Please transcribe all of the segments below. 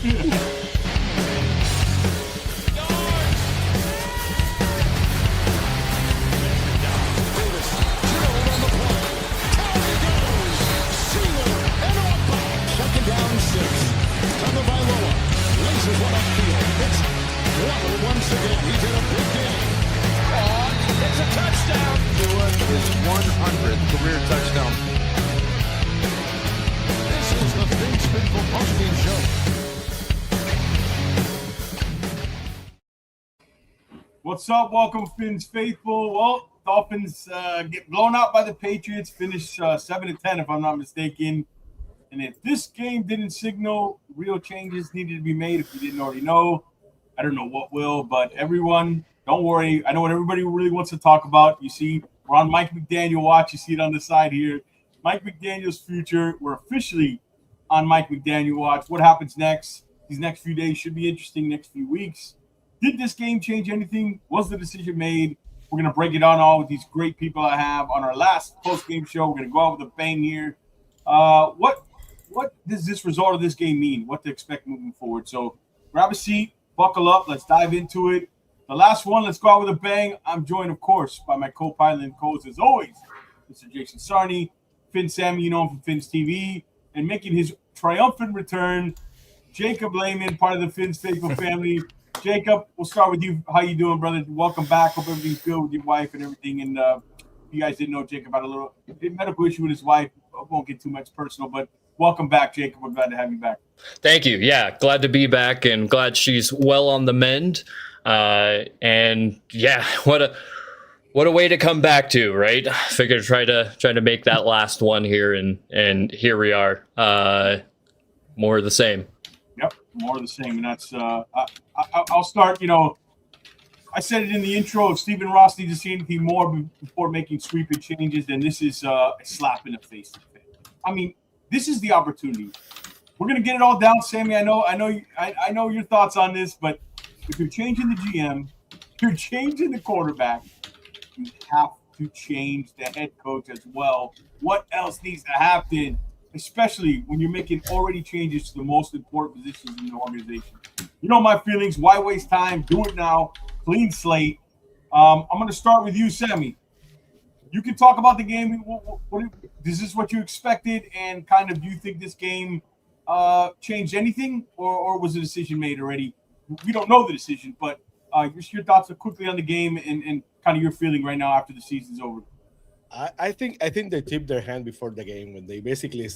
Once again, he's in a big game. It's a touchdown. His 100th career touchdown. This is the Vince Faithful Postgame Show. What's up? Welcome, Fins Faithful. Well, Dolphins get blown out by the Patriots. Finish 7-10, if I'm not mistaken. And if this game didn't signal real changes needed to be made, if you didn't already know, I don't know what will. But everyone, don't worry. I know what everybody really wants to talk about. You see, we're on Mike McDaniel watch. You see it on the side here. Mike McDaniel's future. We're officially on Mike McDaniel watch. What happens next? These next few days should be interesting. Next few weeks. Did this game change anything? Was the decision made? We're going to break it down all with these great people I have on our last post-game show. We're going to go out with a bang here. What does this result of this game mean? What to expect moving forward? So grab a seat, buckle up. Let's dive into it. The last one, let's go out with a bang. I'm joined, of course, by my co-pilot and co-host, as always, Mr. Jason Sarney, Finn Sammy, you know him from Fins TV, and making his triumphant return, Jacob Lehman, part of the Fins Faithful family. Jacob, we'll start with you. How you doing, brother? Welcome back. Hope everything's good with your wife and everything. And if you guys didn't know, Jacob had a little medical issue with his wife. I won't get too much personal, but welcome back, Jacob. We're glad to have you back. Thank you. Yeah, glad to be back and glad she's well on the mend. And yeah, what a way to come back to, right? I figured try to make that last one here, and here we are. More of the same. Yep, more of the same. And that's I'll start. You know, I said it in the intro. If Stephen Ross needs to see anything more before making sweeping changes, then this is a slap in the face. I mean, this is the opportunity. We're gonna get it all down, Sammy. I know your thoughts on this, but if you're changing the GM, you're changing the quarterback, you have to change the head coach as well. What else needs to happen, especially when you're making already changes to the most important positions in the organization? You know my feelings. Why waste time? Do it now. Clean slate. I'm going to start with you, Sammy. You can talk about the game. Is this what you expected? And kind of, do you think this game changed anything, or was the decision made already? We don't know the decision, but just your thoughts quickly on the game and kind of your feeling right now after the season's over. I think they tipped their hand before the game when they basically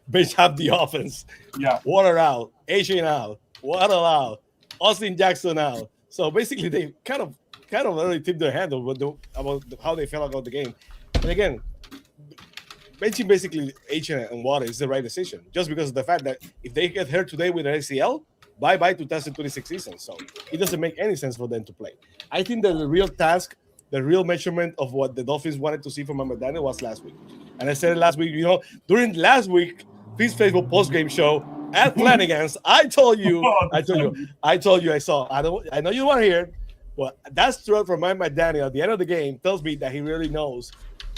bench up the offense. Yeah. Water out, Asian out, Waddle out, Austin Jackson out. So basically they kind of already tipped their hand about how they felt about the game. And again, benching basically Asian and Water is the right decision, just because of the fact that if they get hurt today with an ACL, bye-bye 2026 season. So it doesn't make any sense for them to play. I think that the real task, the real measurement of what the Dolphins wanted to see from Mike McDaniel was last week. And I said it last week, during last week, Fins Faithful post-game show at Flanagan's, I told you, I know you want to hear it, but that throw from Mike McDaniel at the end of the game tells me that he really knows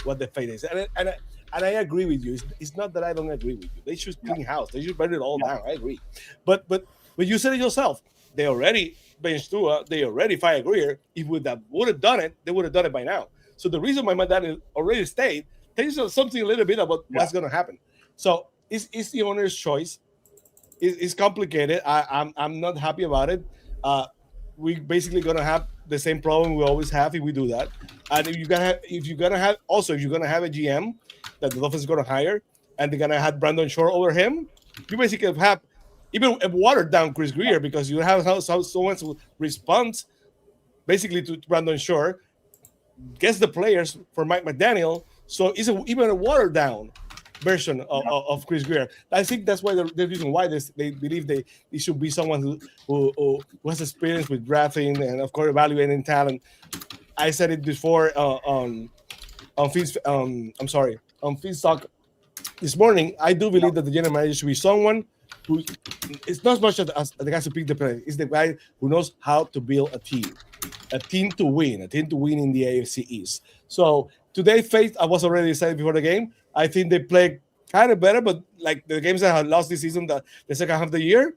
what the fate is. And I agree with you. It's not that I don't agree with you. They should clean house. They should burn it all down. I agree. But you said it yourself. They already benched Tua. They already fired Greer. If would have done it, they would have done it by now. So the reason my dad already stayed tells you something a little bit about what's going to happen. So it's the owner's choice. It's complicated. I'm not happy about it. We basically going to have the same problem we always have if we do that. And if you're gonna have a GM that the Dolphins is going to hire, and they're going to have Brandon Shore over him, you basically have even a watered down Chris Greer, because you have someone who responds basically to Brandon Shore, gets the players for Mike McDaniel. So it's even a watered down version of Chris Greer. I think that's why the reason why they believe it should be someone who has experience with drafting and of course evaluating talent. I said it before on Fins Talk this morning. I do believe that the general manager should be someone who it's not as much as the guy who pick the play. It's the guy who knows how to build a team to win in the AFC East. So today, I was already decided before the game. I think they played kind of better, but like the games that have lost this season, the second half of the year,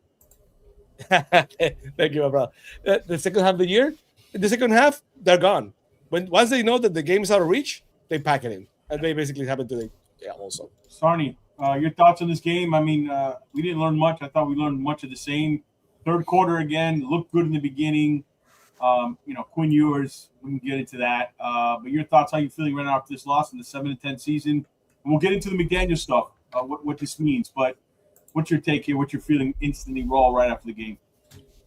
Thank you, my brother. The second half of the year, the second half, they're gone. Once they know that the game is out of reach, they pack it in, and they basically happen today. Yeah, also. Sarni, your thoughts on this game? I mean, we didn't learn much. I thought we learned much of the same. Third quarter again looked good in the beginning. Quinn Ewers, we can get into that. But your thoughts? How you feeling right after this loss in the 7-10 season? And we'll get into the McDaniel stuff. What this means, but what's your take here? What's your feeling instantly raw right after the game?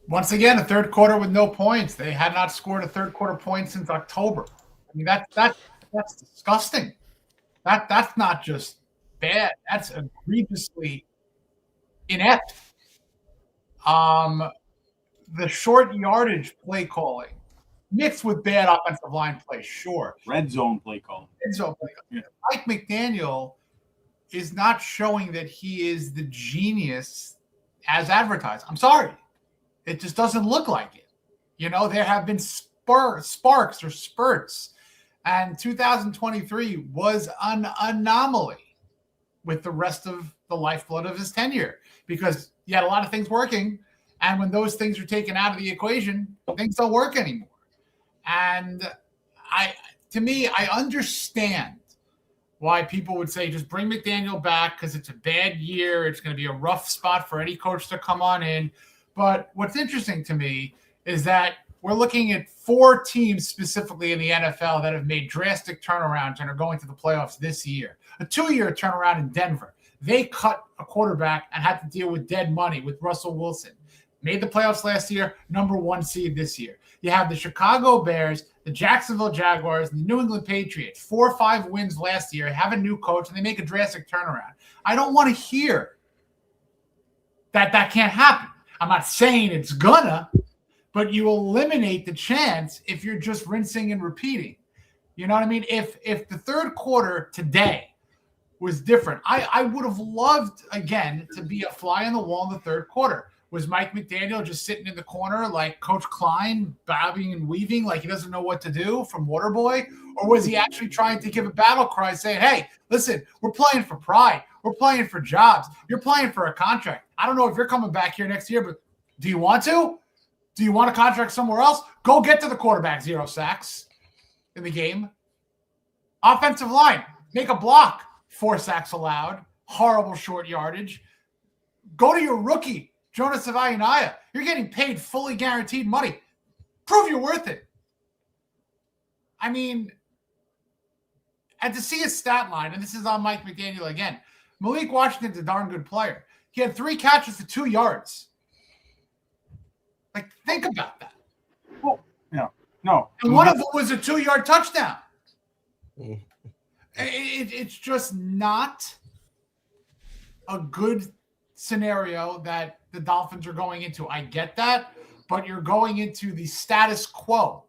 Once again, a third quarter with no points. They had not scored a third quarter point since October. I mean, that's disgusting. That's not just bad. That's egregiously inept. The short yardage play calling mixed with bad offensive line play, sure. Red zone play calling. Red zone play calling. Yeah. Mike McDaniel is not showing that he is the genius as advertised. I'm sorry. It just doesn't look like it. There have been sparks or spurts, and 2023 was an anomaly with the rest of the lifeblood of his tenure because you had a lot of things working, and when those things are taken out of the equation, things don't work anymore. And I understand why people would say just bring McDaniel back because it's a bad year. It's going to be a rough spot for any coach to come on in. But what's interesting to me is that we're looking at 4 teams specifically in the NFL that have made drastic turnarounds and are going to the playoffs this year. A 2-year turnaround in Denver. They cut a quarterback and had to deal with dead money with Russell Wilson. Made the playoffs last year, number 1 seed this year. You have the Chicago Bears, the Jacksonville Jaguars, and the New England Patriots. 4 or 5 wins last year, have a new coach, and they make a drastic turnaround. I don't want to hear that can't happen. I'm not saying it's gonna, but you eliminate the chance if you're just rinsing and repeating. You know what I mean? If the third quarter today was different, I would have loved, again, to be a fly on the wall in the third quarter. Was Mike McDaniel just sitting in the corner like Coach Klein, bobbing and weaving like he doesn't know what to do from Waterboy? Or was he actually trying to give a battle cry saying, hey, listen, we're playing for pride. We're playing for jobs. You're playing for a contract. I don't know if you're coming back here next year, but do you want to? Do you want a contract somewhere else? Go get to the quarterback, 0 sacks in the game. Offensive line, make a block, 4 sacks allowed, horrible short yardage. Go to your rookie, Jonas Avayanaya. You're getting paid fully guaranteed money. Prove you're worth it. I mean, and to see his stat line, and this is on Mike McDaniel again, Malik Washington's a darn good player. He had 3 catches for 2 yards. Like, think about that. Well, yeah, no. And one of them was a 2-yard touchdown. It's just not a good scenario that the Dolphins are going into. I get that, but you're going into the status quo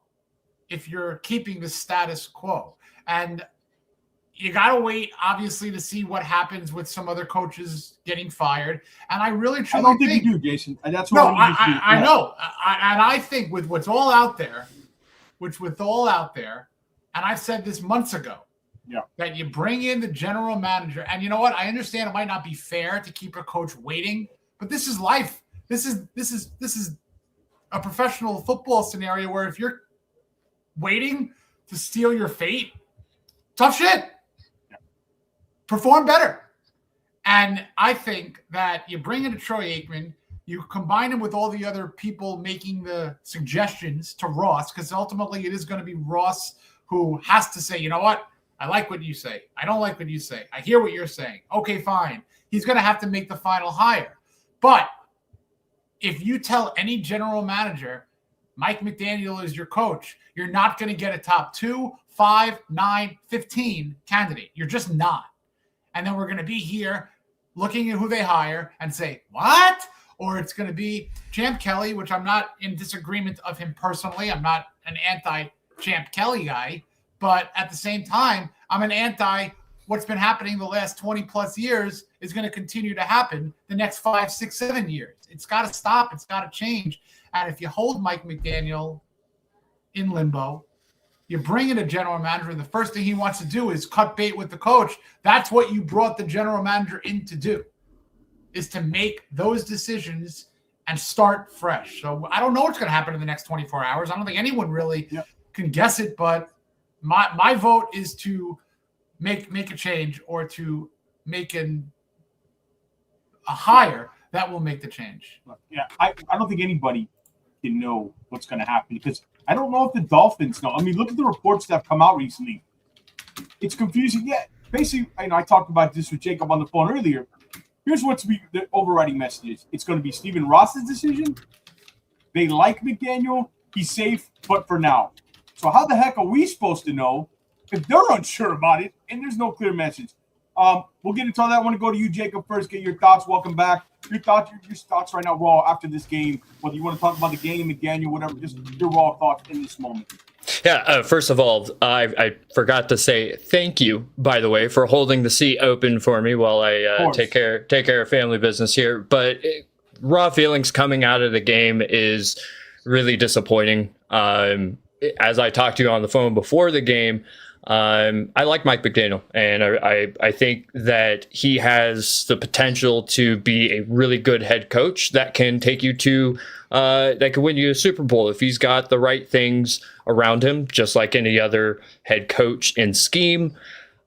if you're keeping the status quo. And you got to wait, obviously, to see what happens with some other coaches getting fired. And I really truly don't think you do, Jason. That's what I know. And I think with what's all out there, and I've said this months ago, that you bring in the general manager. And you know what? I understand it might not be fair to keep a coach waiting, but this is life. This is a professional football scenario where if you're waiting to steal your fate, tough shit. Perform better. And I think that you bring in a Troy Aikman, you combine him with all the other people making the suggestions to Ross, because ultimately it is going to be Ross who has to say, you know what? I like what you say. I don't like what you say. I hear what you're saying. Okay, fine. He's going to have to make the final hire. But if you tell any general manager, Mike McDaniel is your coach, you're not going to get a top 2, 5, 9, 15 candidate. You're just not. And then we're going to be here looking at who they hire and say, what? Or it's going to be Champ Kelly, which I'm not in disagreement of him personally. I'm not an anti-Champ Kelly guy. But at the same time, I'm an anti what's been happening the last 20 plus years is going to continue to happen the next 5, 6, 7 years. It's got to stop. It's got to change. And if you hold Mike McDaniel in limbo, you bring in a general manager, and the first thing he wants to do is cut bait with the coach. That's what you brought the general manager in to do, is to make those decisions and start fresh. So I don't know what's going to happen in the next 24 hours. I don't think anyone really can guess it, but my vote is to make a change or to make a hire that will make the change. Yeah, I don't think anybody can know what's going to happen because I don't know if the Dolphins know. I mean, look at the reports that have come out recently. It's confusing. Yeah, basically, I talked about this with Jacob on the phone earlier. Here's what's the overriding message. It's going to be Stephen Ross's decision. They like McDaniel. He's safe, but for now. So how the heck are we supposed to know if they're unsure about it and there's no clear message? We'll get into all that. I want to go to you, Jacob, first. Get your thoughts. Welcome back. Your thoughts right now, raw, after this game. Whether you want to talk about the game, McDaniel, whatever, just your raw thoughts in this moment. Yeah, first of all, I forgot to say thank you, by the way, for holding the seat open for me while I take care of family business here. But raw feelings coming out of the game is really disappointing. As I talked to you on the phone before the game, I like Mike McDaniel, and I think that he has the potential to be a really good head coach that can take you to that can win you a Super Bowl if he's got the right things around him, just like any other head coach in scheme.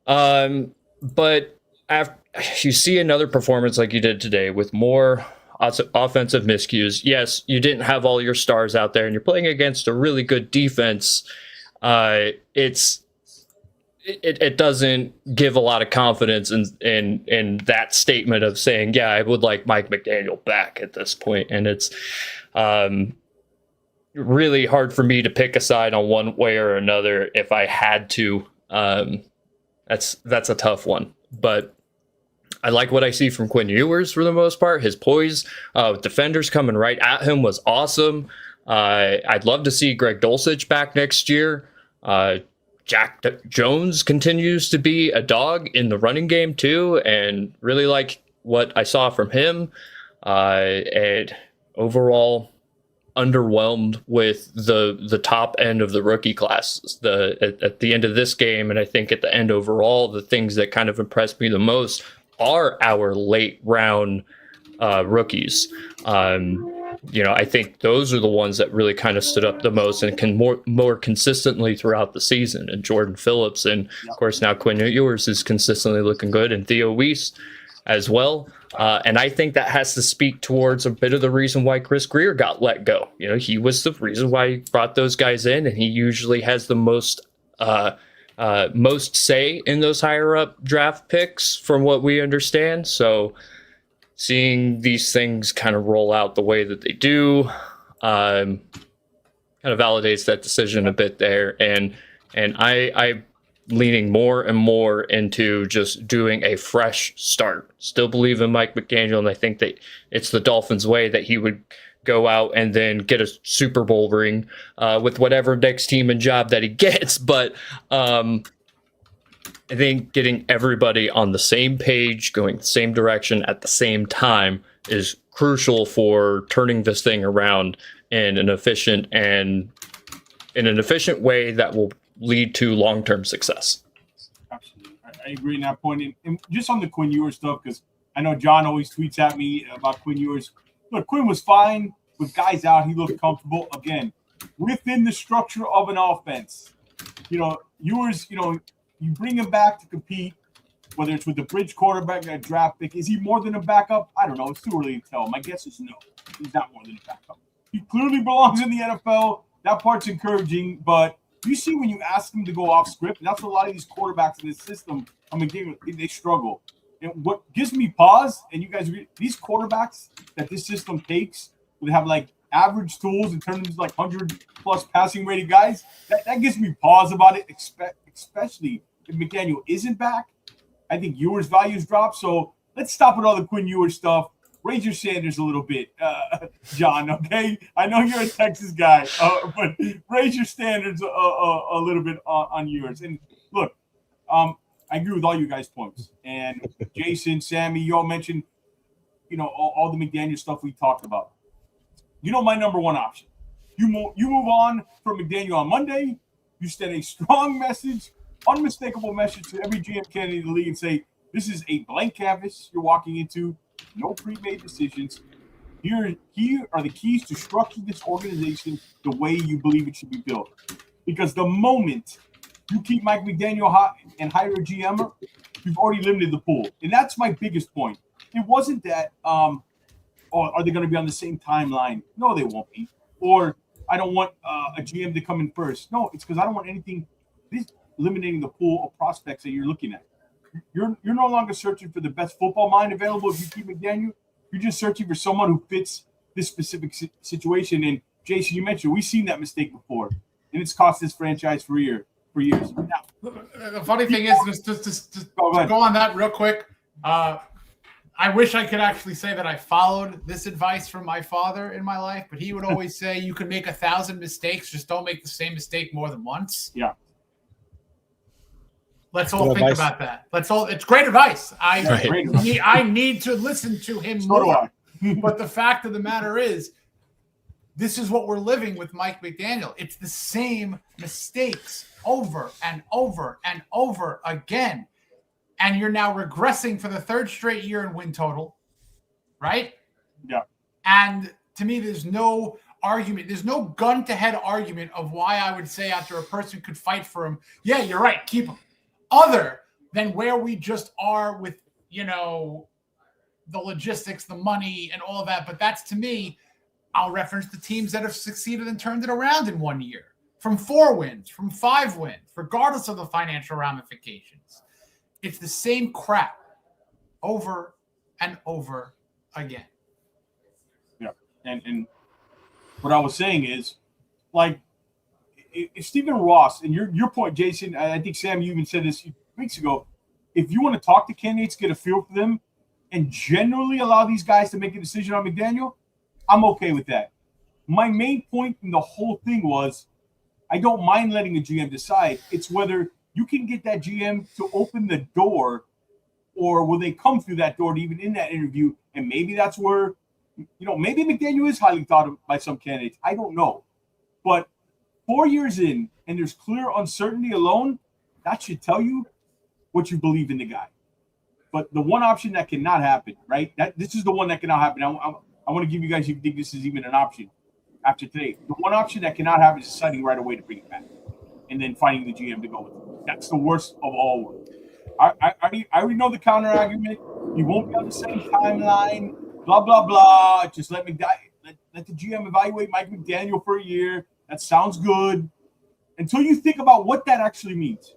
But after you see another performance like you did today with more offensive miscues, yes, you didn't have all your stars out there, and you're playing against a really good defense. It doesn't give a lot of confidence in that statement of saying, yeah, I would like Mike McDaniel back at this point. And it's really hard for me to pick a side on one way or another if I had to. That's a tough one. But I like what I see from Quinn Ewers for the most part. His poise with defenders coming right at him was awesome. I'd love to see Greg Dulcich back next year. Jack Jones continues to be a dog in the running game too, and really like what I saw from him. And overall, underwhelmed with the top end of the rookie class. At the end of this game, and I think at the end overall, the things that kind of impressed me the most are our late round rookies. I think those are the ones that really kind of stood up the most and can more consistently throughout the season. And Jordan Phillips, and of course now Quinn Ewers is consistently looking good, and Theo Weiss as well. And I think that has to speak towards a bit of the reason why Chris Greer got let go. He was the reason why he brought those guys in, and he usually has the most say in those higher up draft picks from what we understand. So seeing these things kind of roll out the way that they do kind of validates that decision a bit there. And I leaning more and more into just doing a fresh start. Still believe in Mike McDaniel, and I think that it's the Dolphins' way that he would go out and then get a Super Bowl ring with whatever next team and job that he gets. But I think getting everybody on the same page, going the same direction at the same time is crucial for turning this thing around in an efficient way that will lead to long-term success. Absolutely. I agree in that point. And just on the Quinn Ewers stuff, because I know John always tweets at me about Quinn Ewers. Look, Quinn was fine with guys out. He looked comfortable. Again, within the structure of an offense. Ewers, you bring him back to compete, whether it's with the bridge quarterback, that draft pick. Is he more than a backup? I don't know. It's too early to tell. My guess is no. He's not more than a backup. He clearly belongs in the NFL. That part's encouraging, but you see when you ask him to go off script, and that's what a lot of these quarterbacks in this system, they struggle. And what gives me pause, and you guys, these quarterbacks that this system takes, would have like average tools and turn them into like 100-plus passing rated guys, that gives me pause about it, especially if McDaniel isn't back. I think Ewers' values drop. So let's stop with all the Quinn Ewers stuff. Raise your standards a little bit, John, okay? I know you're a Texas guy, but raise your standards a little bit on Ewers. And look, I agree with all you guys' points. And Jason, Sammy, you all mentioned, all the McDaniel stuff we talked about. My number one option. You move on from McDaniel on Monday. You send a strong message, unmistakable message to every GM candidate in the league and say, this is a blank canvas you're walking into, no pre-made decisions. Here are the keys to structure this organization the way you believe it should be built. Because the moment you keep Mike McDaniel hot and hire a GM, you've already limited the pool. And that's my biggest point. It wasn't that, are they going to be on the same timeline? No, they won't be. Or I don't want a GM to come in first. No, it's because I don't want anything eliminating the pool of prospects that you're looking at. You're no longer searching for the best football mind available if you keep McDaniel. You're just searching for someone who fits this specific situation. And Jason, you mentioned we've seen that mistake before, and it's cost this franchise for years. Now, the funny thing is, just go on that real quick. I wish I could actually say that I followed this advice from my father in my life, but he would always say, you can make 1,000 mistakes, just don't make the same mistake more than once. Yeah. Let's all think about that. It's great advice. I need to listen to him more. But the fact of the matter is, this is what we're living with Mike McDaniel. It's the same mistakes over and over and over again. And you're now regressing for the third straight year in win total, right? Yeah. And to me, there's no argument. There's no gun-to-head argument of why I would say after a person could fight for him, yeah, you're right, keep him. Other than where we just are with, the logistics, the money, and all of that. But that's, to me, I'll reference the teams that have succeeded and turned it around in 1 year. From 4 wins, from 5 wins, regardless of the financial ramifications. It's the same crap over and over again. Yeah. And what I was saying is, like, if Stephen Ross, and your point, Jason, I think, Sam, you even said this weeks ago, if you want to talk to candidates, get a feel for them, and generally allow these guys to make a decision on McDaniel, I'm okay with that. My main point in the whole thing was I don't mind letting a GM decide. It's whether you can get that GM to open the door, or will they come through that door to even in that interview, and maybe that's where, maybe McDaniel is highly thought of by some candidates. I don't know. But 4 years in, and there's clear uncertainty alone, that should tell you what you believe in the guy. But the one option that cannot happen, right? This is the one that cannot happen. I want to give you guys, if you think this is even an option after today. The one option that cannot happen is deciding right away to bring it back and then finding the GM to go with it. That's the worst of all worlds. I already know the counter argument. You won't be on the same timeline, blah, blah, blah. Just let the GM evaluate Mike McDaniel for a year. That sounds good. Until you think about what that actually means.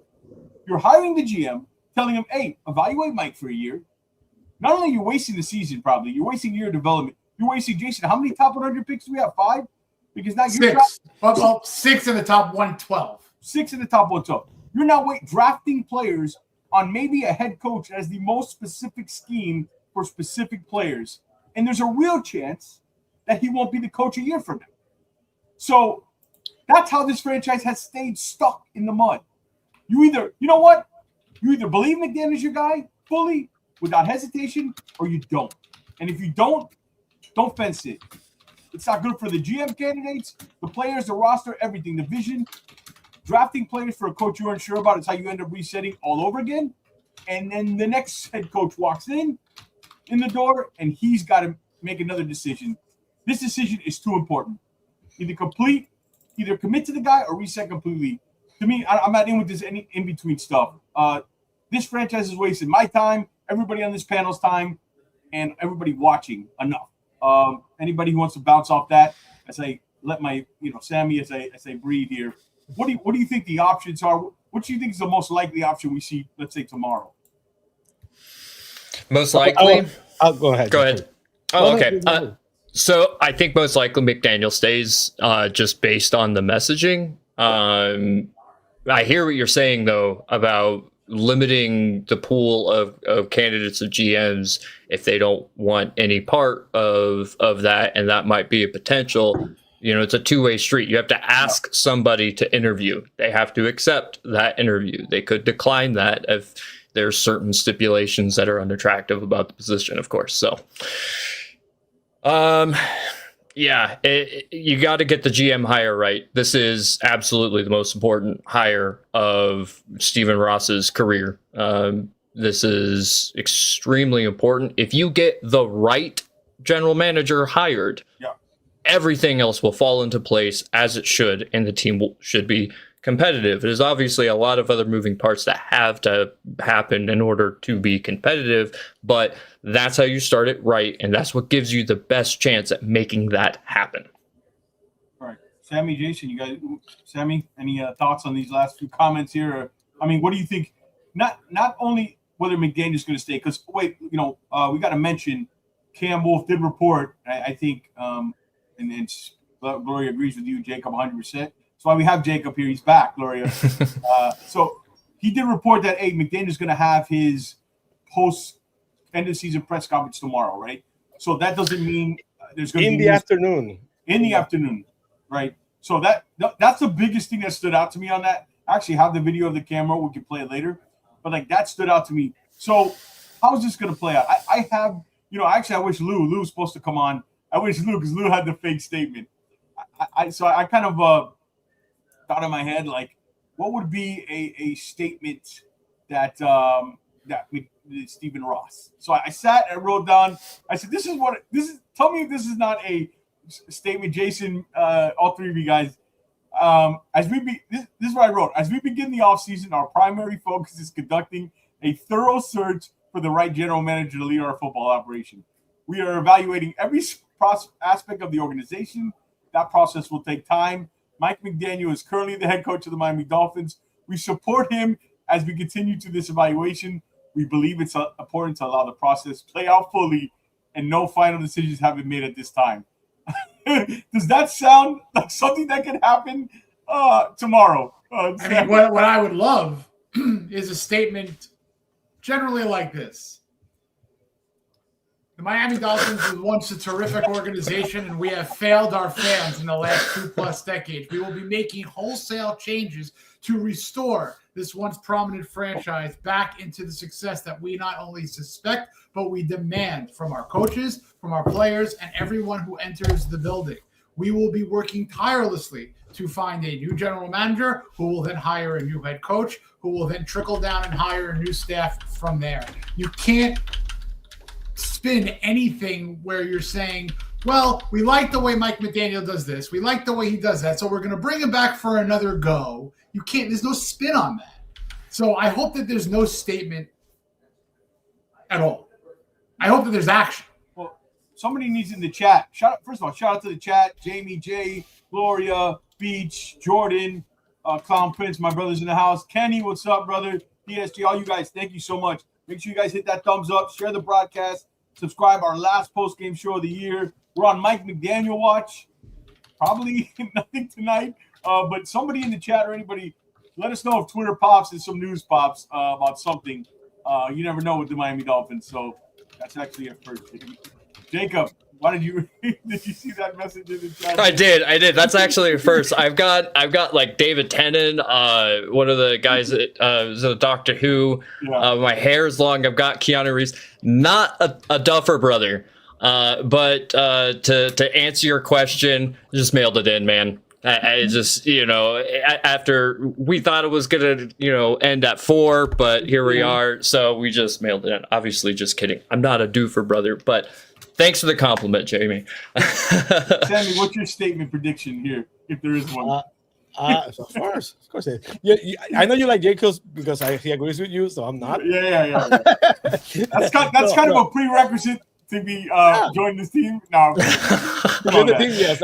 You're hiring the GM, telling him, hey, evaluate Mike for a year. Not only are you wasting the season, probably, you're wasting year development. You're wasting, Jason, how many top 100 picks do we have? 5? Because now you're 6. Well, 6 in the top 112. 6 in the top 112. You're now drafting players on maybe a head coach as the most specific scheme for specific players. And there's a real chance that he won't be the coach a year from now. So that's how this franchise has stayed stuck in the mud. You either believe McDaniel's your guy fully without hesitation, or you don't. And if you don't fence it. It's not good for the GM candidates, the players, the roster, everything, the vision. Drafting players for a coach you aren't sure about is how you end up resetting all over again. And then the next head coach walks in the door, and he's got to make another decision. This decision is too important. Either commit to the guy or reset completely. To me, I'm not in with this any in-between stuff. This franchise is wasting my time, everybody on this panel's time, and everybody watching enough. Anybody who wants to bounce off that, as I let my, Sammy, as I breathe here. What do you think the options are? What do you think is the most likely option we see, let's say, tomorrow? Most likely? Go ahead. Go ahead. Oh, okay. So I think most likely McDaniel stays just based on the messaging. I hear what you're saying, though, about limiting the pool of candidates of GMs if they don't want any part of that, and that might be a potential. It's a two-way street. You have to ask somebody to interview. They have to accept that interview. They could decline that if there's certain stipulations that are unattractive about the position, of course. So, you got to get the GM hire right. This is absolutely the most important hire of Stephen Ross's career. This is extremely important. If you get the right general manager hired, Yeah. everything else will fall into place as it should, and the team should be competitive. There's obviously a lot of other moving parts that have to happen in order to be competitive, but that's how you start it right, and that's what gives you the best chance at making that happen. All right. Sammy, Jason, Sammy, any thoughts on these last few comments here? Or, I mean, what do you think? Not only whether McDaniel's going to stay, because we got to mention Cam Wolf did report, I think, and Gloria agrees with you, Jacob, 100%. That's why we have Jacob here. He's back, Gloria. So he did report that, hey, McDaniel's going to have his post-end-of-season press conference tomorrow, right? So that doesn't mean there's going to be in the afternoon. In the afternoon, right? So that's the biggest thing that stood out to me on that. I actually have the video of the camera. We can play it later. But, that stood out to me. So how is this going to play out? I have – actually, I wish Lou was supposed to come on. I wish Lou, because Lou had the fake statement. So I kind of thought in my head, what would be a statement that Stephen Ross? So I sat and wrote down. I said, "This is. Tell me if this is not a statement, Jason. All three of you guys. This is what I wrote. As we begin the offseason, our primary focus is conducting a thorough search for the right general manager to lead our football operation. We are evaluating every aspect of the organization. That process will take time. Mike McDaniel is currently the head coach of the Miami Dolphins. We support him as we continue to this evaluation. We believe it's important to allow the process play out fully, and no final decisions have been made at this time." Does that sound like something that can happen tomorrow? I mean, what I would love is a statement generally like this. The Miami Dolphins was once a terrific organization, and we have failed our fans in the last 2+ decades. We will be making wholesale changes to restore this once prominent franchise back into the success that we not only suspect, but we demand from our coaches, from our players, and everyone who enters the building. We will be working tirelessly to find a new general manager who will then hire a new head coach, who will then trickle down and hire a new staff from there. You can't spin anything where you're saying, well, we like the way Mike McDaniel does this. We like the way he does that. So we're going to bring him back for another go. You can't, there's no spin on that. So I hope that there's no statement at all. I hope that there's action. Well, somebody needs in the chat. First of all, shout out to the chat. Jamie, Jay, Gloria, Beach, Jordan, Clown Prince, my brother's in the house. Kenny, what's up, brother? PSG, all you guys, thank you so much. Make sure you guys hit that thumbs up, share the broadcast, subscribe. Our last post-game show of the year. We're on Mike McDaniel watch. Probably nothing tonight, but somebody in the chat or anybody, let us know if Twitter pops and some news pops about something. You never know with the Miami Dolphins, so that's actually a first. Jacob, why did you see that message in the chat? I did. That's actually a first. I've got like David Tennant, one of the guys that is a Doctor Who. Yeah. My hair is long. I've got Keanu Reeves, not a Duffer brother. But to answer your question, just mailed it in, man. I just, after we thought it was gonna, end at 4, but here we are. So we just mailed it in. Obviously, just kidding. I'm not a doofer brother, but thanks for the compliment, Jamie. Sammy, what's your statement prediction here, if there is one? Of course. I know you like Jacobs because he agrees with you, so I'm not. Yeah. That's kind of a prerequisite to be join this team. No, the team, yes,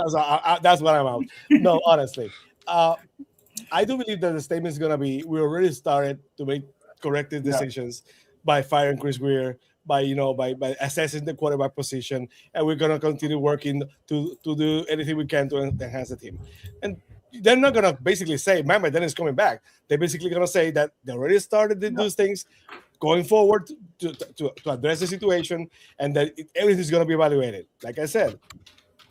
that's what I'm out. No, honestly, I do believe that the statement is gonna be: we already started to make corrective decisions by firing Chris Weir, by assessing the quarterback position, and we're gonna continue working to do anything we can to enhance the team. And they're not gonna basically say Mike McDaniel is coming back. They're basically gonna say that they already started to do things going forward to address the situation, and that everything's going to be evaluated. Like I said,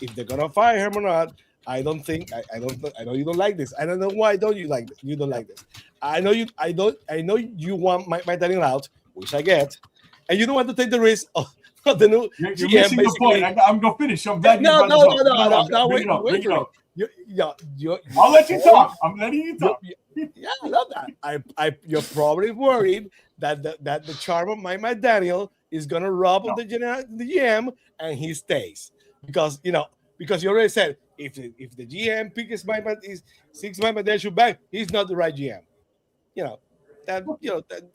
if they're going to fire him or not, I know you don't like this. I don't know why don't you like this. You don't like this. I know you want Mike McDaniel out, which I get, and you don't want to take the risk of the new You're GM. missing the point. I'm going to finish. I'm glad No. Wait. I'll let you talk. I'm letting you talk. I love that. You're probably worried that the charm of Mike McDaniel is gonna rub on the GM, and he stays because you already said if the GM picks Mike McDaniel back, he's not the right GM.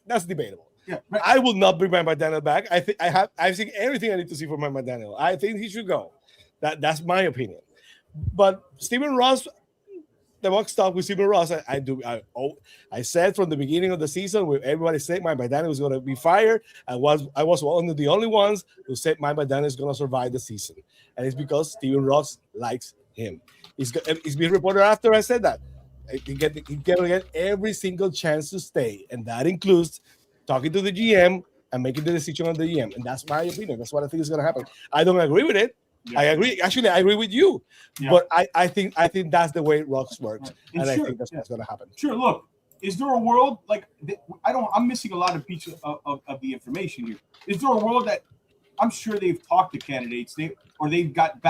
That's debatable. Yeah, right. I will not bring Mike McDaniel back. I've seen everything I need to see from Mike McDaniel. I think he should go. That's my opinion. But Stephen Ross, the mock stuff with Stephen Ross, I said from the beginning of the season when everybody said Mike McDaniel was going to be fired, I was one of the only ones who said Mike McDaniel is going to survive the season, and it's because Stephen Ross likes him. He's been reported after I said that he can get every single chance to stay, and that includes talking to the GM and making the decision on the GM, and that's my opinion. That's what I think is going to happen. I don't agree with it. Yeah. I agree. Actually, I agree with you, but I think that's the way Rocks works, and I think that's what's going to happen. Sure. Look, is there a world like I'm missing a lot of pieces of the information here. Is there a world that I'm sure they've talked to candidates, they've got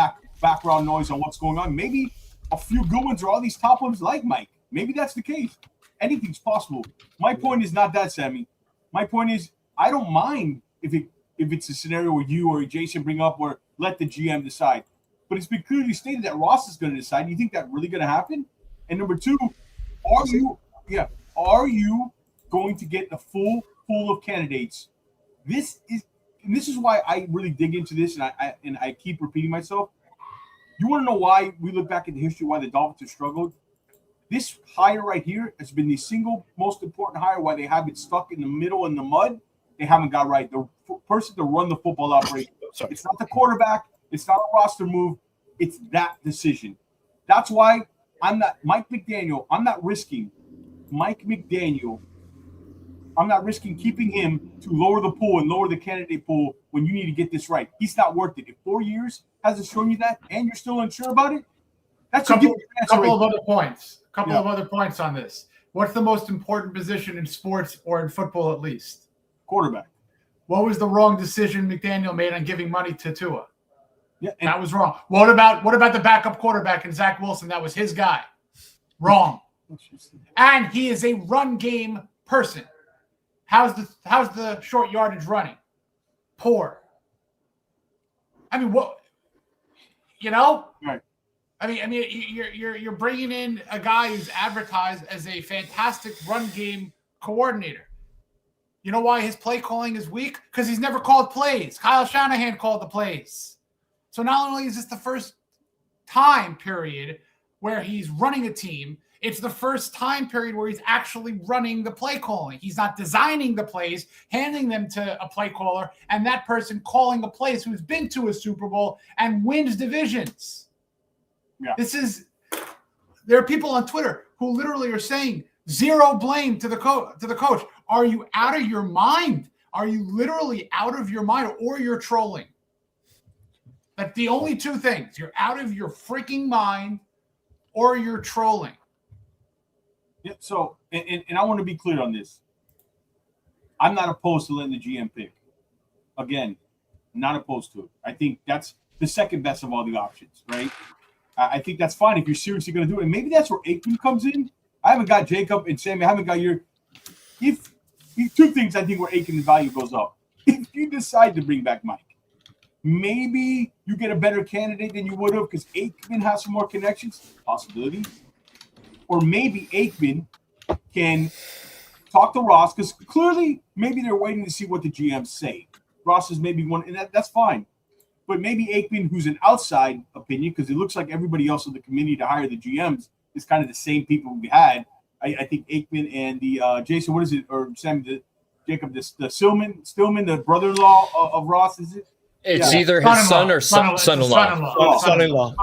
background noise on what's going on? Maybe a few good ones or all these top ones like Mike. Maybe that's the case. Anything's possible. My point is not that, Sammy. My point is I don't mind if it's a scenario where you or Jason bring up or let the GM decide. But it's been clearly stated that Ross is going to decide. Do you think that's really going to happen? And number two, are you going to get the full pool of candidates? This is why I really dig into this, and I keep repeating myself. You want to know why we look back at the history, why the Dolphins have struggled? This hire right here has been the single most important hire, why they have been stuck in the middle in the mud. They haven't got right. The person to run the football operation. It's not the quarterback. It's not a roster move. It's that decision. That's why I'm not Mike McDaniel. I'm not risking Mike McDaniel. I'm not risking keeping him to lower the pool and lower the candidate pool when you need to get this right. He's not worth it. If 4 years hasn't shown you that and you're still unsure about it, that's a couple of other points. Couple of other points on this. What's the most important position in sports or in football at least? Quarterback. What was the wrong decision McDaniel made on giving money to Tua? Yeah, that was wrong. What about the backup quarterback and Zach Wilson? That was his guy. Wrong. And he is a run game person. How's the short yardage running? Poor. I mean, what? Right. I mean, you're bringing in a guy who's advertised as a fantastic run game coordinator. You know why his play calling is weak? Because he's never called plays. Kyle Shanahan called the plays. So not only is this the first time period where he's running a team, it's the first time period where he's actually running the play calling. He's not designing the plays, handing them to a play caller, and that person calling the plays who's been to a Super Bowl and wins divisions. Yeah. There are people on Twitter who literally are saying zero blame to the coach. Are you out of your mind? Are you literally out of your mind, or you're trolling? That's the only two things. You're out of your freaking mind, or you're trolling. Yeah. So, and I want to be clear on this. I'm not opposed to letting the GM pick. Again, not opposed to it. I think that's the second best of all the options, right? I think that's fine if you're seriously going to do it. And maybe that's where Aikman comes in. I haven't got Jacob and Sammy. I haven't got your – two things I think where Aikman's value goes up. If you decide to bring back Mike, maybe you get a better candidate than you would have because Aikman has some more connections, possibility. Or maybe Aikman can talk to Ross because clearly maybe they're waiting to see what the GMs say. Ross is maybe one – and that's fine. But maybe Aikman, who's an outside opinion, because it looks like everybody else in the committee to hire the GMs is kind of the same people we had. I think Aikman and the Jason, what is it? Or Sam, Jacob, the Stillman, the brother-in-law of Ross, is it? It's either his son or son-in-law. Son-in-law.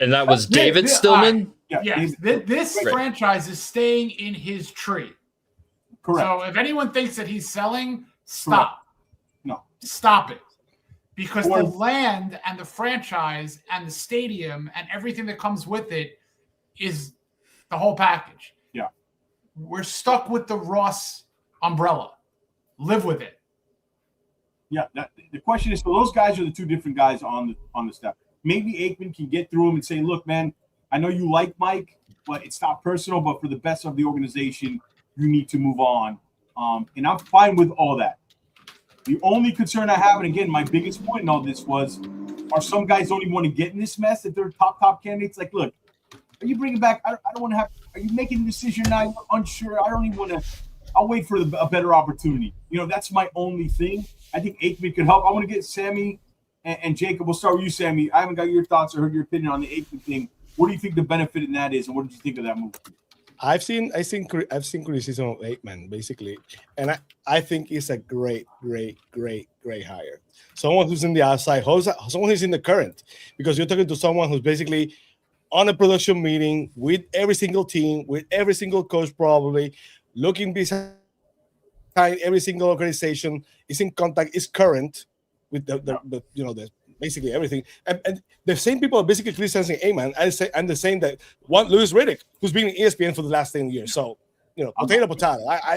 And that was David Stillman? Yes, this franchise is staying in his tree. Correct. So if anyone thinks that he's selling, stop. No. Stop it. Because the land and the franchise and the stadium and everything that comes with it is the whole package. Yeah. We're stuck with the Ross umbrella. Live with it. Yeah. The question is, so those guys are the two different guys on the staff. Maybe Aikman can get through them and say, look, man, I know you like Mike, but it's not personal, but for the best of the organization, you need to move on. And I'm fine with all that. The only concern I have, and again, my biggest point in all this was, are some guys don't even want to get in this mess if they're top candidates? Like, look, are you bringing back? I don't want to have. Are you making a decision now? You're unsure. I don't even want to. I'll wait for a better opportunity. That's my only thing. I think Aikman could help. I want to get Sammy and Jacob. We'll start with you, Sammy. I haven't got your thoughts or heard your opinion on the Aikman thing. What do you think the benefit in that is, and what did you think of that move? I've seen criticism of Aikman basically, and I think it's a great hire. Someone who's in the outside, someone who's in the current, because you're talking to someone who's basically on a production meeting with every single team, with every single coach, probably looking behind every single organization, is in contact, is current with the basically everything. And the same people are basically criticizing Aikman and the same that one Louis Riddick, who's been in ESPN for the last 10 years. So, potato.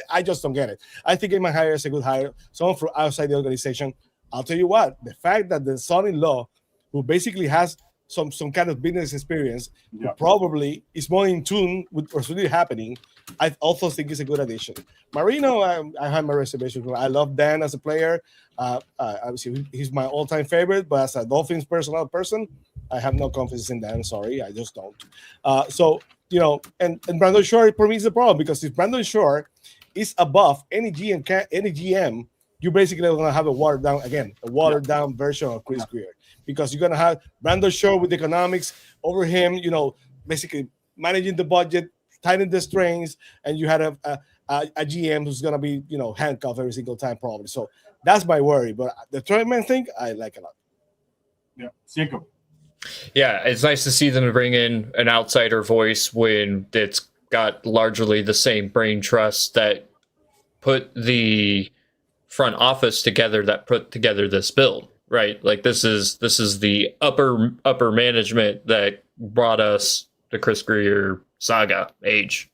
I just don't get it. I think Aikman hire is a good hire, someone from outside the organization. I'll tell you what, the fact that the son-in-law, who basically has some kind of business experience, who probably is more in tune with what's really happening, I also think it's a good addition. Marino, I have my reservations. I love Dan as a player. Obviously, he's my all-time favorite, but as a Dolphins person, I have no confidence in Dan. Sorry, I just don't. And Brandon Shore for me is the problem, because if Brandon Shore is above any GM, you're basically going to have a watered down version of Chris Greer, because you're going to have Brandon Shore with economics over him, basically managing the budget, tightening the strings, and you had a GM who's going to be, handcuffed every single time probably. So that's my worry. But the tournament thing, I like a lot. Yeah, Jacob. Yeah, it's nice to see them bring in an outsider voice when it's got largely the same brain trust that put the front office together, that put together this build, right? Like this is the upper management that brought us the Chris Greer saga age.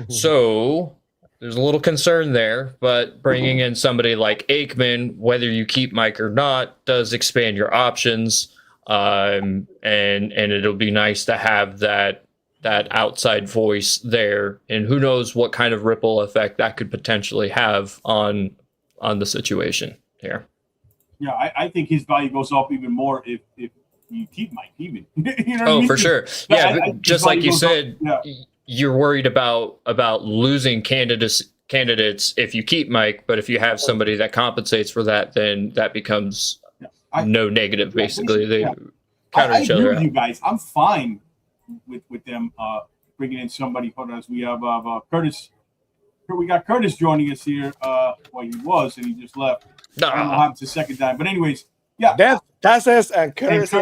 So there's a little concern there, but bringing in somebody like Aikman, whether you keep Mike or not, does expand your options. And it'll be nice to have that outside voice there, and who knows what kind of ripple effect that could potentially have on the situation here. Yeah, I think his value goes up even more if you keep Mike, even. For sure. Yeah, just like you said, you're worried about losing candidates if you keep Mike, but if you have somebody that compensates for that, then that becomes no negative. Basically, they counter each other. I agree with you guys. I'm fine with them bringing in somebody. Hold on, we have Curtis. We got Curtis joining us here. He was, and he just left. I don't know how it's the second time, but anyways, yeah. That's us and Curtis. He's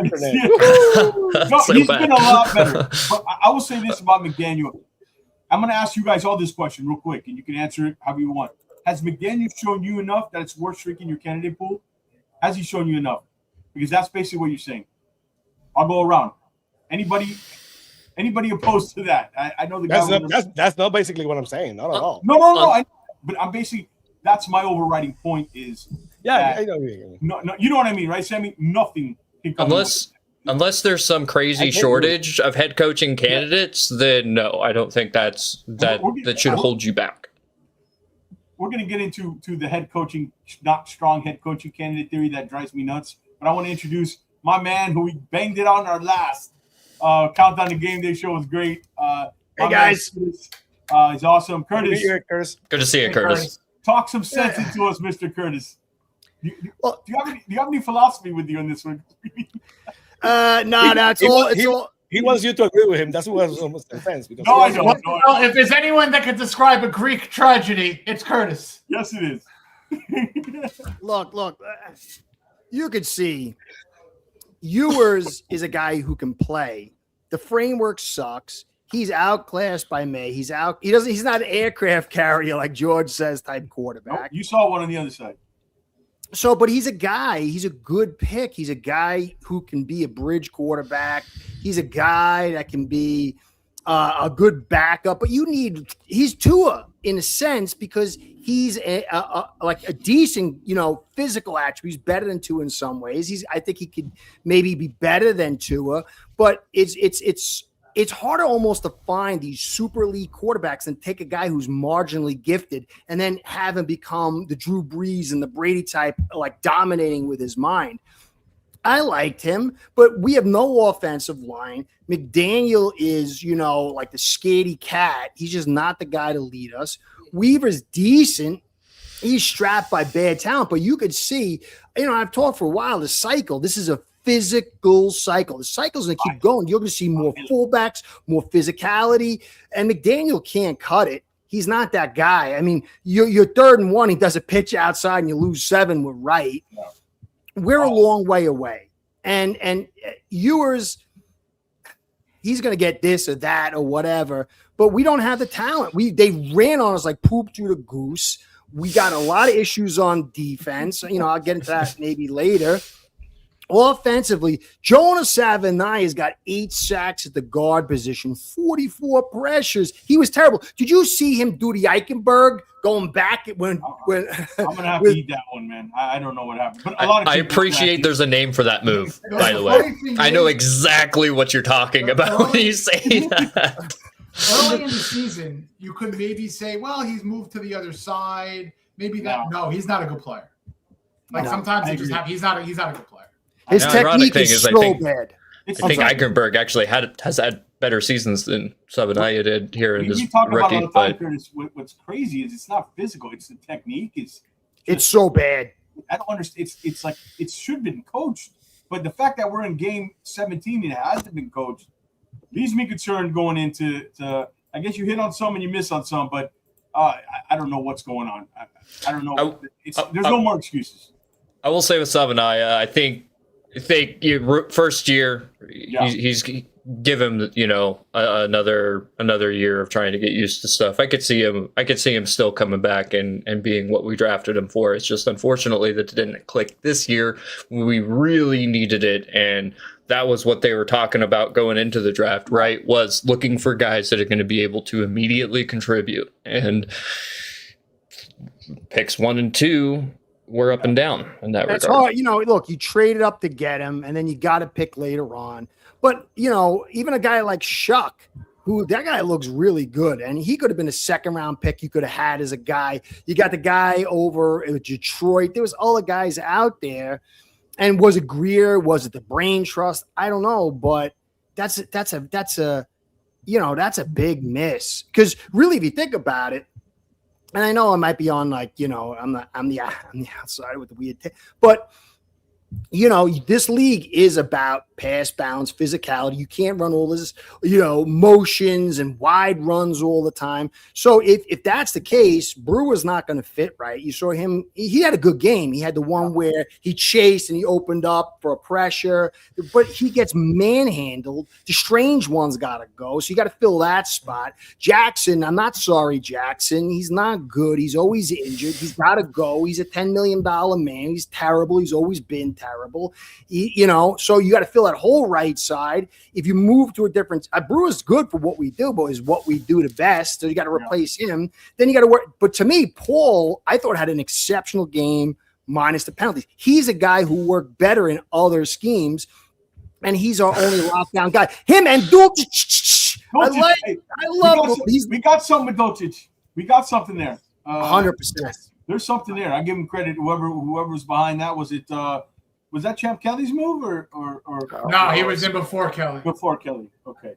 been a lot better. But I will say this about McDaniel. I'm going to ask you guys all this question real quick, and you can answer it however you want. Has McDaniel shown you enough that it's worth shrinking your candidate pool? Has he shown you enough? Because that's basically what you're saying. I'll go around. Anybody opposed to that? I know the guy. That's not basically what I'm saying. Not at all. No. But I'm basically, that's my overriding point is. Yeah, I know. No, you know what I mean, right, Sammy? Nothing can come unless there's some crazy shortage of head coaching candidates, then no, I don't think that should hold you back. We're going to get into the head coaching, not strong head coaching candidate theory that drives me nuts. But I want to introduce my man who we banged it on our last Countdown to Game Day show. Was great. Hey guys, he's awesome. Curtis, good to see you, Curtis. Talk some sense into us, Mr. Curtis. Do you have any philosophy with you in this one? No, it's all. He wants you to agree with him. That's what was almost offense. Because I don't. Well, if there's anyone that could describe a Greek tragedy, it's Curtis. Yes, it is. Look. You could see Ewers is a guy who can play. The framework sucks. He's outclassed by May. He's not an aircraft carrier like George says type quarterback. Nope, you saw one on the other side. So, but he's a guy. He's a good pick. He's a guy who can be a bridge quarterback. He's a guy that can be a good backup. But he's Tua in a sense because he's like a decent, physical attribute. He's better than Tua in some ways. I think he could maybe be better than Tua. But it's it's harder almost to find these super elite quarterbacks and take a guy who's marginally gifted and then have him become the Drew Brees and the Brady type, like dominating with his mind. I liked him, but we have no offensive line. McDaniel is, like the scaredy cat. He's just not the guy to lead us. Weaver's decent. He's strapped by bad talent, but you could see, I've talked for a while, the cycle. This is a physical cycle. The cycle's going to keep going. You're going to see more fullbacks, more physicality, and McDaniel can't cut it. He's not that guy. I mean, you're 3rd and 1. He does a pitch outside and you lose 7 with Wright. Yeah. We're a long way away. And Ewers, he's going to get this or that or whatever, but we don't have the talent. They ran on us like poop through the goose. We got a lot of issues on defense. I'll get into that maybe later. Offensively, Jonas Savaiinaia has got 8 sacks at the guard position, 44 pressures. He was terrible. Did you see him do the Eichenberg going back when I'm gonna have to eat that one, man. I don't know what happened. But I appreciate there's a name for that move, by the way. I know exactly what you're talking about when you say that. Early in the season, you could maybe say, well, he's moved to the other side. Maybe that. No, he's not a good player. Like sometimes he's not a good player. His technique is so bad. I think Eichenberg actually has had better seasons than Savaiinaia did here in his rookie. But what's crazy is it's not physical; it's the technique. It's so bad. I don't understand. It's like it should have been coached, but the fact that we're in game 17 and it hasn't been coached leaves me concerned going into. I guess you hit on some and you miss on some, but I don't know what's going on. I don't know. There's no more excuses. I will say with Savaiinaia, I think first year, he's give him another year of trying to get used to stuff. I could see him still coming back and being what we drafted him for. It's just unfortunately that it didn't click this year. We really needed it, and that was what they were talking about going into the draft, right? Was looking for guys that are going to be able to immediately contribute. And picks 1 and 2. We're up and down in that That's regard. hard. Look, you traded up to get him, and then you got to pick later on. But, even a guy like Shuck, that guy looks really good, and he could have been a 2nd-round pick you could have had as a guy. You got the guy over in Detroit. There was other guys out there. And was it Greer? Was it the brain trust? I don't know, but that's a big miss. Because really, if you think about it, and I know I might be on I'm the outside with the weird but this league is about pass bounce, physicality. You can't run all this, motions and wide runs all the time. So if that's the case, Brewer's not going to fit right. You saw him. He had a good game. He had the one where he chased and he opened up for a pressure, but he gets manhandled. The strange one's got to go. So you got to fill that spot. Jackson, I'm not sorry, Jackson. He's not good. He's always injured. He's got to go. He's a $10 million man. He's terrible. He's always been terrible. So you got to fill that whole right side. If you move to a different, Brewer's good for what we do, but is what we do the best. So you got to replace him. Then you got to work. But to me, Paul, I thought had an exceptional game minus the penalties. He's a guy who worked better in other schemes, and he's our only lockdown guy. Him and Dulcich. I love him. We got something with Dulcich. We got something there. 100%. There's something there. I give him credit. Whoever was behind that, was it? Was that Champ Kelly's move or no? He was in before Kelly. Before Kelly. Okay.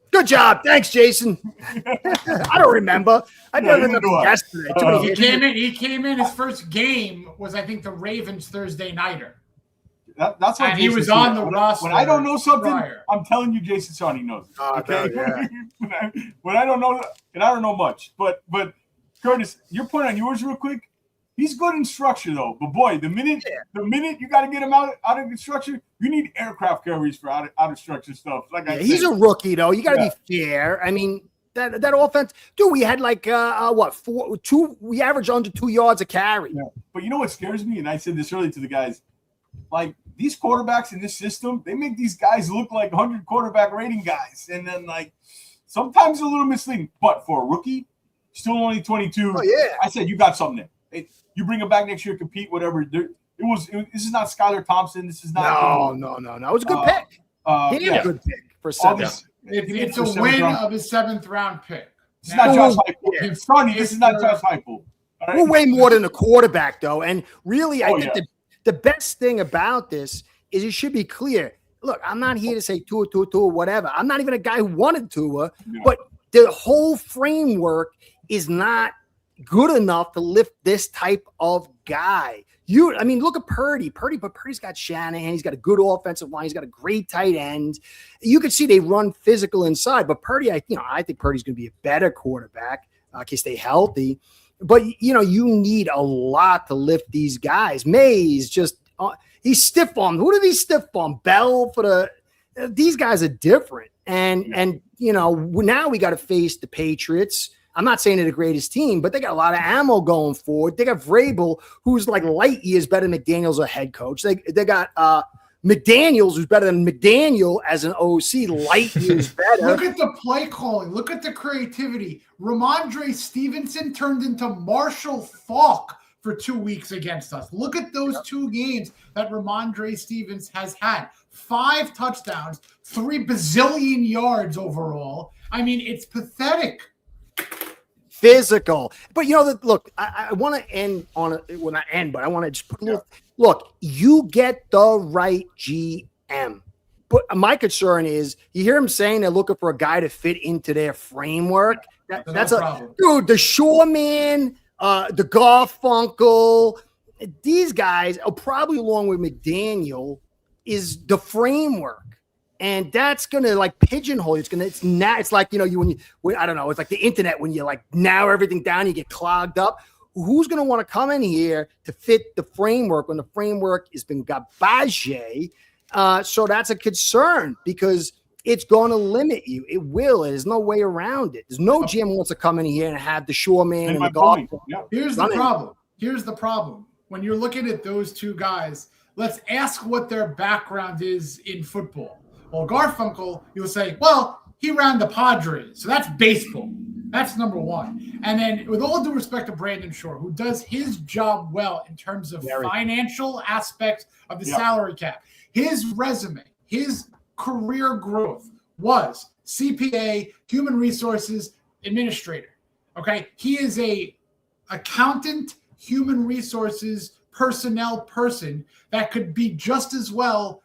Good job. Thanks, Jason. I don't remember. I don't remember yesterday. He came in. His first game was, I think, the Ravens Thursday nighter. That's what he was on the roster. When I don't know something, I'm telling you, Jason Sawney knows. Okay. When I don't know, and I don't know much, but Curtis, your point on yours real quick. He's good in structure though, but boy, the minute you got to get him out of structure, you need aircraft carriers for out of structure stuff. He's a rookie though. You got to be fair. I mean, that offense, dude. We had like we averaged under 2 yards a carry. Yeah. But you know what scares me, and I said this earlier to the guys, like these quarterbacks in this system, they make these guys look like 100 quarterback rating guys, and then like sometimes a little misleading. But for a rookie, still only 22. Oh yeah, I said you got something there. You bring him back next year, compete, whatever. This is not Skylar Thompson. This is not. No. It was a good pick. He did a good pick for 7. It's a win of his 7th-round pick. It's not Josh Heupel. Sonny, this is not Josh Heupel. Right? We're way more than a quarterback, though. And really, I think the best thing about this is it should be clear. Look, I'm not here to say Tua, whatever. I'm not even a guy who wanted Tua, but the whole framework is not good enough to lift this type of guy. Look at Purdy. But Purdy's got Shanahan. He's got a good offensive line. He's got a great tight end. You can see they run physical inside. But Purdy, I think Purdy's going to be a better quarterback. Can stay healthy. But you need a lot to lift these guys. Mays just he's stiff on. Who did he stiff on? Bell for the. These guys are different. And now we got to face the Patriots. I'm not saying they're the greatest team, but they got a lot of ammo going forward. They got Vrabel, who's like light years better than McDaniel's a head coach. They got McDaniels, who's better than McDaniel as an OC, light years better. Look at the play calling. Look at the creativity. Ramondre Stevenson turned into Marshall Faulk for 2 weeks against us. Look at those 2 games that Ramondre Stevens has had. 5 touchdowns, 3 bazillion yards overall. I mean, it's pathetic. Physical. But look, I want to end on it. Well, not end, but I want to just put a little. Look, you get the right GM. But my concern is, you hear him saying they're looking for a guy to fit into their framework. That's a problem. Dude, the Shoreman, the Garfunkel, these guys are probably, along with McDaniel, is the framework. And that's gonna like pigeonhole. It's like I don't know. It's like the internet when you like narrow everything down, you get clogged up. Who's gonna want to come in here to fit the framework when the framework has been garbage? So that's a concern because it's going to limit you. It will. There's no way around it. There's no GM wants to come in here and have the Shoreman and the golf. Here's the problem. When you're looking at those 2 guys, let's ask what their background is in football. Well, Garfunkel, you'll say, well, he ran the Padres. So that's baseball. That's number 1. And then with all due respect to Brandon Shore, who does his job well in terms of financial aspects of the salary cap, his resume, his career growth was CPA, human resources administrator. Okay. He is a accountant, human resources, personnel person that could be just as well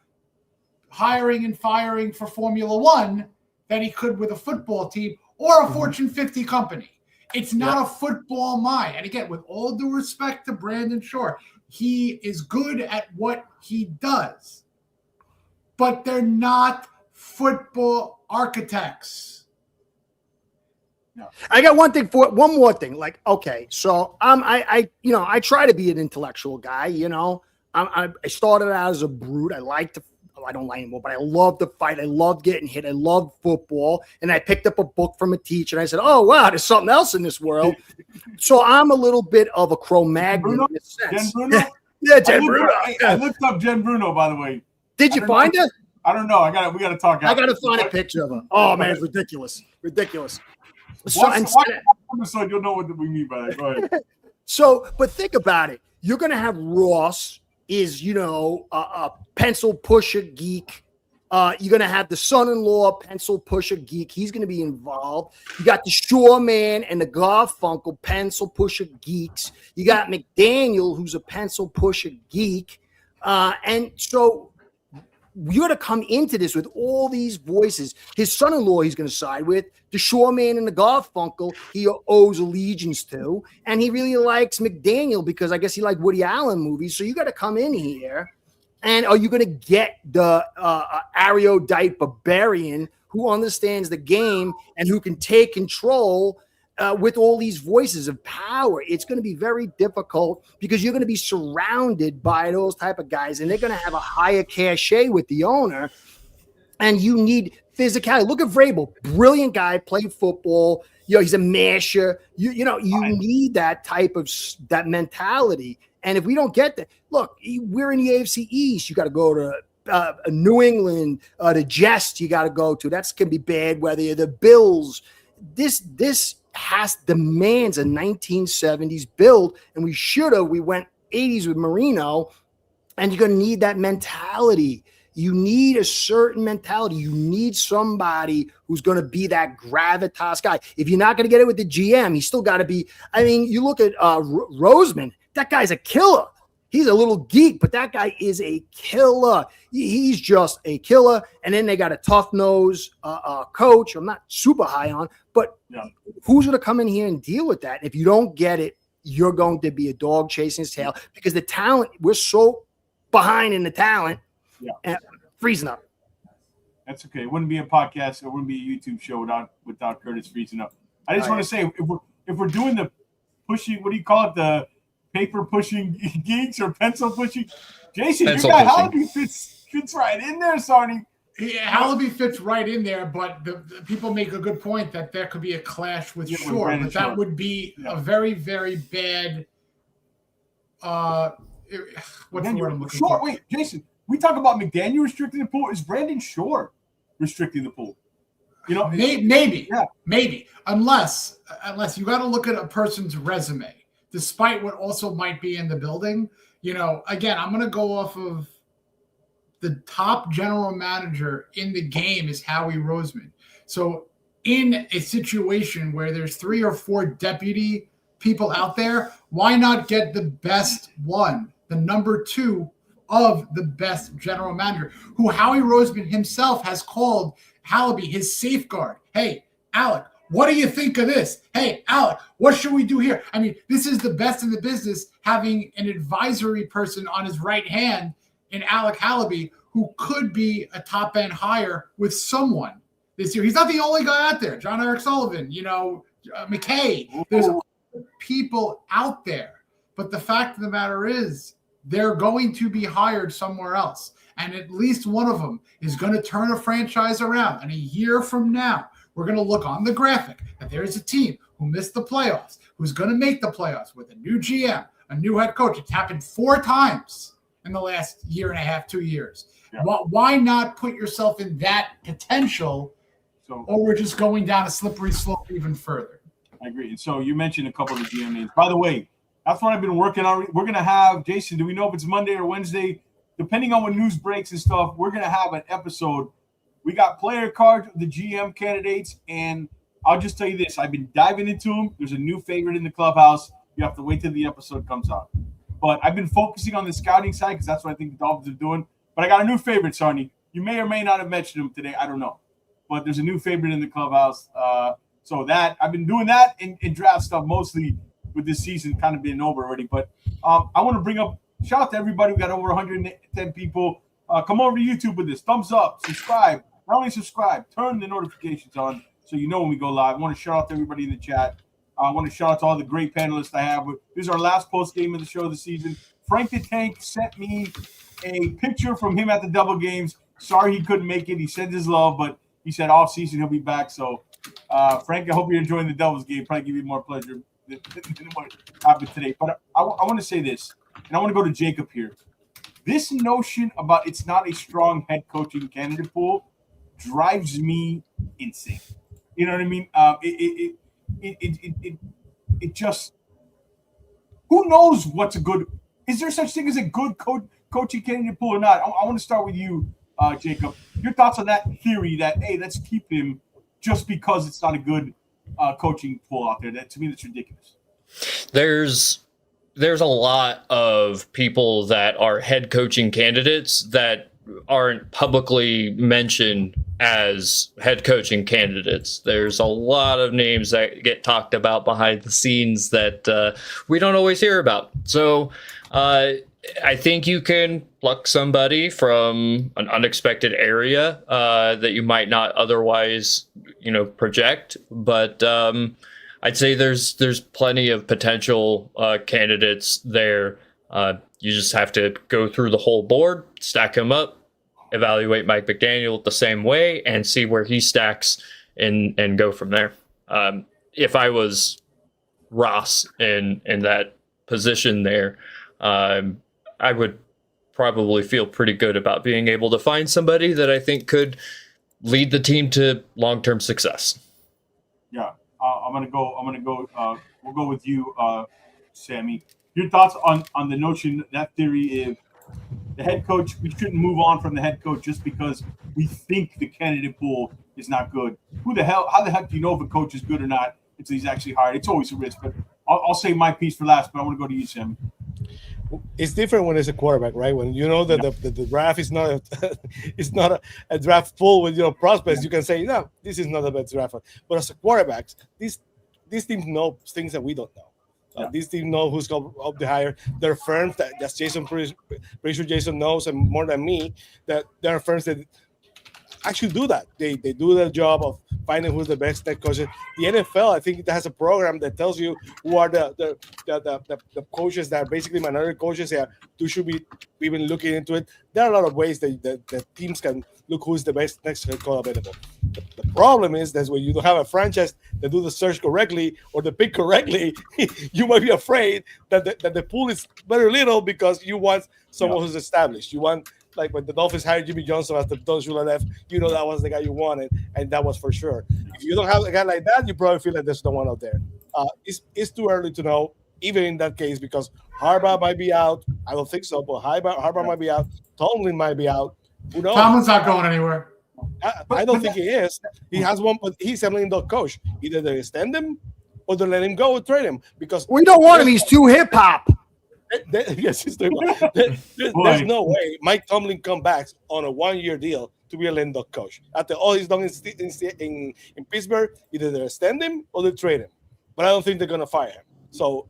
hiring and firing for Formula One than he could with a football team or a Fortune 50 company. It's not a football mind. And again, with all due respect to Brandon Shore, he is good at what he does, but they're not football architects. No. I got one more thing. Like, okay, so I try to be an intellectual guy. I started out as a brute. I don't like anymore, but I love to fight. I love getting hit. I love football. And I picked up a book from a teacher and I said, oh, wow, there's something else in this world. So I'm a little bit of a Cro-Magnon in a sense. Jen Bruno? Yeah, Jen Bruno. I looked up Jen Bruno, by the way. Did you find her? I don't know. We got to talk. I got to find a picture of her. Oh, man, it's ridiculous. So, watch episode, you'll know what we mean by that. Go ahead. So, but think about it. You're going to have Ross is, a pencil pusher geek. You're going to have the son-in-law pencil pusher geek. He's going to be involved. You got the Shoreman and the Garfunkel pencil pusher geeks. You got McDaniel, who's a pencil pusher geek. And so you're going to come into this with all these voices. His son-in-law he's going to side with. The Shoreman and the Garfunkel he owes allegiance to. And he really likes McDaniel because I guess he liked Woody Allen movies. So you got to come in here. And are you going to get the erudite barbarian who understands the game and who can take control with all these voices of power? It's going to be very difficult because you're going to be surrounded by those type of guys, and they're going to have a higher cachet with the owner. And you need physicality. Look at Vrabel, brilliant guy, played football. He's a masher. You need that type of that mentality. And if we don't get that, look, we're in the AFC East. You got to go to New England, the Jets. You got to go to. That's going to be bad weather. You're the Bills. This demands a 1970s build, and we went 80s with Marino, and you're going to need that mentality. You need a certain mentality. You need somebody who's going to be that gravitas guy. If you're not going to get it with the GM, he's still got to be. I mean, you look at Roseman. That guy's a killer. He's a little geek, but that guy is a killer. He's just a killer. And then they got a tough nose coach. I'm not super high on, but who's going to come in here and deal with that? If you don't get it, you're going to be a dog chasing his tail because the talent, we're so behind in the talent and freezing up. That's okay. It wouldn't be a podcast. It wouldn't be a YouTube show without Curtis freezing up. I just want to say, if we're doing the pushing, what do you call it? The paper pushing geeks or pencil pushing? Jason, pencil your guy pushing. Hallaby fits right in there, Sarni. Yeah, Hallaby fits right in there, but the people make a good point that there could be a clash with Shore, but that would be a very, very bad. What's the word I'm looking for? Wait, Jason, we talk about McDaniel restricting the pool. Is Brandon Shore restricting the pool? You know, maybe, unless you got to look at a person's resume, despite what also might be in the building. You know, again, I'm going to go off of the top general manager in the game is Howie Roseman. So in a situation where there's 3 or 4 deputy people out there, why not get the best one, the number 2 of the best general manager, who Howie Roseman himself has called Hallaby his safeguard. Hey, Alec, what do you think of this? Hey, Alec, what should we do here? I mean, this is the best in the business, having an advisory person on his right hand in Alec Hallaby, who could be a top-end hire with someone this year. He's not the only guy out there. John Eric Sullivan, McKay. There's people out there. But the fact of the matter is they're going to be hired somewhere else. And at least one of them is going to turn a franchise around. And a year from now, we're going to look on the graphic that there's a team who missed the playoffs, who's going to make the playoffs with a new GM, a new head coach. It's happened 4 times in the last year and a half, 2 years. Yeah. Why not put yourself in that potential, or we're just going down a slippery slope even further? I agree. And so you mentioned a couple of the GM names. By the way, that's what I've been working on. We're going to have, Jason, do we know if it's Monday or Wednesday? Depending on when news breaks and stuff, we're going to have an episode. We got player cards of the GM candidates, and I'll just tell you this. I've been diving into them. There's a new favorite in the clubhouse. You have to wait till the episode comes out. But I've been focusing on the scouting side because that's what I think the Dolphins are doing. But I got a new favorite, Sarni. You may or may not have mentioned him today. I don't know. But there's a new favorite in the clubhouse. So that I've been doing that in draft stuff mostly with this season kind of being over already. But I want to bring up, shout out to everybody. We got over 110 people. Come over to YouTube with this. Thumbs up. Subscribe. Not only subscribe, turn the notifications on so you know when we go live. I want to shout out to everybody in the chat. I want to shout out to all the great panelists I have. This is our last post game of the show this season. Frank the Tank sent me a picture from him at the double games. Sorry he couldn't make it. He sends his love, but he said off season he'll be back. So, Frank, I hope you're enjoying the Devils game. Probably give you more pleasure than what happened today. But I want to say this, and I want to go to Jacob here. This notion about it's not a strong head coaching candidate pool drives me insane. You know what I mean? It just, who knows what's a good, is there such thing as a good coaching candidate pool or not? I want to start with you, Jacob. Your thoughts on that theory that, hey, let's keep him just because it's not a good coaching pool out there. That, to me, that's ridiculous. There's a lot of people that are head coaching candidates that aren't publicly mentioned as head coaching candidates. There's a lot of names that get talked about behind the scenes that we don't always hear about. So I think you can pluck somebody from an unexpected area that you might not otherwise, project. But I'd say there's plenty of potential candidates there. You just have to go through the whole board, stack them up, evaluate Mike McDaniel the same way, and see where he stacks and go from there. If I was Ross in that position there, I would probably feel pretty good about being able to find somebody that I think could lead the team to long-term success. Yeah, we'll go with you, Sammy. Your thoughts on the notion, that theory the head coach, we shouldn't move on from the head coach just because we think the candidate pool is not good. How the heck do you know if a coach is good or not until he's actually hired? It's always a risk, but I'll save my piece for last, but I want to go to you, Sam. It's different when it's a quarterback, right? When you know that the draft is not it's not a draft full with prospects, you can say, no, this is not the best draft. But as a quarterbacks, these teams know things that we don't know. These teams know who's up the hire. There are firms that just Jason pretty sure Jason knows, and more than me, that there are firms that actually do that. They do their job of finding who's the best head coaches. The NFL, I think, it has a program that tells you who are the coaches that are basically minority coaches. Yeah, you should be even looking into it. There are a lot of ways that teams can look who's the best next head coach available. The problem is that when you don't have a franchise that do the search correctly or the pick correctly, you might be afraid that the pool is very little because you want someone who's established. You want, like when the Dolphins hired Jimmy Johnson after Don Shula left, that was the guy you wanted, and that was for sure. If you don't have a guy like that, you probably feel like there's no one out there. It's too early to know, even in that case, because Harbaugh might be out. I don't think so, but Harbaugh might be out. Tomlin might be out. Who knows? Tomlin's not going anywhere. I don't think he is. He has one, but he's a $1 million coach. Either they extend him or they let him go or trade him because we don't want him. He's too hip hop. Yes, there's no way Mike Tomlin come back on a 1-year deal to be a lame duck coach. After all he's done in Pittsburgh, either they extend him or they trade him. But I don't think they're going to fire him. So,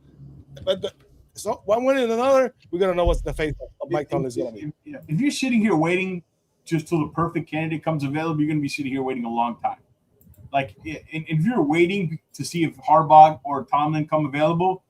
it's not one way or another, we're going to know what's the fate of Mike Tomlin is going to be. If you're sitting here waiting just till the perfect candidate comes available, you're going to be sitting here waiting a long time. Like, if you're waiting to see if Harbaugh or Tomlin come available,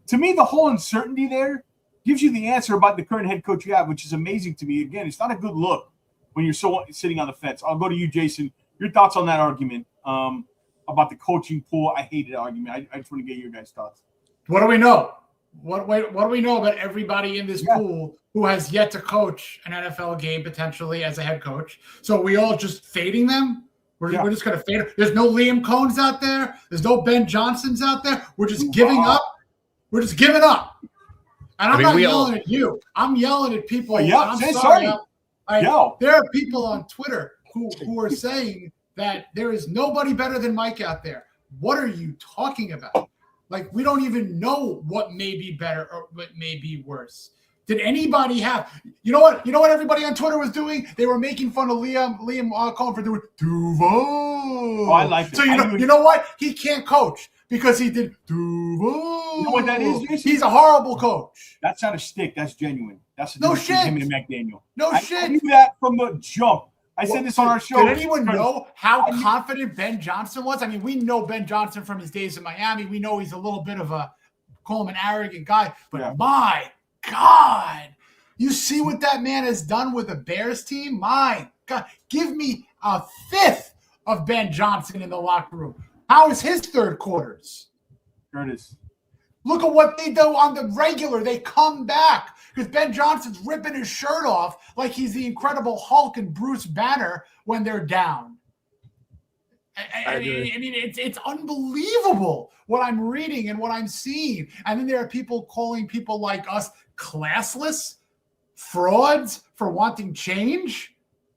to me, the whole uncertainty there gives you the answer about the current head coach you have, which is amazing to me. Again, it's not a good look when you're sitting on the fence. I'll go to you, Jason. Your thoughts on that argument about the coaching pool? I hated the argument. I just want to get your guys' thoughts. What do we know? What do we know about everybody in this pool who has yet to coach an NFL game potentially as a head coach? So we all just fading them? We're just going to fade them? There's no Liam Cohns out there. There's no Ben Johnsons out there. We're just giving up. We're just giving up. And I'm not yelling at you. I'm yelling at people. I'm sorry. There are people on Twitter who are saying that there is nobody better than Mike out there. What are you talking about? Like, we don't even know what may be better or what may be worse. Did anybody have – you know what everybody on Twitter was doing? They were making fun of Liam Cohn for doing Duval. Oh, I like it. So you know what? He can't coach because he did Duval. You know what that is, Jason? He's a horrible coach. That's not a stick. That's genuine. That's no shit. Him and McDaniel. Shit. I knew that from the jump. I said this on our show. Did anyone know how confident Ben Johnson was? I mean, we know Ben Johnson from his days in Miami. We know he's a little bit of call him an arrogant guy. But my God, you see what that man has done with the Bears team? My God, give me a fifth of Ben Johnson in the locker room. How is his third quarters? Curtis. Look at what they do on the regular. They come back because Ben Johnson's ripping his shirt off like he's the Incredible Hulk and Bruce Banner when they're down. I mean, it's unbelievable what I'm reading and what I'm seeing. And then there are people calling people like us classless, frauds for wanting change,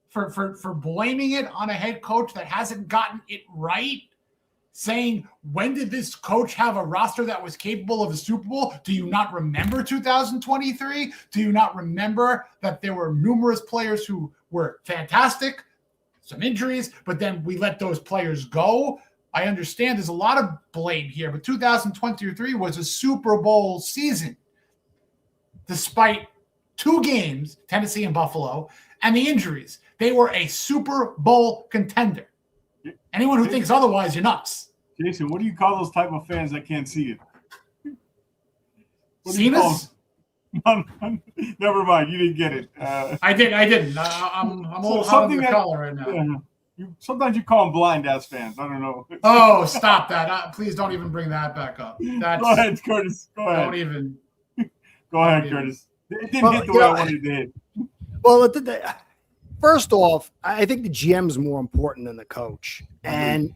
for blaming it on a head coach that hasn't gotten it right. Saying, when did this coach have a roster that was capable of a Super Bowl? Do you not remember 2023? Do you not remember that there were numerous players who were fantastic, some injuries, but then we let those players go? I understand there's a lot of blame here, but 2023 was a Super Bowl season. Despite 2 games, Tennessee and Buffalo, and the injuries, they were a Super Bowl contender. Anyone who thinks otherwise, you're nuts. Jason, what do you call those type of fans that can't see it? Cenas? Never mind. You didn't get it. I didn't. I'm a little hot on the collar right now. Sometimes you call them blind-ass fans. I don't know. Oh, stop that. Please don't even bring that back up. Go ahead, Curtis. Go ahead. Don't even. Go ahead, Curtis. It didn't hit the way I wanted it to hit. Well, first off, I think the GM is more important than the coach. And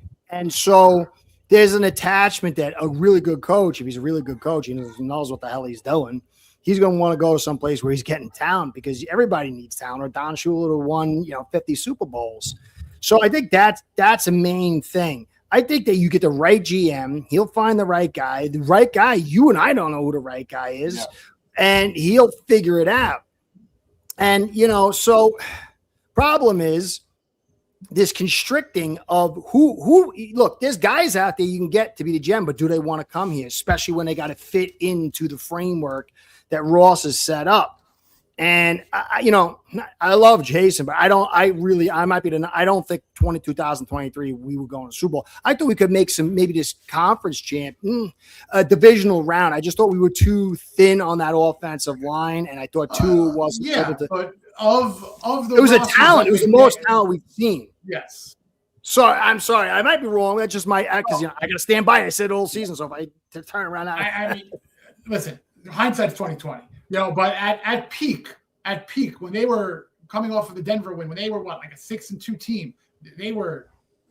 so there's an attachment that a really good coach, if he's a really good coach, he knows what the hell he's doing, he's going to want to go to some place where he's getting talent because everybody needs talent. Or Don Shula won 50 Super Bowls. So I think that's a main thing. I think that you get the right GM, he'll find the right guy. The right guy, you and I don't know who the right guy is, and he'll figure it out. And, so problem is this constricting of who look, there's guys out there you can get to be the GM, but do they want to come here, especially when they got to fit into the framework that Ross has set up? And I love Jason, but I don't think 2023 we were going to Super Bowl. I thought we could make maybe this conference champ, a divisional round. I just thought we were too thin on that offensive line, and I thought Tua wasn't able to. But of the it was a talent. It was the most talent we've seen. Yes. Sorry, I'm sorry. I might be wrong. That's just my because I got to stand by it. I said all season, so if I turn around now, I mean, listen, hindsight's 2020. But at peak, when they were coming off of the Denver win, when they were like a 6-2 team, they were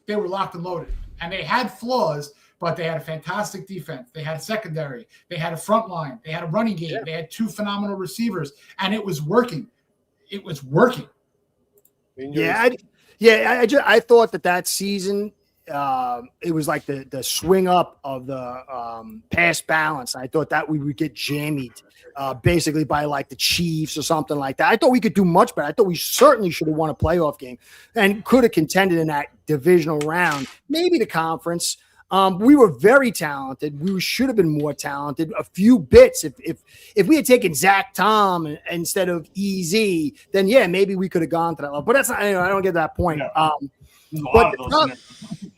locked and loaded, and they had flaws, but they had a fantastic defense. They had a secondary. They had a front line. They had a running game. Yeah. They had 2 phenomenal receivers, and it was working. It was working. I thought that season. It was like the swing up of the pass balance. I thought that we would get jammied basically by like the Chiefs or something like that. I thought we could do much better. I thought we certainly should have won a playoff game and could have contended in that divisional round, maybe the conference. We were very talented. We should have been more talented. A few bits. If we had taken Zach Tom instead of EZ, then maybe we could have gone to that level. But that's not. I don't get that point. But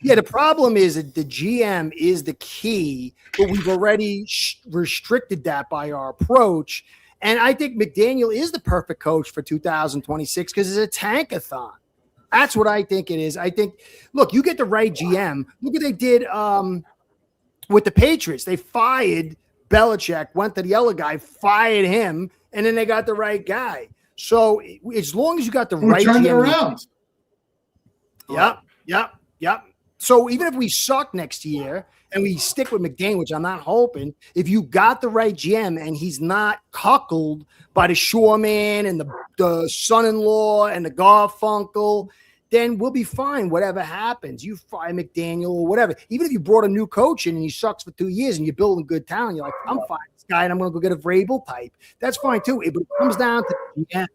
the problem is that the GM is the key, but we've already restricted that by our approach. And I think McDaniel is the perfect coach for 2026 because it's a tankathon. That's what I think it is. I think, look, you get the right GM. Look what they did with the Patriots. They fired Belichick, went to the other guy, fired him, and then they got the right guy. So as long as you got the right GM. It around. Yep. So even if we suck next year and we stick with McDaniel, which I'm not hoping, if you got the right GM and he's not cuckolded by the Shoreman and the son-in-law and the Garfunkel, then we'll be fine. Whatever happens, you fire McDaniel or whatever. Even if you brought a new coach in and he sucks for 2 years and you're building good talent, you're like, I'm fine this guy and I'm going to go get a Vrabel type. That's fine too. But it comes down to the GM.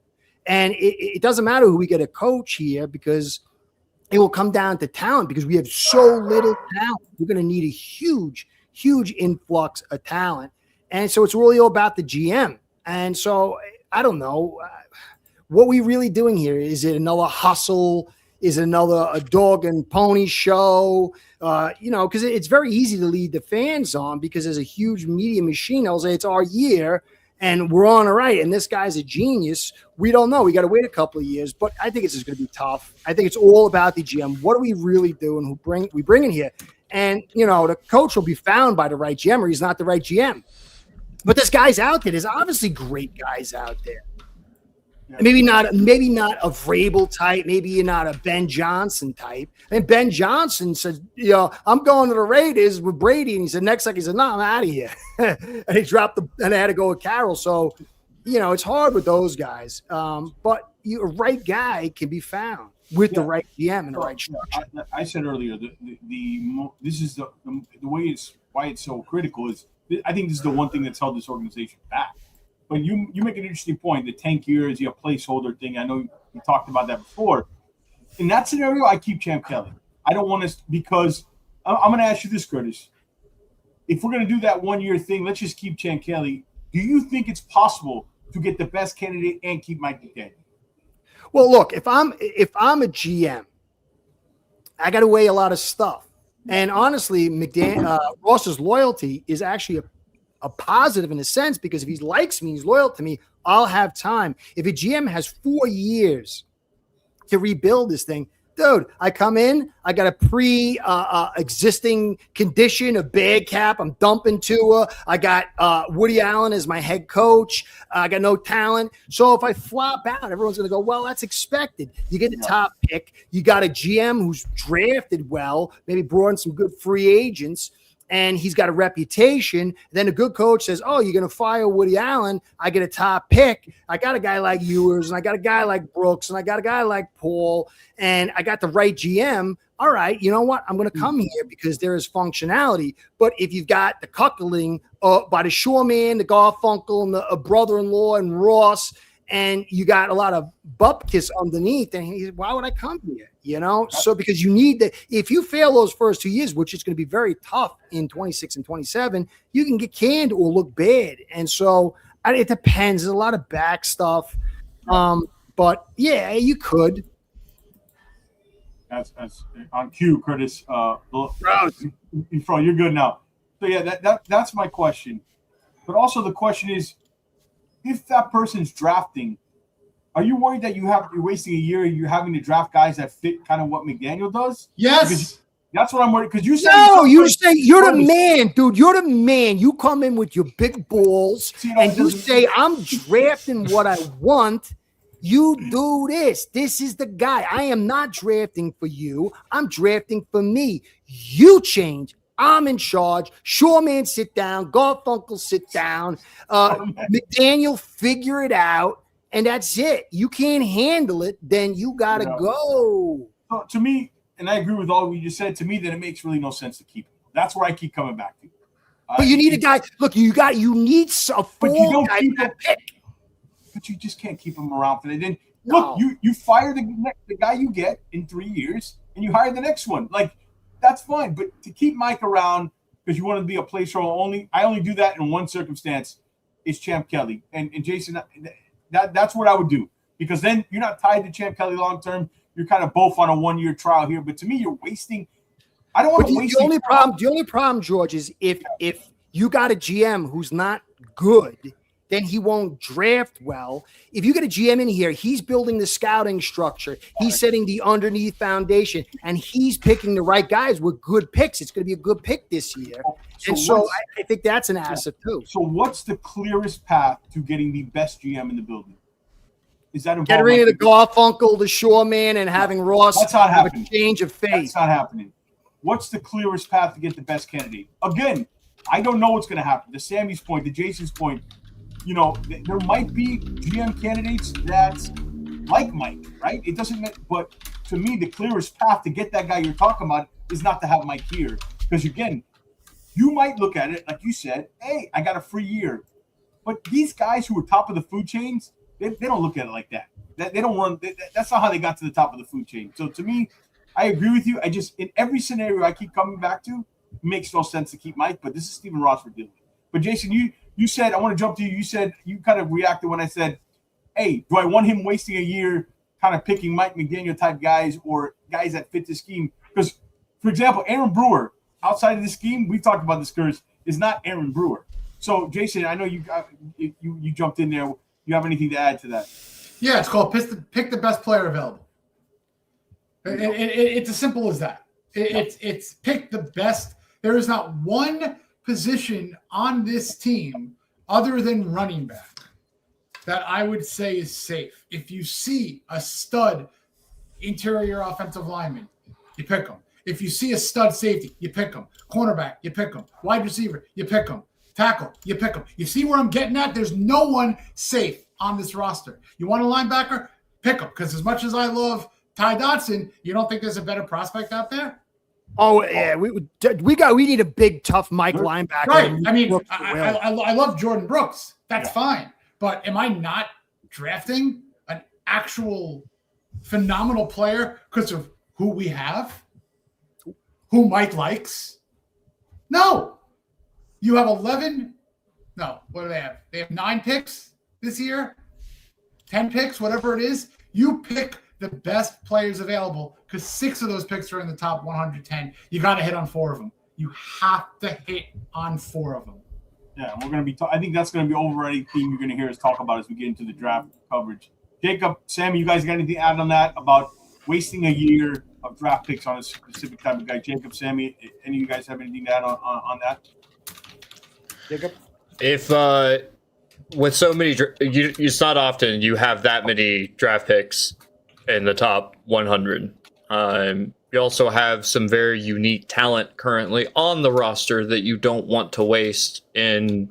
And it doesn't matter who we get a coach here because it will come down to talent because we have so little talent. We're going to need a huge, huge influx of talent. And so it's really all about the GM. And so I don't know what we really doing here. Is it another hustle? Is it another a dog and pony show? Because it's very easy to lead the fans on because there's a huge media machine. They'll say it's our year and we're on the right. And this guy's a genius. We don't know. We got to wait a couple of years, but I think it's just going to be tough. I think it's all about the GM. What are we really doing? We bring in here? And, the coach will be found by the right GM or he's not the right GM. But there's guys out there. There's obviously great guys out there. Yeah. Maybe not a Vrabel type. Maybe you're not a Ben Johnson type. And Ben Johnson said, I'm going to the Raiders with Brady. And he said, next second, he said, no, I'm out of here. And he dropped and I had to go with Carroll. So, it's hard with those guys. But a right guy can be found with the right GM and the right structure. I said earlier, this is the way why it's so critical is I think this is the one thing that's held this organization back. But you make an interesting point. The tank year is a placeholder thing. I know you talked about that before. In that scenario, I keep Champ Kelly. I don't want to because I'm going to ask you this, Curtis. If we're going to do that 1 year thing, let's just keep Champ Kelly. Do you think it's possible to get the best candidate and keep Mike McDaniel? Well, look, if I'm a GM, I got to weigh a lot of stuff. And honestly, Ross's loyalty is actually a positive in a sense because if he likes me, he's loyal to me, I'll have time. If a GM has 4 years to rebuild this thing, dude, I come in, I got a existing condition, a bad cap. I'm dumping Tua. I got Woody Allen as my head coach. I got no talent. So if I flop out, everyone's going to go, well, that's expected. You get the top pick. You got a GM who's drafted well, maybe brought in some good free agents. and he's got a reputation. Then a good coach says, oh, you're going to fire Woody Allen. I get a top pick. I got a guy like Ewers, and I got a guy like Brooks, and I got a guy like Paul, and I got the right GM. All right, you know what? I'm going to come here because there is functionality. But if you've got the cuckolding by the Shore Man, the Garfunkel, and the brother-in-law, and Ross, and you got a lot of bupkis underneath, and why would I come here? You know, so because you need that. If you fail those first 2 years, which is going to be very tough in 26 and 27, you can get canned or look bad. And so it depends. There's a lot of back stuff. But yeah, you could. That's on cue, Curtis. You're good now. So yeah, that's my question. But also the question is, if that person's drafting, are you worried that you're wasting a year? You're having to draft guys that fit kind of what McDaniel does? Yes. Because that's what I'm worried. Because you said you say you're the man, dude. You're the man. You come in with your big balls and you say, "I'm drafting what I want." You do this. This is the guy. I am not drafting for you. I'm drafting for me. You change. I'm in charge. Shore Man, sit down. Garfunkel, sit down. McDaniel, figure it out. And that's it. You can't handle it, then you got to go. So to me, and I agree with all you just said, to me, that it makes really no sense to keep him. That's where I keep coming back to. But you need a guy. Look, you need a full guy to pick. But you just can't keep him around for that. Then look, you fire the guy you get in 3 years, and you hire the next one. Like, that's fine. But to keep Mike around because you want to be a placeholder only, I only do that in one circumstance. Is Champ Kelly and Jason. That's what I would do, because then you're not tied to Champ Kelly long term. You're kind of both on a 1-year trial here. But to me, you're wasting. I don't want to waste. The only problem, George, is if you got a GM who's not good, then he won't draft well. If you get a GM in here, he's building the scouting structure. He's setting the underneath foundation, and he's picking the right guys with good picks. It's going to be a good pick this year. So I think that's an asset too. So what's the clearest path to getting the best GM in the building? Is that get rid of the Garfunkel, the Shore Man, and having Ross have a change of face? That's not happening. What's the clearest path to get the best candidate? Again, I don't know what's going to happen. To Sammy's point, to Jason's point, you know, there might be GM candidates that's like Mike, right? It doesn't matter. But to me, the clearest path to get that guy you're talking about is not to have Mike here. Because, again, you might look at it, like you said, hey, I got a free year. But these guys who are top of the food chains, they don't look at it like that. They don't run. That's not how they got to the top of the food chain. So to me, I agree with you. I just, in every scenario I keep coming back to, it makes no sense to keep Mike. But this is Stephen Ross for dealing with. But Jason, you said, I want to jump to you. You said, you kind of reacted when I said, hey, do I want him wasting a year kind of picking Mike McDaniel type guys or guys that fit the scheme? Because, for example, Aaron Brewer, outside of the scheme, we talked about this, Curtis, is not Aaron Brewer. So, Jason, I know you jumped in there. You have anything to add to that? Yeah, it's called pick the best player available. It's as simple as that. It's pick the best. There is not one position on this team other than running back that I would say is safe. If you see a stud interior offensive lineman, you pick him. If you see a stud safety, you pick him. Cornerback, you pick him. Wide receiver, you pick him. Tackle, you pick him. You see where I'm getting at? There's no one safe on this roster. You want a linebacker? Pick him. Because as much as I love Ty Dotson, you don't think there's a better prospect out there? Oh yeah, we need a big tough Mike linebacker. Right. I mean, I love Jordan Brooks. That's fine. But am I not drafting an actual phenomenal player because of who we have? Who Mike likes? No. You have 11. No, what do they have? They have 9 picks this year, 10 picks, whatever it is. You pick the best players available because 6 of those picks are in the top 110. You got to hit on 4 of them. You have to hit on 4 of them. Yeah, we're going to be. I think that's going to be an overriding theme you're going to hear us talk about as we get into the draft coverage. Jacob, Sammy, you guys got anything to add on that about wasting a year of draft picks on a specific type of guy? Jacob, Sammy, any of you guys have anything to add on that? Jacob? If with so many, it's not often you have that many draft picks in the top 100. You also have some very unique talent currently on the roster that you don't want to waste in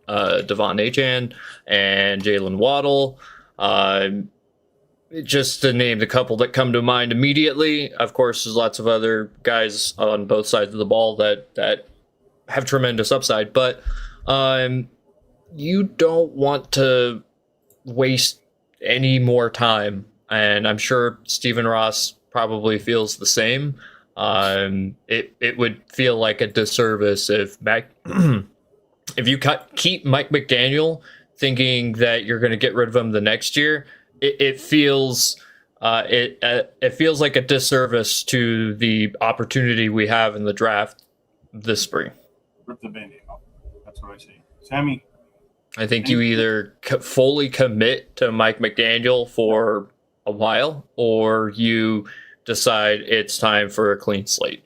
Devon Achane and Jalen Waddle. Just to name the couple that come to mind immediately. Of course, there's lots of other guys on both sides of the ball that have tremendous upside, but you don't want to waste any more time. And I'm sure Stephen Ross probably feels the same. It would feel like a disservice if if you keep Mike McDaniel thinking that you're going to get rid of him the next year. It feels it feels like a disservice to the opportunity we have in the draft this spring. Rip the Band-Aid off. That's what I say. Sammy? I think you either fully commit to Mike McDaniel for a while, or you decide it's time for a clean slate.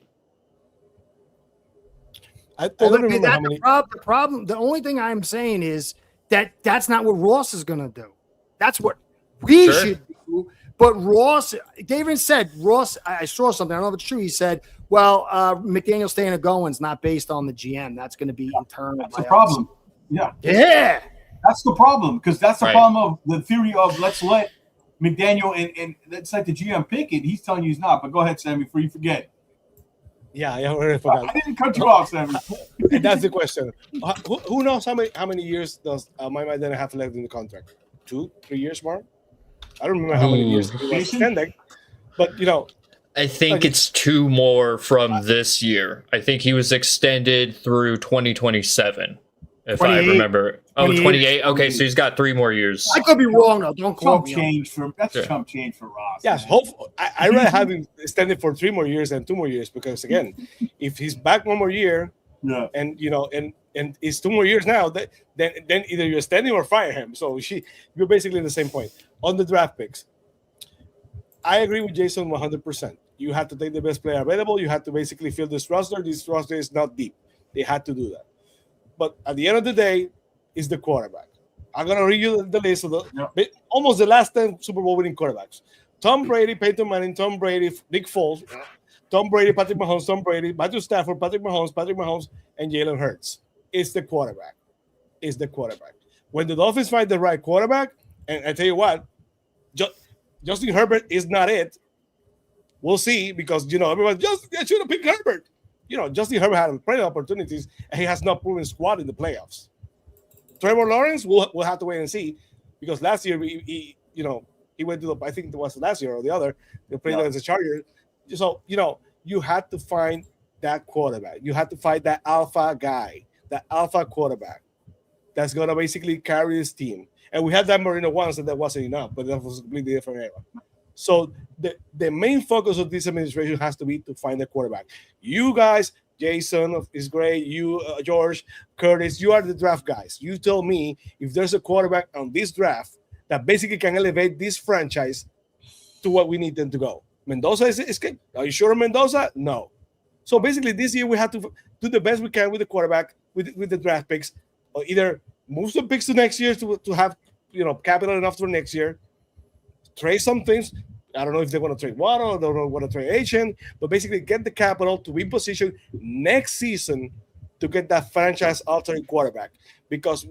I don't remember how The many. problem, the only thing I'm saying is that's not what Ross is going to do. That's what we should do. But Ross, David said, I saw something. I don't know if it's true. He said, well, McDaniel staying at Goins not based on the GM. That's going to be internal. That's the problem. Yeah. Yeah. That's the problem, because that's the Right. problem of the theory of let's let McDaniel and let's let the GM pick it. He's telling you he's not. But go ahead, Sammy, before you forget. Yeah, I already forgot. I didn't cut you off, Sammy. And that's the question. Who knows how many years does Mike McDaniel have left in the contract? 2-3 years more? I don't remember how many years he was extended. But, I think it's 2 more from this year. I think he was extended through 2027, if I 28. remember. Oh, 28? Okay, so he's got 3 more years. I could be wrong, though. Don't quote Chump me. change for that's Sure. chump change for Ross. yes, man. hopefully, I'd rather have him extended for 3 more years than 2 more years, because, again, if he's back 1 more year Yeah. and it's 2 more years now, then either you're extending or fire him. So you're basically in the same point. On the draft picks, I agree with Jason 100%. You have to take the best player available. You have to basically fill this roster. This roster is not deep. They had to do that. But at the end of the day, it's the quarterback. I'm going to read you the list of almost the last 10 Super Bowl winning quarterbacks. Tom Brady, Peyton Manning, Tom Brady, Nick Foles, Tom Brady, Patrick Mahomes, Tom Brady, Matthew Stafford, Patrick Mahomes, and Jalen Hurts. It's the quarterback. It's the quarterback. When the Dolphins find the right quarterback, and I tell you what, Justin Herbert is not it. We'll see, because everyone should have picked Herbert. Justin Herbert had plenty of opportunities, and he has not proven squad in the playoffs. Trevor Lawrence, we'll have to wait and see, because last year he went to I think it was last year or the other, they played against the Chargers. So you had to find that quarterback. You had to find that alpha guy, that alpha quarterback that's gonna basically carry his team. And we had that Marino once, and that wasn't enough, but that was a completely different era. So the main focus of this administration has to be to find a quarterback. You guys, Jason is great. You, George, Curtis, you are the draft guys. You tell me if there's a quarterback on this draft that basically can elevate this franchise to what we need them to go. Mendoza is good. Are you sure of Mendoza? No. So basically this year we have to do the best we can with the quarterback, with the draft picks, or either move some picks to next year to have capital enough for next year. Trade some things. I don't know if they want to trade Waddle, or don't want to trade Agent, but basically get the capital to be in position next season to get that franchise-altering quarterback. Because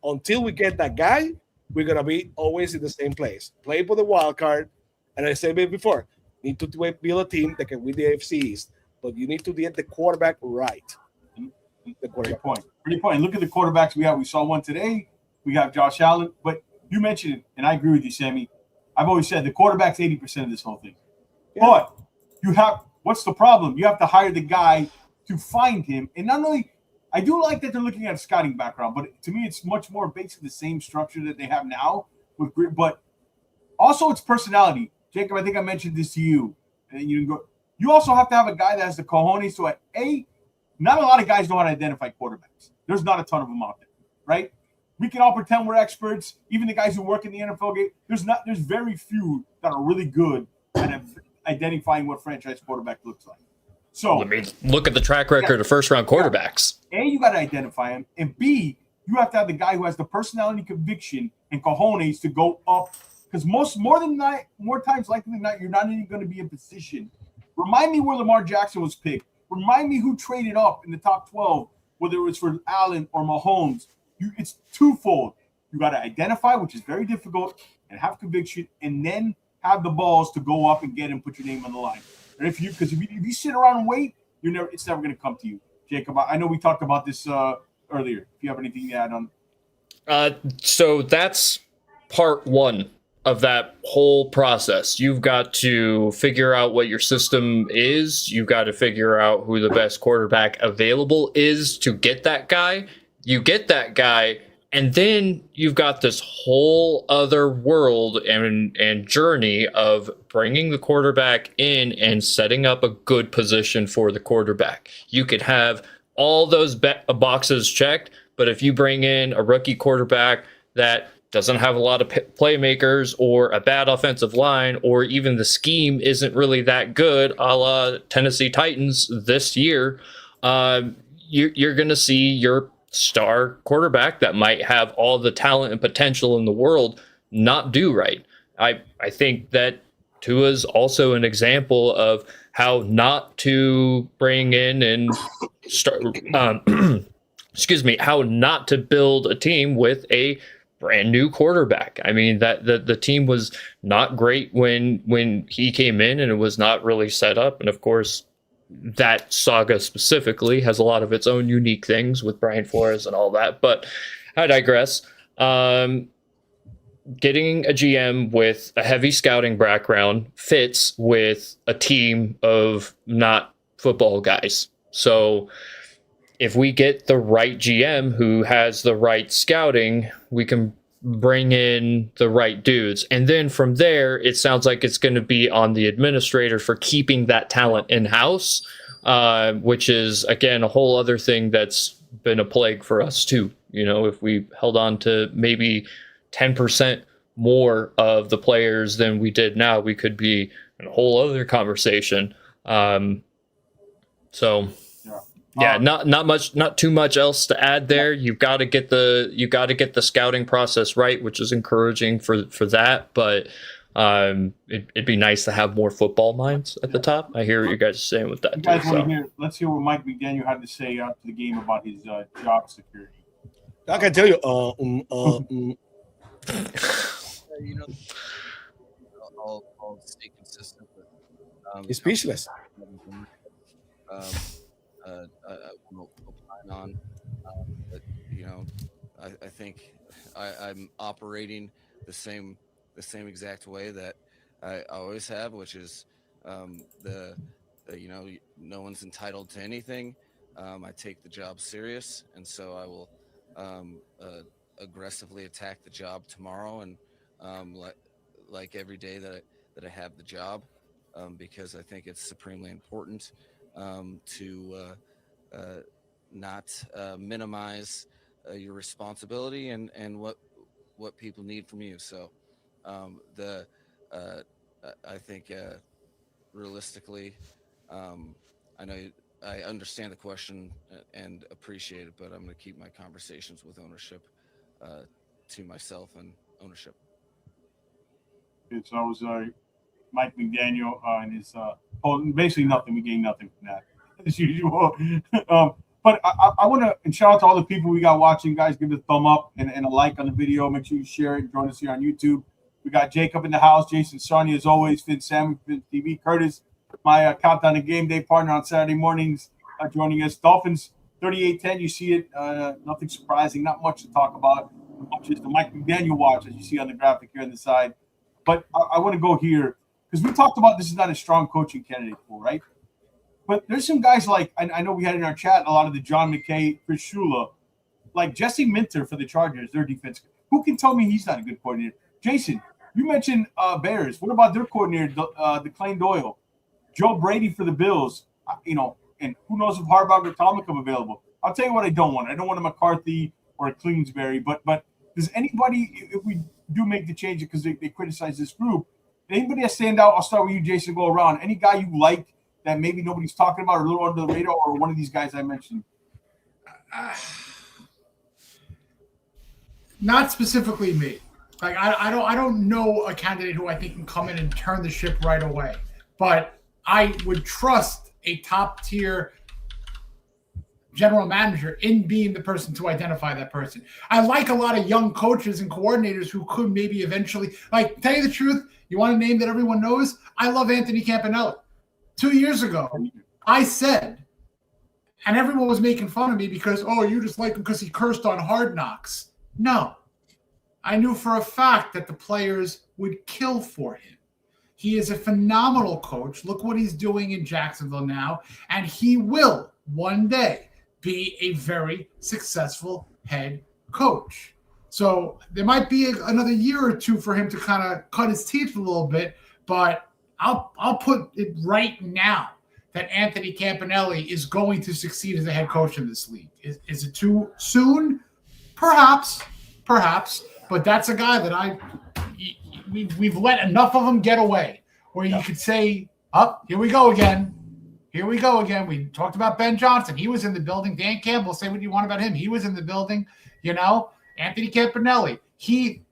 until we get that guy, we're gonna be always in the same place. Play for the wild card, and I said it before, need to build a team that can win the AFC East, but you need to get the quarterback right. Great point. Look at the quarterbacks we have. We saw one today. We have Josh Allen, but you mentioned it, and I agree with you, Sammy. I've always said the quarterback's 80% of this whole thing. Yeah. But what's the problem? You have to hire the guy to find him. And not only, I do like that they're looking at a scouting background, but to me, it's much more basically the same structure that they have now. But also it's personality. Jacob, I think I mentioned this to you. And you also have to have a guy that has the cojones. So not a lot of guys know how to identify quarterbacks. There's not a ton of them out there, right? We can all pretend we're experts. Even the guys who work in the NFL game, there's very few that are really good at identifying what franchise quarterback looks like. So look at the track record of first-round quarterbacks. A, you got to identify him, and B, you have to have the guy who has the personality, conviction, and cojones to go up because more times likely than not, you're not even going to be in position. Remind me where Lamar Jackson was picked. Remind me who traded up in the top 12, whether it was for Allen or Mahomes. It's twofold. You got to identify, which is very difficult, and have conviction, and then have the balls to go up and get and put your name on the line. And if you sit around and wait, it's never going to come to you. Jacob, I know we talked about this earlier. If you have anything to add on. So that's part one of that whole process. You've got to figure out what your system is. You've got to figure out who the best quarterback available is to get that guy. You get that guy, and then you've got this whole other world and journey of bringing the quarterback in and setting up a good position for the quarterback. You could have all those boxes checked, but if you bring in a rookie quarterback that doesn't have a lot of playmakers, or a bad offensive line, or even the scheme isn't really that good, a la Tennessee Titans this year, you're going to see your star quarterback that might have all the talent and potential in the world not do right. I think that Tua's also an example of how not to bring in and start, how not to build a team with a brand new quarterback. I mean, that the team was not great when he came in, and it was not really set up. And of course, that saga specifically has a lot of its own unique things with Brian Flores and all that. But I digress. Getting a GM with a heavy scouting background fits with a team of not football guys. So if we get the right GM who has the right scouting, we can bring in the right dudes. And then from there, it sounds like it's going to be on the administrator for keeping that talent in-house, which is, again, a whole other thing that's been a plague for us too. If we held on to maybe 10% more of the players than we did now, we could be in a whole other conversation. Yeah, not too much else to add there. You've got to get the scouting process right, which is encouraging for that. But it'd be nice to have more football minds at the top. I hear what you guys are saying with that. Let's hear what Mike McDaniel had to say after the game about his job security. I can tell you, I'll stay consistent with. He's speechless. I will opine on, but I think I'm operating the same exact way that I always have, which is no one's entitled to anything. I take the job serious, and so I will aggressively attack the job tomorrow, and like every day that I have the job, because I think it's supremely important to not minimize your responsibility and what people need from you. So I think realistically, I know I understand the question and appreciate it, but I'm going to keep my conversations with ownership to myself and ownership. So I was Mike McDaniel and his basically nothing. We gained nothing from that as usual. But I want to shout out to all the people we got watching. Guys, give it a thumb up and a like on the video. Make sure you share it. Join us here on YouTube. We got Jacob in the house, Jason, Sonia as always, Finn, Sam, Finn TV, Curtis, my Countdown to Game Day partner on Saturday mornings, joining us. Dolphins 38-10. You see it. Nothing surprising. Not much to talk about. Just the Mike McDaniel watch, as you see on the graphic here on the side. But I want to go here because we talked about this is not a strong coaching candidate pool, right? But there's some guys like, I know we had in our chat a lot of the John McKay, Chris Shula, like Jesse Minter for the Chargers, their defense. Who can tell me he's not a good coordinator? Jason, you mentioned Bears. What about their coordinator, DeClain Doyle? Joe Brady for the Bills, and who knows if Harbaugh or Tomlin come available. I'll tell you what I don't want. I don't want a McCarthy or a Kingsbury, but does anybody, if we do make the change because they criticize this group, anybody that stand out? I'll start with you, Jason, go around. Any guy you like that maybe nobody's talking about or a little under the radar, or one of these guys I mentioned? Not specifically me. Like I don't know a candidate who I think can come in and turn the ship right away. But I would trust a top tier general manager in being the person to identify that person. I like a lot of young coaches and coordinators who could maybe eventually, like, tell you the truth, you want a name that everyone knows? I love Anthony Campanella. 2 years ago, I said, and everyone was making fun of me because, oh, you just like him because he cursed on Hard Knocks. No. I knew for a fact that the players would kill for him. He is a phenomenal coach. Look what he's doing in Jacksonville now. And he will one day be a very successful head coach. So there might be another year or two for him to kind of cut his teeth a little bit, but I'll put it right now that Anthony Campanelli is going to succeed as a head coach in this league. Is it too soon? Perhaps. But that's a guy that we've let enough of them get away where you could say, here we go again. We talked about Ben Johnson. He was in the building. Dan Campbell, say what you want about him. He was in the building. Anthony Campanelli, he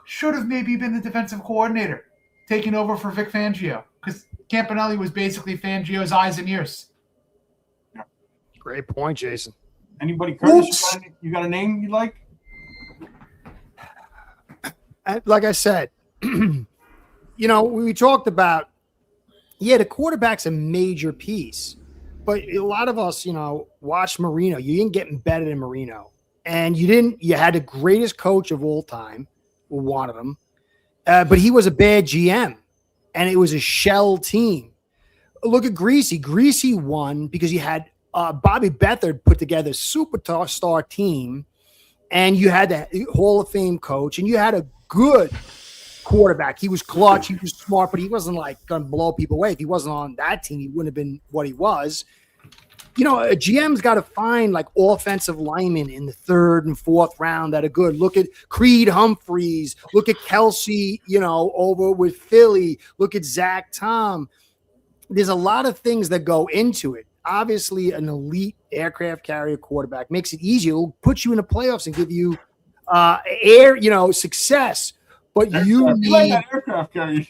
should have maybe been the defensive coordinator taking over for Vic Fangio because Campanelli was basically Fangio's eyes and ears. Great point, Jason. Anybody, Curtis, you got a name you like? Like I said, we talked about, the quarterback's a major piece, but a lot of us, watched Marino. You didn't get better than Marino, and you had the greatest coach of all time, one of them, but he was a bad GM, and it was a shell team. Look at Greasy. Greasy won because you had Bobby Beathard put together a superstar team, and you had the Hall of Fame coach, and you had a good quarterback. He was clutch. He was smart, but he wasn't like going to blow people away. If he wasn't on that team, he wouldn't have been what he was. A GM's got to find like offensive linemen in the third and fourth round that are good. Look at Creed Humphreys. Look at Kelsey, over with Philly. Look at Zach Tom. There's a lot of things that go into it. Obviously, an elite aircraft carrier quarterback makes it easier. It'll put you in the playoffs and give you success. But you need like that aircraft carrier.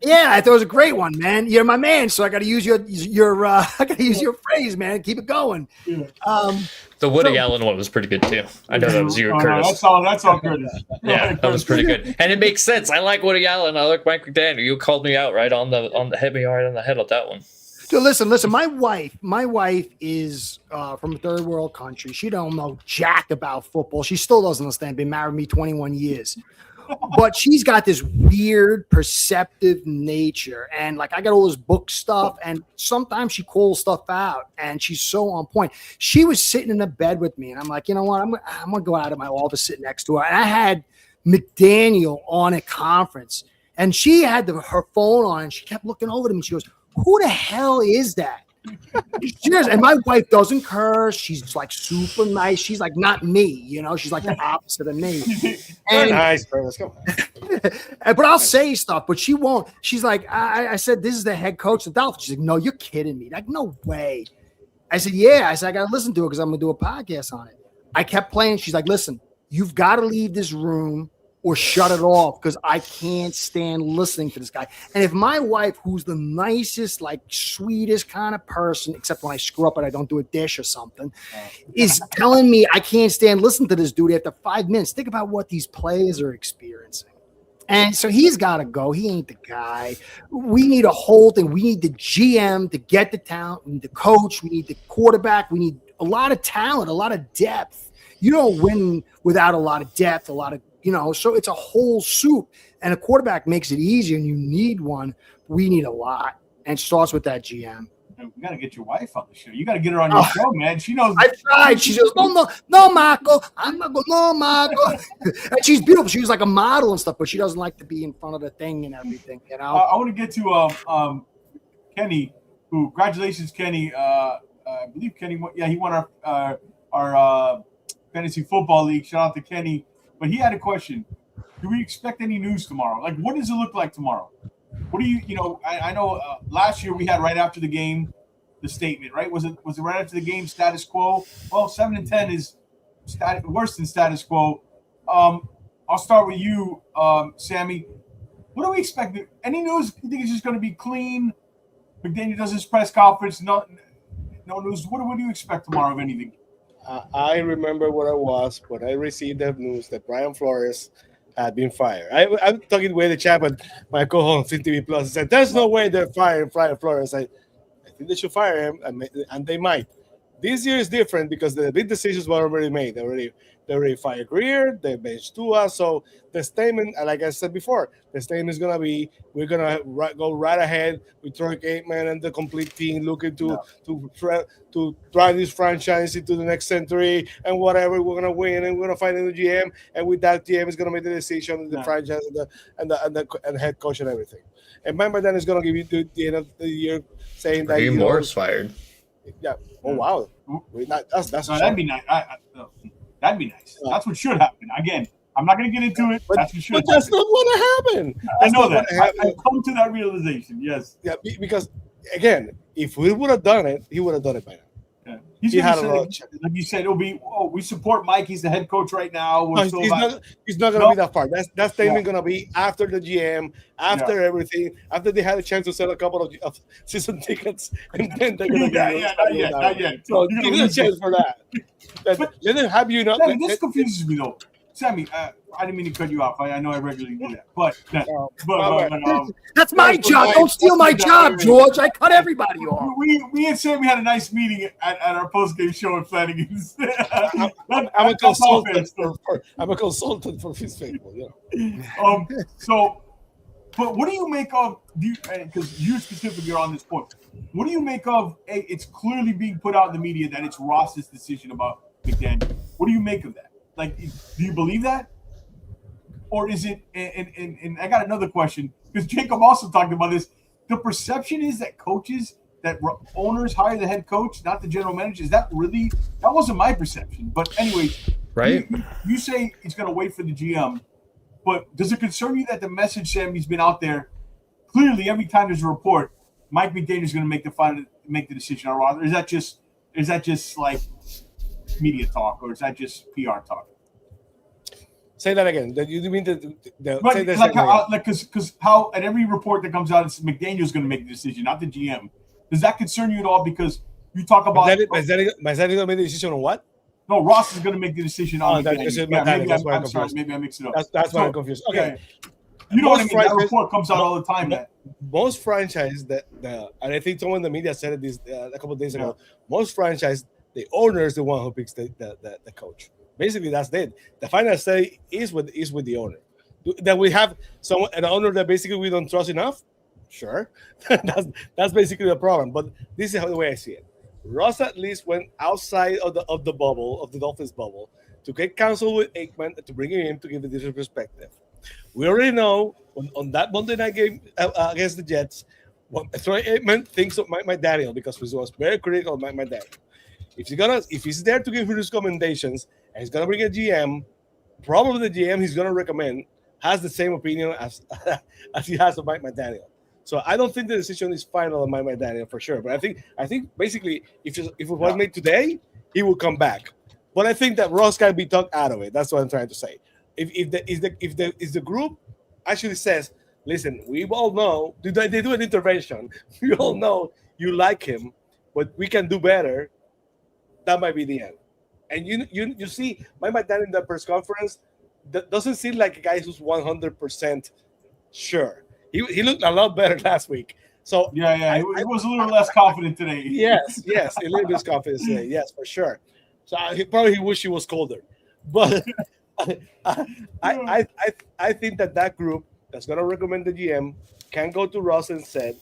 Yeah, I thought it was a great one, man. You're my man, so I got to use your phrase, man. Keep it going. Yeah. The Woody Allen one was pretty good too. I know that was you, Curtis. No, that's all Curtis. Yeah, that was pretty good, and it makes sense. I like Woody Allen. I like Mike McDaniel. You called me out right on the hit me right on the head with that one. So listen. My wife is from a third world country. She don't know jack about football. She still doesn't understand. Been married me 21 years. But she's got this weird perceptive nature. And like, I got all this book stuff, and sometimes she calls stuff out, and she's so on point. She was sitting in the bed with me, and I'm like, you know what? I'm going to go out of my office, sit next to her. And I had McDaniel on a conference, and she had her phone on, and she kept looking over to me. She goes, who the hell is that? And my wife doesn't curse. She's like super nice. She's like not me, she's like the opposite of me. And, nice, bro. Let's go. But I'll say stuff, but she won't. She's like, I said, this is the head coach of the Dolphins. She's like, no, you're kidding me. Like, no way. I said, yeah. I said, I got to listen to it because I'm going to do a podcast on it. I kept playing. She's like, listen, you've got to leave this room or shut it off because I can't stand listening to this guy. And if my wife, who's the nicest, like sweetest kind of person, except when I screw up and I don't do a dish or something, is telling me I can't stand listening to this dude after 5 minutes, think about what these players are experiencing. And so he's got to go. He ain't the guy. We need a whole thing. We need the GM to get the talent. We need the coach. We need the quarterback. We need a lot of talent, a lot of depth. You don't win without a lot of depth, a lot of so it's a whole soup, and a quarterback makes it easier, and you need one. We need a lot, and it starts with that GM. We got to get your wife on the show. You got to get her on your show, man. She knows. I tried. She goes, no, Marco. I'm not going, no, Marco. And she's beautiful. She was like a model and stuff, but she doesn't like to be in front of the thing and everything, I want to get to Kenny, who, congratulations, Kenny. I believe Kenny, he won our fantasy football league. Shout out to Kenny. But he had a question. Do we expect any news tomorrow? Like, what does it look like tomorrow? What do I know last year we had right after the game the statement, right? Was it right after the game, status quo? Well, 7-10 is worse than status quo. I'll start with you, Sammy. What do we expect? Any news? You think it's just going to be clean? McDaniel does his press conference. No news. What do you expect tomorrow, if anything? I remember what I was when I received the news that Brian Flores had been fired. I'm talking with the chat, but my co-host in TV Plus said, "There's no way they're firing Brian Flores." I think they should fire him, and they might. This year is different because the big decisions were already made. They already fired Greer, they benched Tua. So the statement, like I said before, the statement is going to be, we're going to go right ahead with Troy Aikman and the complete team looking to drive this franchise into the next century and whatever. We're going to win and we're going to find a new GM. And with that, GM is going to make the decision of the franchise and the head coach and everything. And Mike McDaniel is going to give you the end of the year saying that Raheem Morris fired. Yeah. Oh, wow. That's that'd be nice. That'd be nice. That's what should happen. Again, I'm not going to get into it. That's what should happen. But that's not what happened. I know that. I've come to that realization. Yes. Yeah, because, again, if we would have done it, he would have done it by now. Yeah. He's like you said, it'll be, we support Mike. He's the head coach right now. He's not going to be that far. That statement going to be after the GM, after everything, after they had a chance to sell a couple of season tickets, and then they're going to not yet. So give me a chance for that. Let them have you not. This confuses me though, Sammy. I didn't mean to cut you off. I know I regularly do that, but that's my job. Don't steal my job, George. I cut everybody off. We and Sammy had a nice meeting at our postgame show in Flanagan's. I'm a consultant. I'm a consultant for his people. Yeah. So, but what do you make of? Because you specifically are on this point. What do you make of? It's clearly being put out in the media that it's Ross's decision about McDaniel. What do you make of that? Like, do you believe that? Or is it, and I got another question, because Jacob also talked about this. The perception is that owners hire the head coach, not the general manager. Is that really, that wasn't my perception. But anyways, right? You say he's going to wait for the GM, but does it concern you that the message, Sammy's been out there, clearly every time there's a report, Mike McDaniel is going to make the decision on Ross? Or is that just like media talk, or is that just PR talk? Say that again. You mean because how at every report that comes out, it's McDaniel's going to make the decision, not the GM. Does that concern you at all? Because you talk about is that going to make the decision on what? No, Ross is going to make the decision on. Maybe I mixed it up. That's why I'm confused. Okay. You know what I mean? That report comes out all the time. Most franchises and I think someone in the media said it a couple of days ago. Most franchises, the owner is the one who picks the coach. Basically, that's it. The final say is with the owner. That we have an owner that basically we don't trust enough. Sure, that's basically the problem. But this is the way I see it. Ross at least went outside of the bubble, of the Dolphins bubble, to get counsel with Aikman to bring him in to give a different perspective. We already know on that Monday night game against the Jets, Troy Aikman thinks of Mike McDaniel because he was very critical of Mike McDaniel. If he's there to give him his recommendations and he's gonna bring a GM, probably the GM he's gonna recommend has the same opinion as he has of Mike McDaniel. So I don't think the decision is final on Mike McDaniel for sure. But I think basically if it was made today, he will come back. But I think that Ross can be talked out of it. That's what I'm trying to say. If the group actually says, listen, we all know they do an intervention. We all know you like him, but we can do better. That might be the end. And you see, Mike McDaniel in the press conference that doesn't seem like a guy who's 100% sure. He looked a lot better last week. So he was a little less confident today. Yes, a little less confident today. Yes, for sure. So he wish he was colder. But I think that group that's going to recommend the GM can go to Ross and said,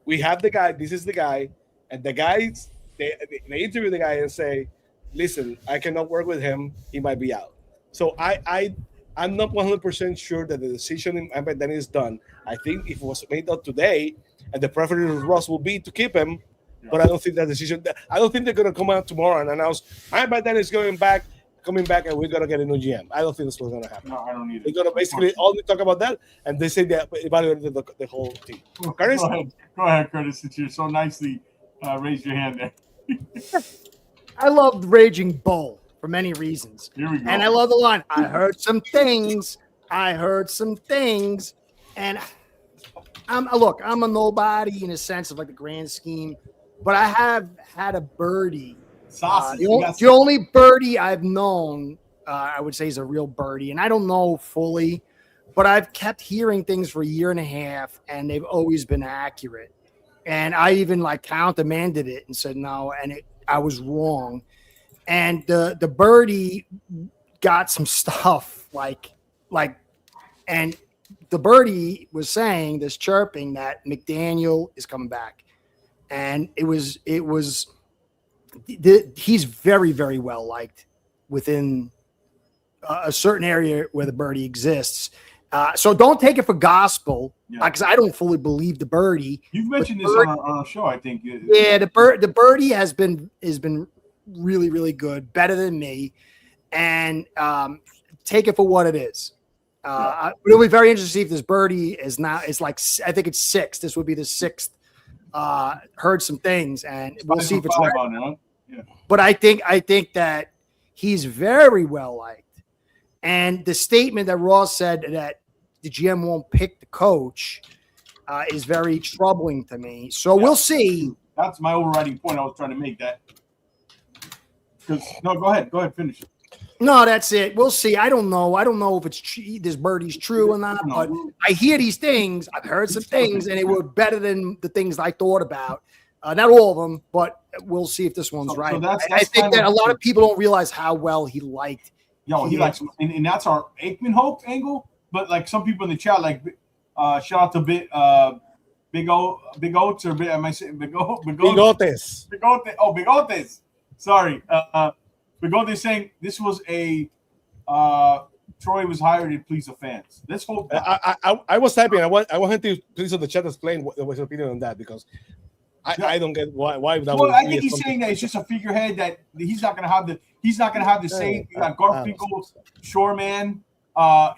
we have the guy. This is the guy, and the guys they interview the guy and say, listen, I cannot work with him. He might be out. So I'm not 100% sure that the decision in McDaniel is done. I think if it was made out today, and the preference of Ross will be to keep him, but I don't think that decision. I don't think they're going to come out tomorrow and announce McDaniel is coming back, and we're going to get a new GM. I don't think that's what's going to happen. No, I don't either. They're going to basically only talk about that, and they say they evaluated the whole team. Curtis? Go ahead, Curtis, since you so nicely raised your hand there. I love Raging Bull. for many reasons. Here we go. And I love the line. I heard some things. And I'm a nobody in a sense of like the grand scheme, but I have had a birdie. The only birdie I've known, I would say, is a real birdie, and I don't know fully, but I've kept hearing things for a year and a half, and they've always been accurate. And I even like countermanded it and said no, and I was wrong. And the birdie got some stuff and the birdie was saying this chirping that McDaniel is coming back, and he's very, very well liked within a certain area where the birdie exists. So don't take it for gospel, because I don't fully believe the birdie. You've mentioned this on a show, I think. Yeah, the birdie has been really, really good, better than me, and take it for what it is. It'll be very interesting to see if this birdie is like, I think it's 6. This would be the 6th. Heard some things, and we'll see if it's right. On it, huh? Yeah. But I think that he's very well liked, and the statement that Ross said that the GM won't pick the coach is very troubling to me. So we'll see. That's my overriding point. I was trying to make that. No, go ahead, finish it. No, that's it. We'll see. I don't know if this birdie's true or not, but I hear these things. I've heard some things, and they were better than the things I thought about. Not all of them, but we'll see if this one's right. So I think that a lot of people don't realize how well he liked. He likes, and that's our Aikman hope angle. But like some people in the chat, like shout out to Big Oats, or am I saying Bigotes? Bigotes. Sorry. Bigotes saying this was a Troy was hired to please the fans. Let's hope that. I was happy. I want him to please on the chat explain what was his opinion on that, because I don't get why that. Well, I think he's saying that it's just a figurehead, that he's not going to have the same. You got Garfinkel, Shoreman.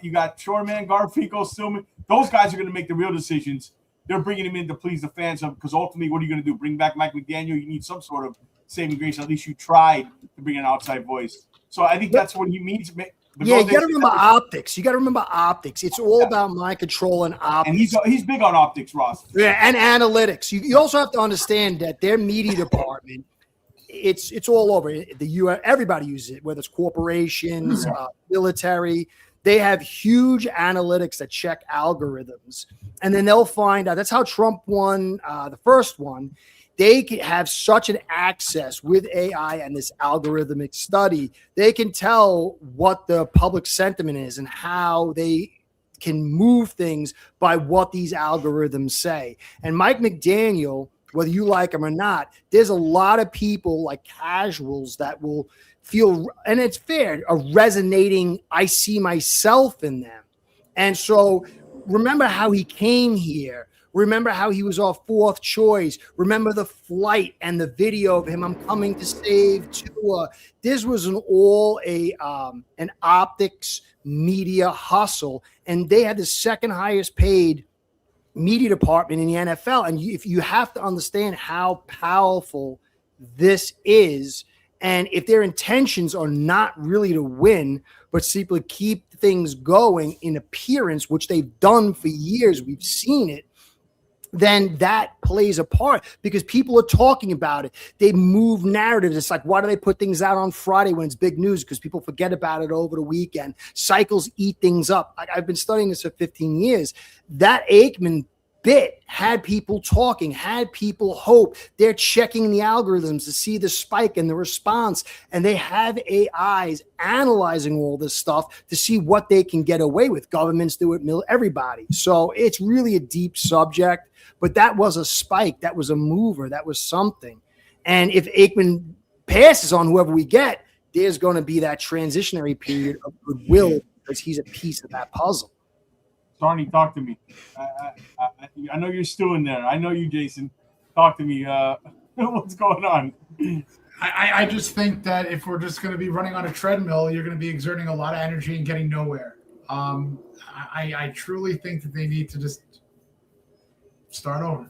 You got Shoreman, Garfinkel, Stillman. Those guys are going to make the real decisions. They're bringing him in to please the fans, because ultimately, what are you going to do? Bring back Mike McDaniel? You need some sort of saving grace. At least you tried to bring an outside voice. So I think that's what he means. Yeah, you got to remember optics. It's all about mind control and optics. And he's big on optics, Ross. Yeah, and analytics. You also have to understand that their media department, it's all over the U.S. Everybody uses it, whether it's corporations, military. They have huge analytics that check algorithms, and then they'll find out. That's how Trump won the first one. They can have such an access with AI and this algorithmic study. They can tell what the public sentiment is and how they can move things by what these algorithms say. And Mike McDaniel, whether you like him or not, there's a lot of people like casuals that will feel, and it's fair, a resonating, I see myself in them. And so remember how he came here. Remember how he was our 4th choice. Remember the flight and the video of him. I'm coming to save Tua. This was an optics media hustle, and they had the second highest paid media department in the NFL. And if you have to understand how powerful this is, and if their intentions are not really to win, but simply keep things going in appearance, which they've done for years, we've seen it, then that plays a part, because people are talking about it. They move narratives. It's like, why do they put things out on Friday when it's big news? Because people forget about it over the weekend. Cycles eat things up. I've been studying this for 15 years. That Aikman bit had people talking, had people hope. They're checking the algorithms to see the spike and the response, and they have AIs analyzing all this stuff to see what they can get away with. Governments do it, everybody. So it's really a deep subject, but that was a spike. That was a mover. That was something. And if Aikman passes on whoever we get, there's going to be that transitionary period of goodwill, because he's a piece of that puzzle. Sarni, talk to me. I know you're still in there. I know you, Jason. Talk to me. What's going on? I just think that if we're just going to be running on a treadmill, you're going to be exerting a lot of energy and getting nowhere. I truly think that they need to just start over.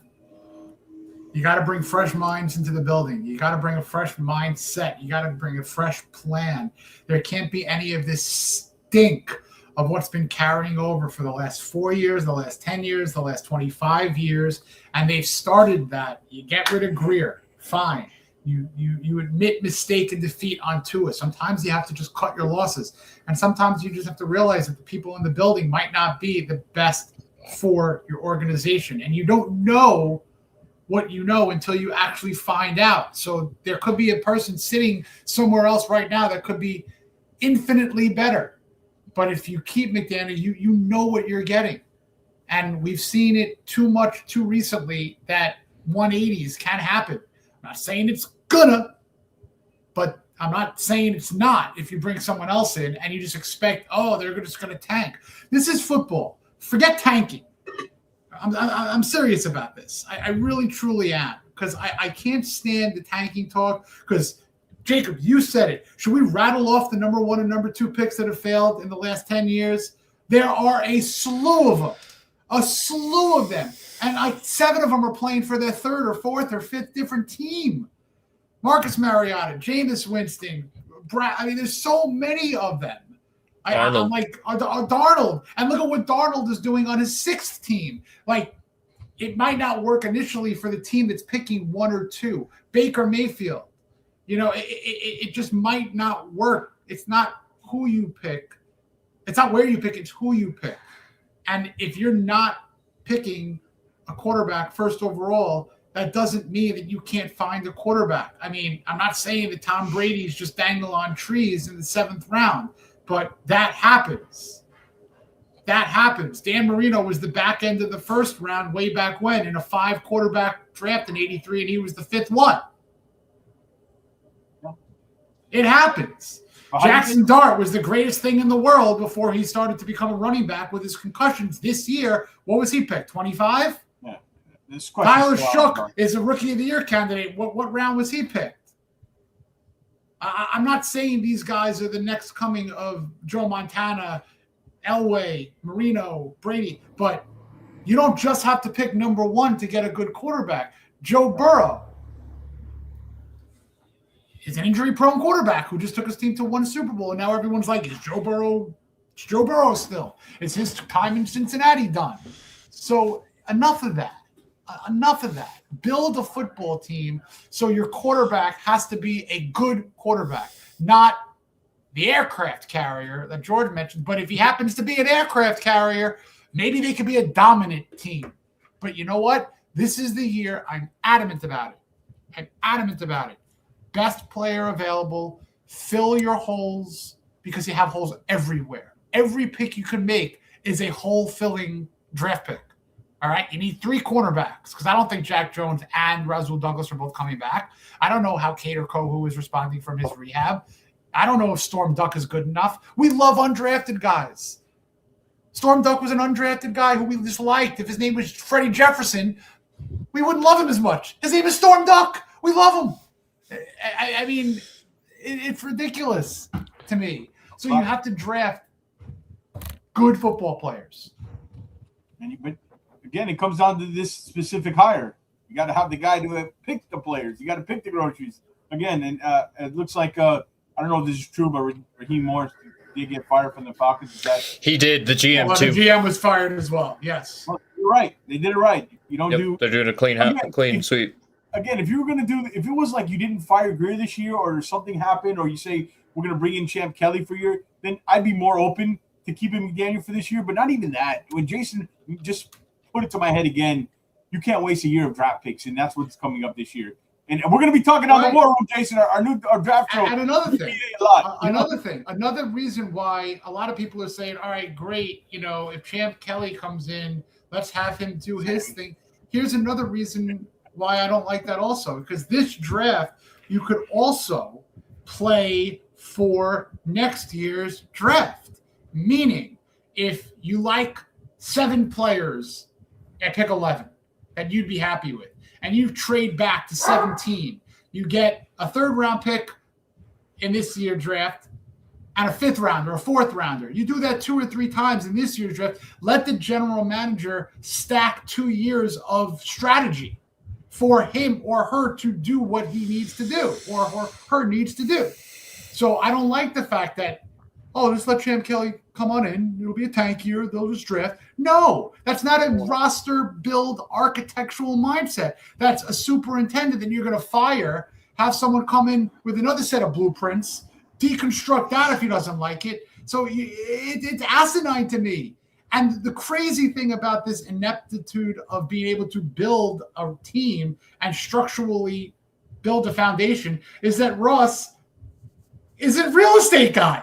You got to bring fresh minds into the building. You got to bring a fresh mindset. You got to bring a fresh plan. There can't be any of this stink of what's been carrying over for the last 4 years, the last 10 years, the last 25 years. And they've started that. You get rid of Greer. Fine. You admit mistake and defeat on Tua. Sometimes you have to just cut your losses. And sometimes you just have to realize that the people in the building might not be the best for your organization. And you don't know what you know until you actually find out. So there could be a person sitting somewhere else right now that could be infinitely better. But if you keep McDaniel, you know what you're getting. And we've seen it too much too recently that 180s can happen. I'm not saying it's gonna, but I'm not saying it's not if you bring someone else in and you just expect, oh, they're just going to tank. This is football. Forget tanking. I'm serious about this. I really, truly am, because I can't stand the tanking talk. Because, Jacob, you said it. Should we rattle off the number 1 and number 2 picks that have failed in the last 10 years? There are a slew of them. A slew of them. And like 7 of them are playing for their 3rd or 4th or 5th different team. Marcus Mariota, Jameis Winston, Brad. I mean, there's so many of them. I'm like, Darnold. And look at what Darnold is doing on his 6th team. Like, it might not work initially for the team that's picking 1 or 2. Baker Mayfield. You know, it just might not work. It's not who you pick. It's not where you pick. It's who you pick. And if you're not picking a quarterback first overall, that doesn't mean that you can't find a quarterback. I mean, I'm not saying that Tom Brady's just dangle on trees in the 7th round, but that happens. That happens. Dan Marino was the back end of the 1st round way back when in a 5 quarterback draft in '83, and he was the 5th one. It happens. Jackson Dart was the greatest thing in the world before he started to become a running back with his concussions. This year, what was he picked? 25? Yeah. Tyler Shook is a Rookie of the Year candidate. What round was he picked? I'm not saying these guys are the next coming of Joe Montana, Elway, Marino, Brady, but you don't just have to pick number 1 to get a good quarterback. Joe Burrow is an injury-prone quarterback who just took his team to 1 Super Bowl, and now everyone's like, is Joe Burrow still? Is his time in Cincinnati done? So enough of that. Enough of that. Build a football team so your quarterback has to be a good quarterback, not the aircraft carrier that George mentioned. But if he happens to be an aircraft carrier, maybe they could be a dominant team. But you know what? This is the year. I'm adamant about it. Best player available. Fill your holes, because you have holes everywhere. Every pick you can make is a hole-filling draft pick. All right? You need 3 cornerbacks, because I don't think Jack Jones and Rasul Douglas are both coming back. I don't know how Cater Kohu is responding from his rehab. I don't know if Storm Duck is good enough. We love undrafted guys. Storm Duck was an undrafted guy who we just liked. If his name was Freddie Jefferson, we wouldn't love him as much. His name is Storm Duck. We love him. I mean, it's ridiculous to me. So you have to draft good football players. But again, it comes down to this specific hire. You got to have the guy to pick the players. You got to pick the groceries. Again, and it looks like I don't know if this is true, but Raheem Morris did get fired from the Falcons. He did. The GM too. The GM was fired as well. Yes. Well, you're right. They did it right. You don't do. They're doing a clean sweep. Again, if you were going to if it was like you didn't fire Greer this year, or something happened, or you say we're going to bring in Champ Kelly for a year, then I'd be more open to keeping McDaniel for this year. But not even that. When Jason just put it to my head again, you can't waste a year of draft picks, and that's what's coming up this year. And we're going to be talking on the War Room, Jason, our draft show. And another thing, another reason why a lot of people are saying, all right, great, if Champ Kelly comes in, let's have him do his thing. Here's another reason why I don't like that also, because this draft, you could also play for next year's draft. Meaning, if you like 7 players at pick 11 that you'd be happy with, and you trade back to 17, you get a 3rd round pick in this year's draft and a 5th rounder, a 4th rounder. You do that 2 or 3 times in this year's draft. Let the general manager stack 2 years of strategy for him or her to do what he needs to do or her needs to do. So I don't like the fact that, oh, just let Champ Kelly come on in. It'll be a tank year. They'll just draft. No, that's not a roster build architectural mindset. That's a superintendent that you're going to fire, have someone come in with another set of blueprints, deconstruct that if he doesn't like it. So it's asinine to me. And the crazy thing about this ineptitude of being able to build a team and structurally build a foundation is that Russ is a real estate guy.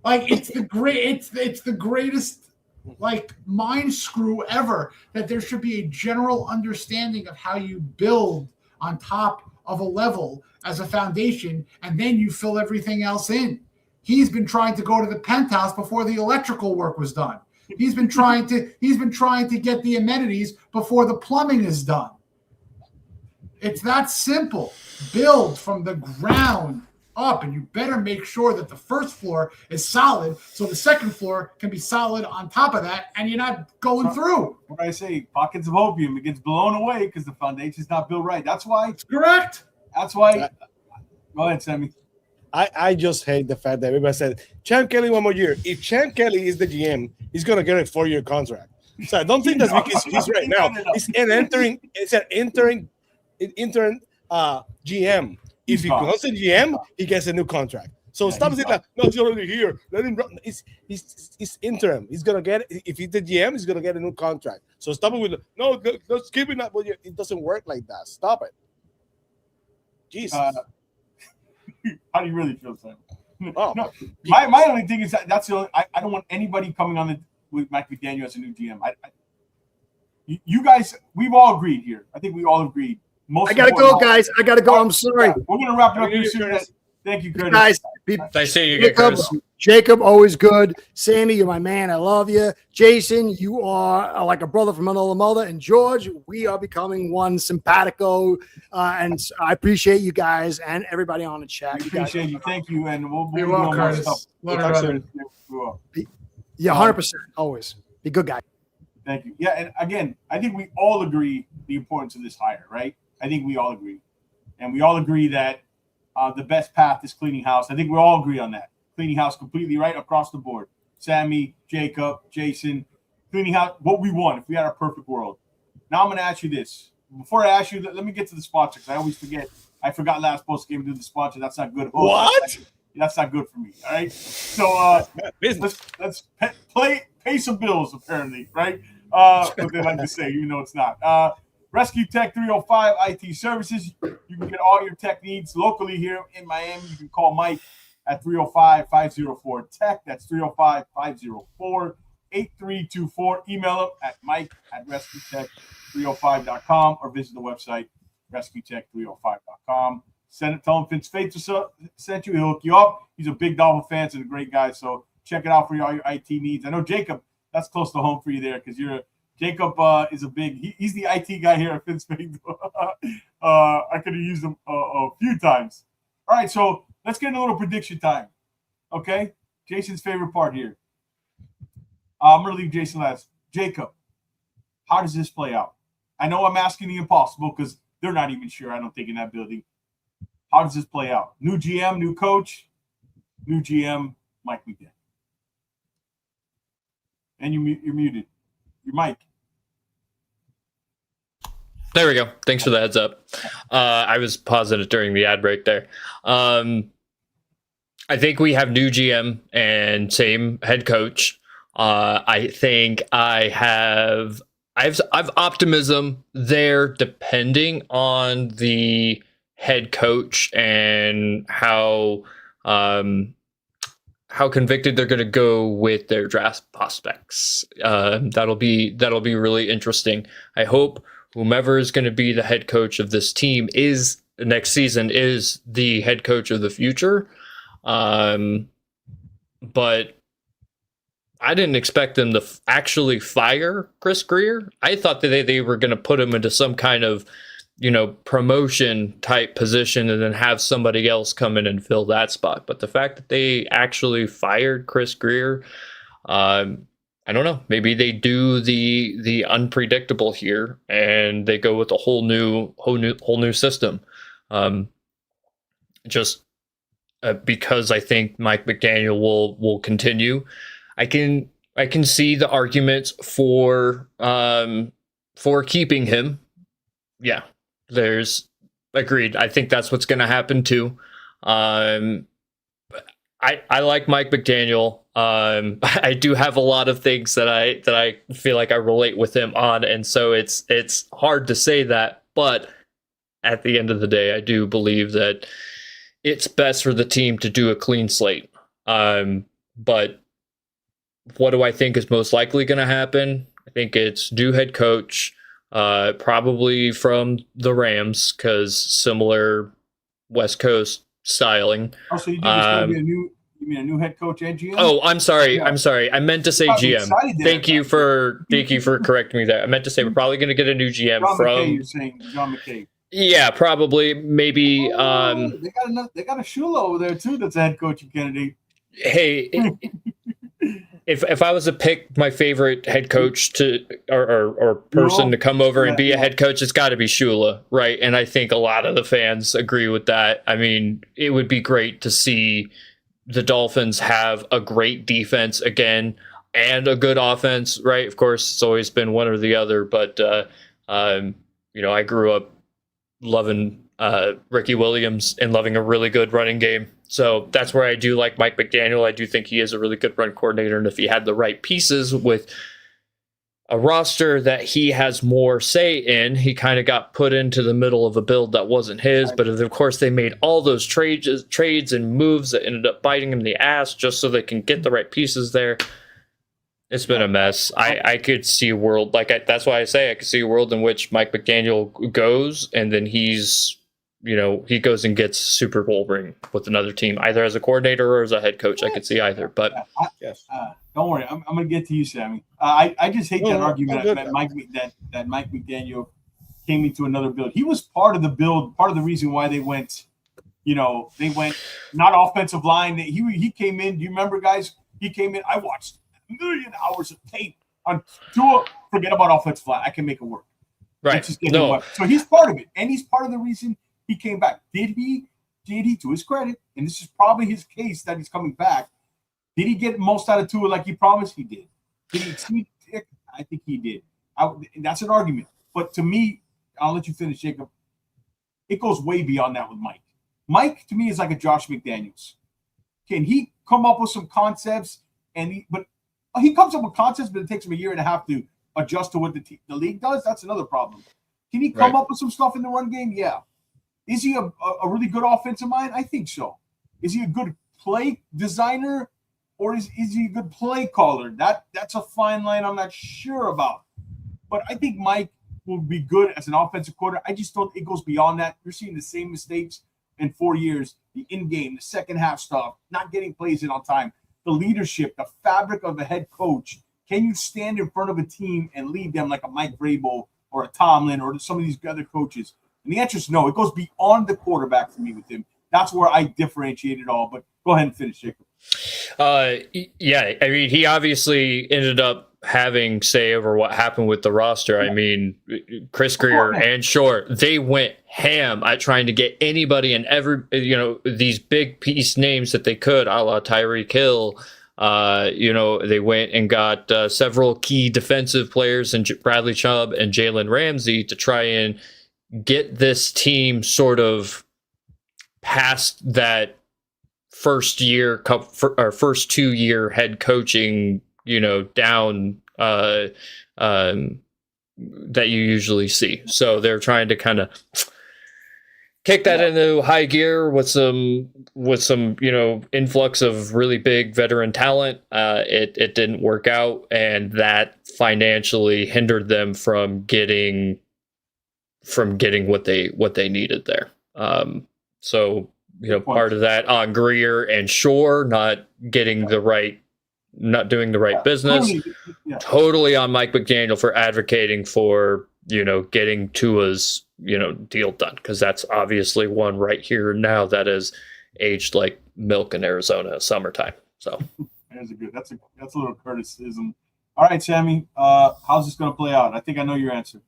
Like it's the greatest like mind screw ever, that there should be a general understanding of how you build on top of a level as a foundation, and then you fill everything else in. He's been trying to go to the penthouse before the electrical work was done. He's been trying to get the amenities before the plumbing is done. It's that simple. Build from the ground up, and you better make sure that the first floor is solid so the second floor can be solid on top of that, and you're not going through. What I say, pockets of opium, it gets blown away because the foundation's not built right. That's why. Correct. That's why. Go ahead, Sammy. I just hate the fact that everybody said Champ Kelly 1 more year. If Champ Kelly is the GM, he's gonna get a 4-year contract. So I don't think that's because he's right now. It's an interim GM. If he becomes a GM, he gets a new contract. So stop saying that. No, he's already here. Let him run. It's interim. He's gonna get, if he's the GM, he's gonna get a new contract. So stop it with no. Let's keep it up. It doesn't work like that. Stop it. Jesus. How do you really feel, Sam? Oh. No, my only thing is that's the only, I don't want anybody coming on with Mike McDaniel as a new GM. You guys, we've all agreed here. I think we all agreed. I gotta go, guys. I gotta go. I'm sorry. We're gonna wrap it up here soon. Thank you, Curtis. Guys, Nice seeing you again, Curtis. Jacob, always good. Sammy, you're my man. I love you. Jason, you are like a brother from another mother. And George, we are becoming one simpatico. And I appreciate you guys and everybody on the chat. We appreciate you. Thank you. And we'll Be do well, more Curtis. stuff. Yeah, 100%. Always. Be a good guy. Thank you. Yeah, and again, I think we all agree the importance of this hire, right? I think we all agree. And we all agree that the best path is cleaning house. I think we all agree on that. Cleaning house completely right across the board. Sammy, Jacob, Jason, cleaning house, what we want if we had our perfect world. Now I'm going to ask you this. Before I ask you, let me get to the sponsor because I always forget. I forgot last post game to do the sponsor. That's not good. What? That's not good for me. All right. So let's pay some bills, apparently, right? What they like to say, even though it's not. Rescue Tech 305 IT Services. You can get all your tech needs locally here in Miami. You can call Mike at 305-504-TECH. That's 305-504-8324. Email him at mike@rescuetech305.com or visit the website rescuetech305.com. Tell him Vince Faith sent you. He'll hook you up. He's a big Dolphin fan and a great guy. So check it out for all your IT needs. I know Jacob, that's close to home for you there because Jacob is a big. He's the IT guy here at FinSpace. I could have used him a few times. All right, so let's get into a little prediction time. Okay, Jason's favorite part here. I'm gonna leave Jason last. Jacob, how does this play out? I know I'm asking the impossible because they're not even sure. I don't think in that building. How does this play out? New GM, new coach, new GM, Mike McDaniel. And you're muted. Your mic. There we go. Thanks for the heads up. I was pausing it during the ad break there. I think we have new GM and same head coach. I think I've optimism there depending on the head coach and how convicted they're going to go with their draft prospects. That'll be really interesting. I hope whomever is going to be the head coach of this team is next season is the head coach of the future. But I didn't expect them to actually fire Chris Greer. I thought that they were going to put him into some kind of, promotion type position and then have somebody else come in and fill that spot. But the fact that they actually fired Chris Greer, I I don't know. Maybe they do the unpredictable here, and they go with a whole new system. Just because I think Mike McDaniel will continue. I can see the arguments for keeping him. Yeah, there's agreed. I think that's what's going to happen too. I like Mike McDaniel. I do have a lot of things that I feel like I relate with him on, and so it's hard to say that, but at the end of the day, I do believe that it's best for the team to do a clean slate. But what do I think is most likely going to happen? I think it's new head coach, probably from the Rams, because similar West Coast styling. Oh, so you think it's going to be you mean a new head coach and GM? Oh, I'm sorry. Yeah. I'm sorry. I meant to say GM. Thank you for correcting me there. I meant to say we're probably going to get a new GM John from. McKay, you're saying John McKay. Yeah, probably. Maybe. They got a Shula over there too. That's a head coaching candidate. Hey, if I was to pick my favorite head coach to or person to come over and be a head coach, it's got to be Shula, right? And I think a lot of the fans agree with that. I mean, it would be great to see the Dolphins have a great defense again and a good offense, right? Of course, it's always been one or the other, but I grew up loving Ricky Williams and loving a really good running game. So that's where I do like Mike McDaniel. I do think he is a really good run coordinator, and if he had the right pieces with a roster that he has more say in, he kind of got put into the middle of a build that wasn't his. But of course, they made all those trades and moves that ended up biting him in the ass just so they can get the right pieces there. It's been a mess. I could see a world that's why I say I could see a world in which Mike McDaniel goes and then he goes and gets Super Bowl ring with another team, either as a coordinator or as a head coach. I could see either, but yes. Don't worry, I'm going to get to you, Sammy. I just hate that argument that Mike McDaniel came into another build. He was part of the build, part of the reason why they went not offensive line. He came in. Do you remember, guys? He came in. I watched a million hours of tape on Tua. Forget about offensive line. I can make it work. Right. So he's part of it, and he's part of the reason he came back. Did he, to his credit, and this is probably his case that he's coming back, did he get most out of Tua like he promised? He did. Did he exceed? I think he did. That's an argument. But to me, I'll let you finish, Jacob. It goes way beyond that with Mike. Mike, to me, is like a Josh McDaniels. Can he come up with some concepts? But he comes up with concepts, but it takes him a year and a half to adjust to what the league does. That's another problem. Can he come up with some stuff in the run game? Yeah. Is he a really good offensive mind? I think so. Is he a good play designer? Or is he a good play caller? That's a fine line I'm not sure about. But I think Mike will be good as an offensive coordinator. I just don't. It goes beyond that. You're seeing the same mistakes in 4 years. The in-game, the second half stuff, not getting plays in on time, the leadership, the fabric of a head coach. Can you stand in front of a team and lead them like a Mike Vrabel or a Tomlin or some of these other coaches? And the answer is no. It goes beyond the quarterback for me with him. That's where I differentiate it all. But go ahead and finish, Jacob. Yeah, I mean, he obviously ended up having say over what happened with the roster. I mean, Chris Greer and Short, they went ham at trying to get anybody and these big piece names that they could, a la Tyreek Hill. They went and got several key defensive players and Bradley Chubb and Jalen Ramsey to try and get this team sort of past that first 2 year head coaching, down that you usually see. So they're trying to kind of kick that into high gear with some influx of really big veteran talent. It didn't work out, and that financially hindered them from getting what they needed there. So part of that on Greer and Shore not doing the right business. Totally on Mike McDaniel for advocating for getting Tua's deal done, because that's obviously one right here and now that is aged like milk in Arizona summertime. So that's a little criticism All right, Sammy. How's this going to play out? I think I know your answer.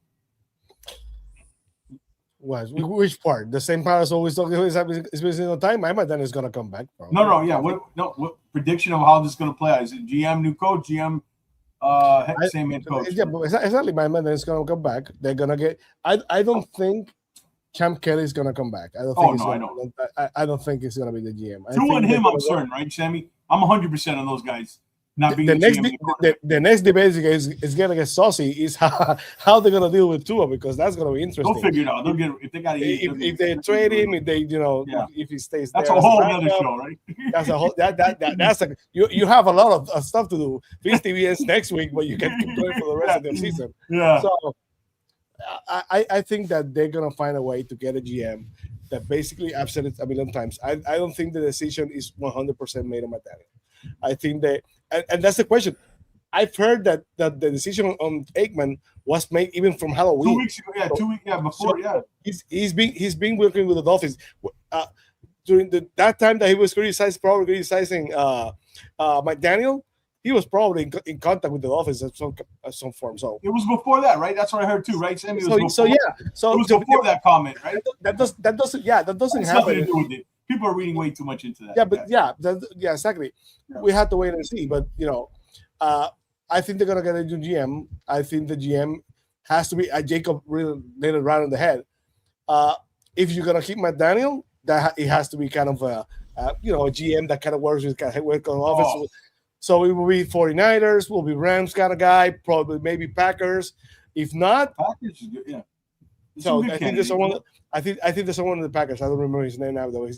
Which part? The same part as always is missing the time. Mike McDaniel is going to come back. Bro. No, yeah. What prediction of how this is going to play out? Is it GM, new coach, GM, same head coach? Yeah, but exactly. Mike McDaniel is going to come back. They're going to get. I don't think Champ Kelly is going to come back. I don't think it's going to be the GM. Two on him, I'm certain, right, Sammy? I'm 100% on those guys. Not being the next debate is going to get saucy is how they're going to deal with Tua, because that's going to be interesting. They'll figure it out. They'll get if they got to if they trade him, if they if he stays that's there. That's a whole other show, right? That's a whole that's a you have a lot of stuff to do. Feast TVS next week, but you can keep going for the rest of the season. Yeah. So I think that they're going to find a way to get a GM that basically, I've said it a million times. I don't think the decision is 100% made on Daniel. I think that, and that's the question. I've heard that the decision on Aikman was made even from Halloween. 2 weeks ago, 2 weeks, before, He's been working with the Dolphins during that time that he was criticizing McDaniel. He was probably in contact with the Dolphins at some form. So it was before that, right? That's what I heard too, right, Sammy? So it was before that comment, right? That doesn't happen. People are reading way too much into that. Exactly. Yeah. We have to wait and see, but I think they're gonna get a new GM. I think the GM has to be Jacob really laid it right on the head. If you're gonna keep McDaniel, that it has to be kind of a GM that kind of works with work on offense. Oh. So it will be 49ers, will be Rams kind of guy, probably maybe Packers. If not, Packers is good, yeah. So I think there's someone. I think there's someone in the Packers. I don't remember his name now, though.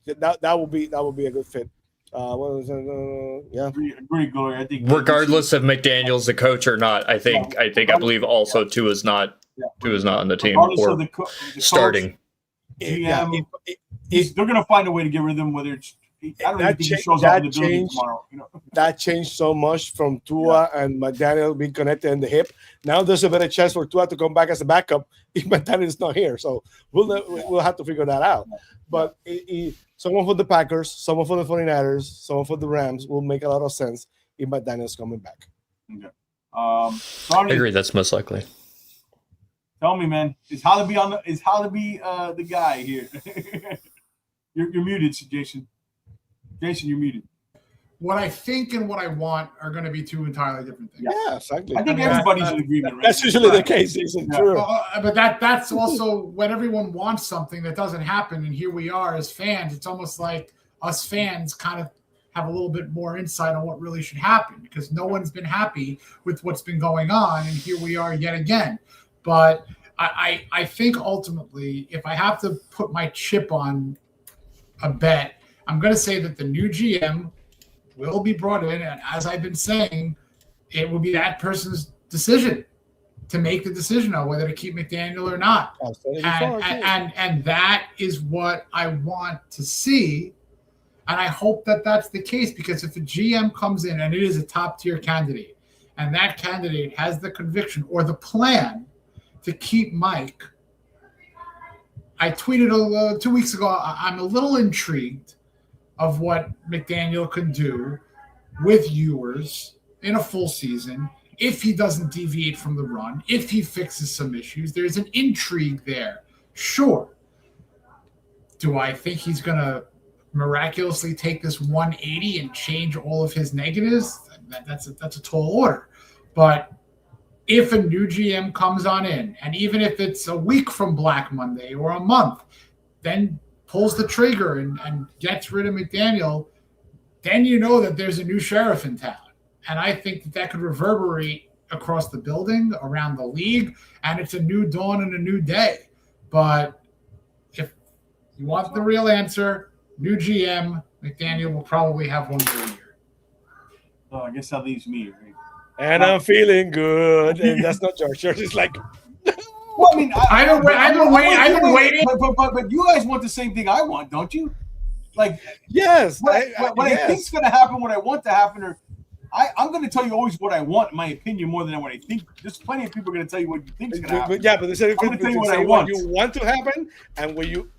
That will be a good fit. Agree, Glory. I think regardless of McDaniel's the coach or not, I believe also Tua is not on the team or the starting. GM, they're going to find a way to get rid of them. Whether it's I don't think he shows up in the building tomorrow. That changed so much from Tua and McDaniel being connected in the hip. Now there's a better chance for Tua to come back as a backup if McDaniel is not here. So we'll have to figure that out. But someone for the Packers, someone for the 49ers, someone for the Rams will make a lot of sense if McDaniel's coming back. Okay. I agree. That's most likely. Tell me, man, is Halaby the guy here? You're muted, Jason. Jason, you're muted. What I think and what I want are going to be two entirely different things. Yeah, exactly. I think everybody's in agreement. Right? That's usually the case, isn't true? But that's also when everyone wants something that doesn't happen, and here we are as fans. It's almost like us fans kind of have a little bit more insight on what really should happen because no one's been happy with what's been going on, and here we are yet again. But I think ultimately, if I have to put my chip on a bet, I'm going to say that the new GM will be brought in, and as I've been saying, it will be that person's decision to make the decision on whether to keep McDaniel or not. And that is what I want to see, and I hope that that's the case because if a GM comes in and it is a top-tier candidate, and that candidate has the conviction or the plan to keep Mike, I tweeted 2 weeks ago, I'm a little intrigued of what McDaniel can do with Ewers in a full season if he doesn't deviate from the run, if he fixes some issues. There's an intrigue there. Sure. Do I think he's going to miraculously take this 180 and change all of his negatives? That's a tall order. But if a new GM comes on in, and even if it's a week from Black Monday or a month, then pulls the trigger and gets rid of McDaniel, then you know that there's a new sheriff in town. And I think that could reverberate across the building, around the league, and it's a new dawn and a new day. But if you want the real answer, new GM, McDaniel will probably have one more year. Oh, I guess that leaves me, right? And I'm feeling good. And that's not George. George is like... Well, I mean, I've been waiting. But you guys want the same thing I want, don't you? Like, yes. What I think's going to happen, what I want to happen, or I'm going to tell you always what I want, in my opinion, more than what I think. There's plenty of people going to tell you what you think is going to happen. Yeah, but there's a difference between saying what you want to happen and what you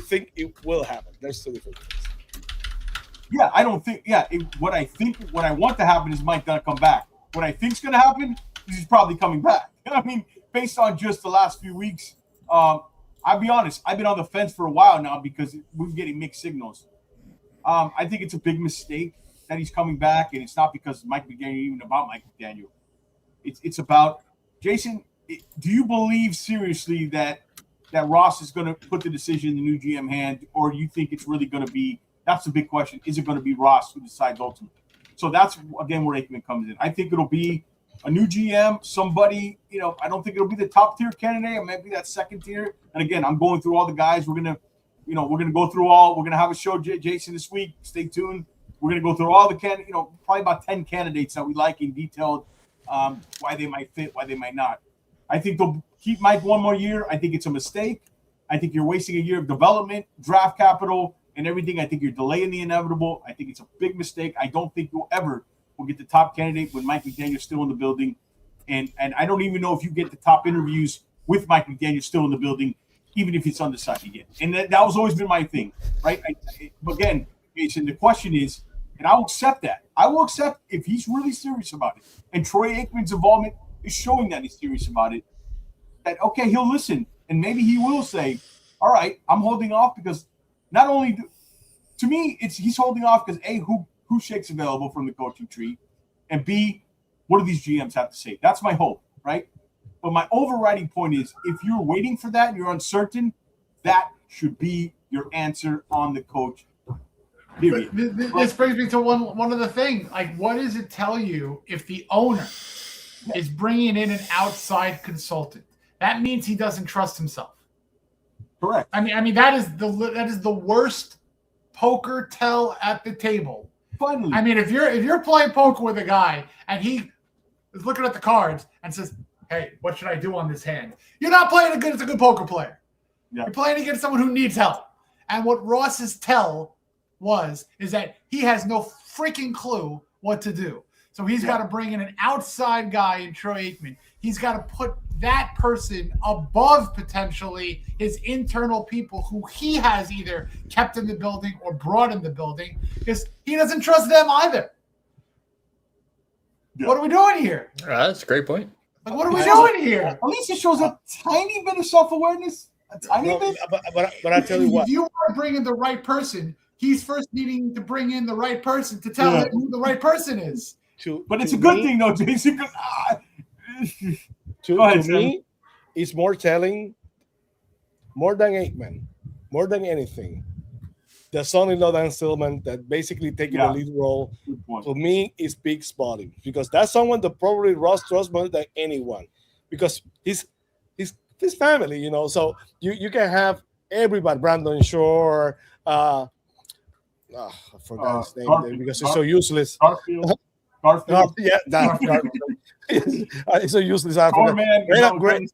think it will happen. There's two different things. Yeah, I don't think. Yeah, what I want to happen is Mike going to come back. what I think's going to happen is he's probably coming back. I mean, based on just the last few weeks, I'll be honest, I've been on the fence for a while now because we're getting mixed signals. I think it's a big mistake that he's coming back, and it's not because Mike McDaniel, even about Mike McDaniel. It's about Jason. Do you believe seriously that Ross is going to put the decision in the new GM hand, or do you think it's really going to be? That's the big question. Is it going to be Ross who decides ultimately? So that's again where Aikman comes in. I think it'll be a new GM, somebody. I don't think it'll be the top tier candidate. It might be that second tier. And again, I'm going through all the guys. We're gonna go through all. We're gonna have a show, Jason, this week. Stay tuned. We're gonna go through all the probably about 10 candidates that we like in detail. Why they might fit, why they might not. I think they'll keep Mike one more year. I think it's a mistake. I think you're wasting a year of development, draft capital, and everything. I think you're delaying the inevitable. I think it's a big mistake. I don't think you'll get the top candidate when Mike McDaniel's still in the building. And I don't even know if you get the top interviews with Mike McDaniel still in the building, even if it's undecided again. And that was always been my thing, right? Again, Jason, the question is, and I will accept that. I will accept if he's really serious about it. And Troy Aikman's involvement is showing that he's serious about it. That, okay, he'll listen. And maybe he will say, all right, I'm holding off because not only to me, he's holding off because A, who shakes available from the coaching tree, and B, what do these GMs have to say? That's my hope, right? But my overriding point is if you're waiting for that and you're uncertain, that should be your answer on the coach. Period. This brings me to one other thing. Like, what does it tell you if the owner is bringing in an outside consultant? That means he doesn't trust himself. Correct. I mean that is the worst poker tell at the table. Finally. I mean, if you're playing poker with a guy and he is looking at the cards and says, "Hey, what should I do on this hand?" You're not playing against a good poker player. Yeah. You're playing against someone who needs help. And what Ross's tell is that he has no freaking clue what to do. So he's got to bring in an outside guy in Troy Aikman. He's got to put that person above potentially his internal people who he has either kept in the building or brought in the building because he doesn't trust them either. Yeah. What are we doing here? That's a great point. Like, what are we doing here? At least it shows a tiny bit of self-awareness. A tiny bit. But I tell you what. If you want to bring in the right person, he's first needing to bring in the right person to tell him who the right person is. But it's a good thing, though, Jason. To me, it's more telling, more than Aikman, more than anything. The son-in-law Dan Stillman that basically taking the lead role. To me, it speaks volumes because that's someone that probably Ross trusts more than anyone because he's his family, So you can have everybody, Brandon Shore. I forgot his name because he's so useless. Garfield. Garfield. It's so useless.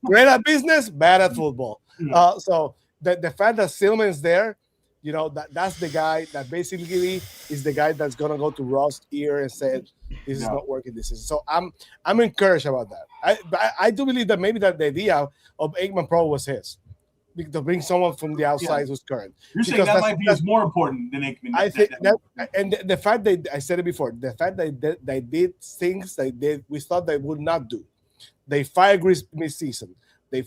Great at business, bad at football. So the fact that Stillman's there, that's the guy that basically is the guy that's gonna go to Ross' ear and say this is not working. This is so. I'm encouraged about that. I do believe that maybe that the idea of Aikman Pro was his. To bring someone from the outside who's current. You're saying that might be more important than Aikman. I think and the fact that I said it before, the fact that they did things we thought they would not do. They fired Gris mid-season. They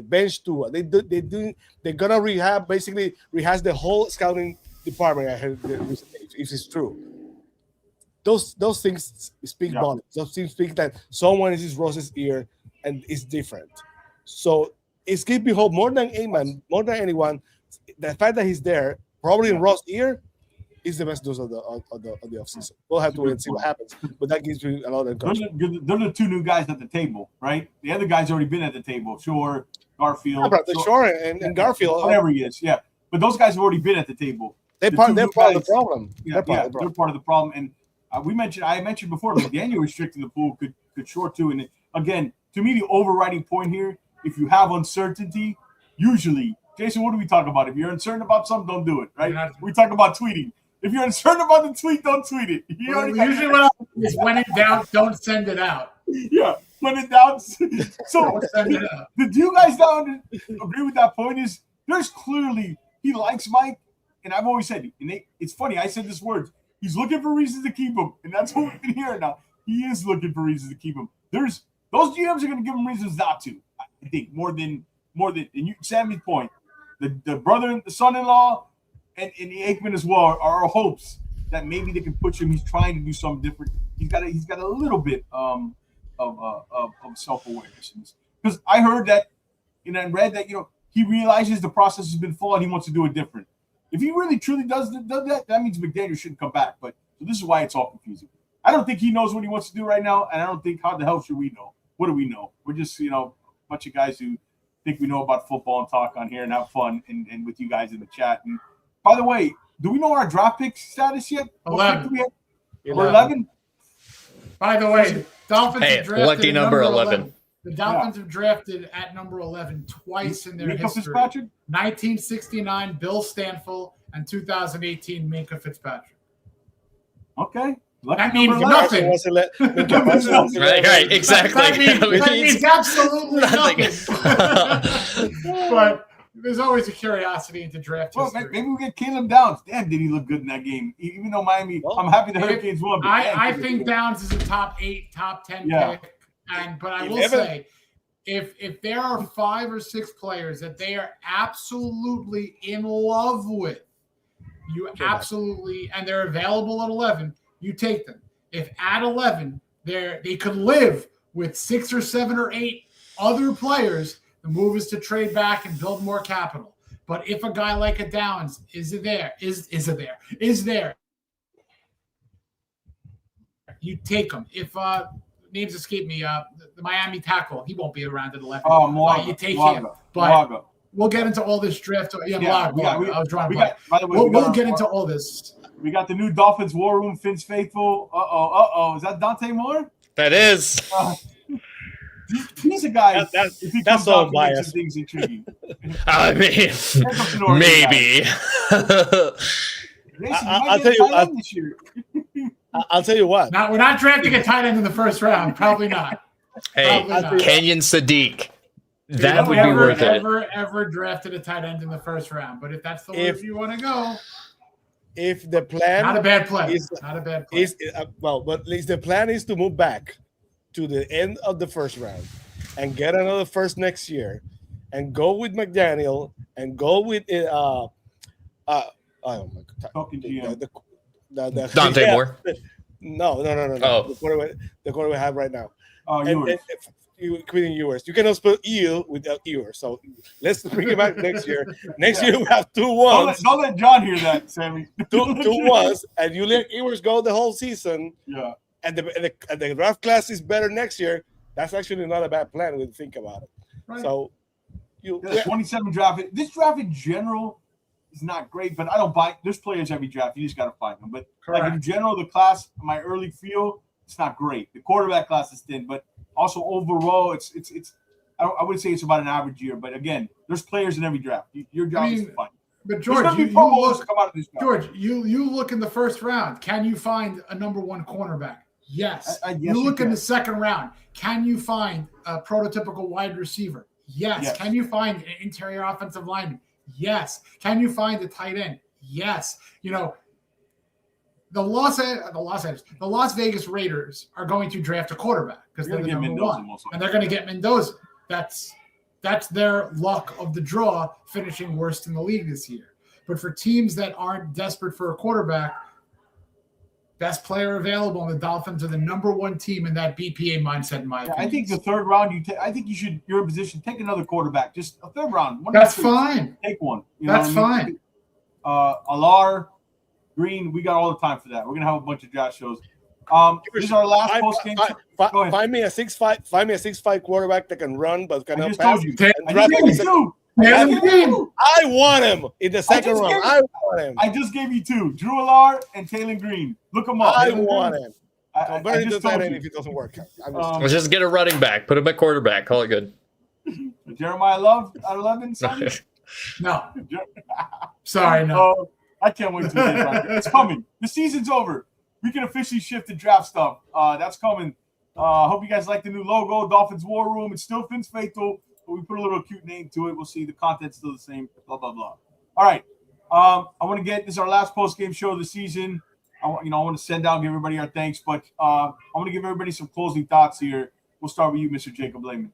bench Tua. They're gonna rehash the whole scouting department. I heard recently, if it's true. Those things speak volumes. Those things speak that someone is Ross's ear and it's different. So it's give me hope more than Aikman, more than anyone. The fact that he's there, probably in Ross' ear, is the best news of the offseason. We'll have to wait and see what happens, but that gives me a lot of encouragement. Those are the two new guys at the table, right? The other guy's already been at the table. Shore, Garfield. Shore and Garfield. Whatever he is, yeah. But those guys have already been at the table. They're part of the problem. They're part of the problem. And I mentioned before, McDaniel restricting the pool could Shore too. And again, to me, the overriding point here, if you have uncertainty, usually, Jason, what do we talk about? If you're uncertain about something, don't do it, right? We talk about tweeting. If you're uncertain about the tweet, don't tweet it. Usually what is when in doubt, don't send it out. Yeah, when in doubt. So did you guys now agree with that point? Is there's clearly he likes Mike, and I've always said, it's funny, I said this word. He's looking for reasons to keep him, and that's what we've been hearing now. he is looking for reasons to keep him. Those GMs are going to give him reasons not to. I think more than and Sammy's point, the brother and the son-in-law and Aikman as well are hopes that maybe they can push him. He's trying to do something different. He's got a little bit of self-awareness, because I heard that and read that he realizes the process has been flawed. He wants to do it different. If he really truly does that, that means McDaniel shouldn't come back. But so this is why it's all confusing. I don't think he knows what he wants to do right now, and I don't think how the hell should we know? What do we know? We're just a bunch of guys who think we know about football and talk on here and have fun and with you guys in the chat. And by the way, do we know our draft pick status yet? 11. We're 11. By the way, Dolphins have drafted lucky number 11. The Dolphins have drafted at number 11 twice in their history. Fitzpatrick? 1969, Bill Stanfield, and 2018, Minka Fitzpatrick. Okay. That means nothing. Right, exactly. That means absolutely nothing. But there's always a curiosity into draft history. Maybe we get Caleb Downs. Damn, did he look good in that game? Even though Miami, I'm happy the Hurricanes won. I think Downs is a top 8, top 10 pick. But I will say, if there are 5 or 6 players that they are absolutely in love with, and they're available at 11, you take them. If at 11 they could live with 6 or 7 or 8 other players, the move is to trade back and build more capital. But if a guy like a Downs is there, you take him. If names escape me, the Miami tackle, he won't be around at 11. You take him. But we'll get into all this draft. I was drawing blank. We'll get into all this. We got the new Dolphins War Room, Finn's Faithful. Is that Dante Moore? That is. He's a guy. That's all biased. Things intriguing. I mean, maybe. I'll tell you what. Now, we're not drafting a tight end in the first round. Probably not. Hey, Kenyon Sadiq. That would be worth it. Ever drafted a tight end in the first round. But if that's the way you want to go. If the plan not a bad play. But at least the plan is to move back to the end of the first round and get another first next year and go with McDaniel and go with oh my God. Dante Moore. No. Oh. The quarter we have right now. Oh, including yours. You cannot spell EU without yours. So let's bring it back next year. Next year we have 2 ones. Don't let John hear that, Sammy. two ones, and you let Ewers go the whole season. Yeah. And the draft class is better next year. That's actually not a bad plan when you think about it. Right. So 27 draft. This draft in general is not great, but I don't buy. There's players every draft. You just got to find them. But like in general, the class, my early feel, it's not great. The quarterback class is thin, but also overall, it's. I would say it's about an average year. But again, there's players in every draft. Your job is to find. But George, you look in the first round. Can you find a number 1 cornerback? Yes. You look in the second round. Can you find a prototypical wide receiver? Yes. Can you find an interior offensive lineman? Yes. Can you find a tight end? Yes. The Las Vegas Raiders are going to draft a quarterback because they're the number 1, and they're going to get Mendoza. That's their luck of the draw, finishing worst in the league this year. But for teams that aren't desperate for a quarterback, best player available, and the Dolphins are the number 1 team in that BPA mindset, in my opinion. I think the third round, I think you're in position. Take another quarterback, just a third round. That's fine. Take one. That's fine. Alar, Green, we got all the time for that. We're gonna have a bunch of draft shows. This is our last post game. Find me a 6'5" quarterback that can run but cannot pass. I want him in the second round. I want him. I just gave you 2: Drew Alar and Taylor Green. Look them up. I want him. Convert it to tight end if it doesn't work. Let's just get a running back. Put him at quarterback. Call it good. Jeremiah Love at 11. No. Sorry, no. I can't wait to it's coming. The season's over. We can officially shift to draft stuff. That's coming. Hope you guys like the new logo, Dolphins War Room. It's still Finn's Faithful, but we put a little cute name to it. We'll see. The content's still the same. Blah, blah, blah. All right. I want to get this is our last post-game show of the season. I want to send out, give everybody our thanks, but I want to give everybody some closing thoughts here. We'll start with you, Mr. Jacob Lehman.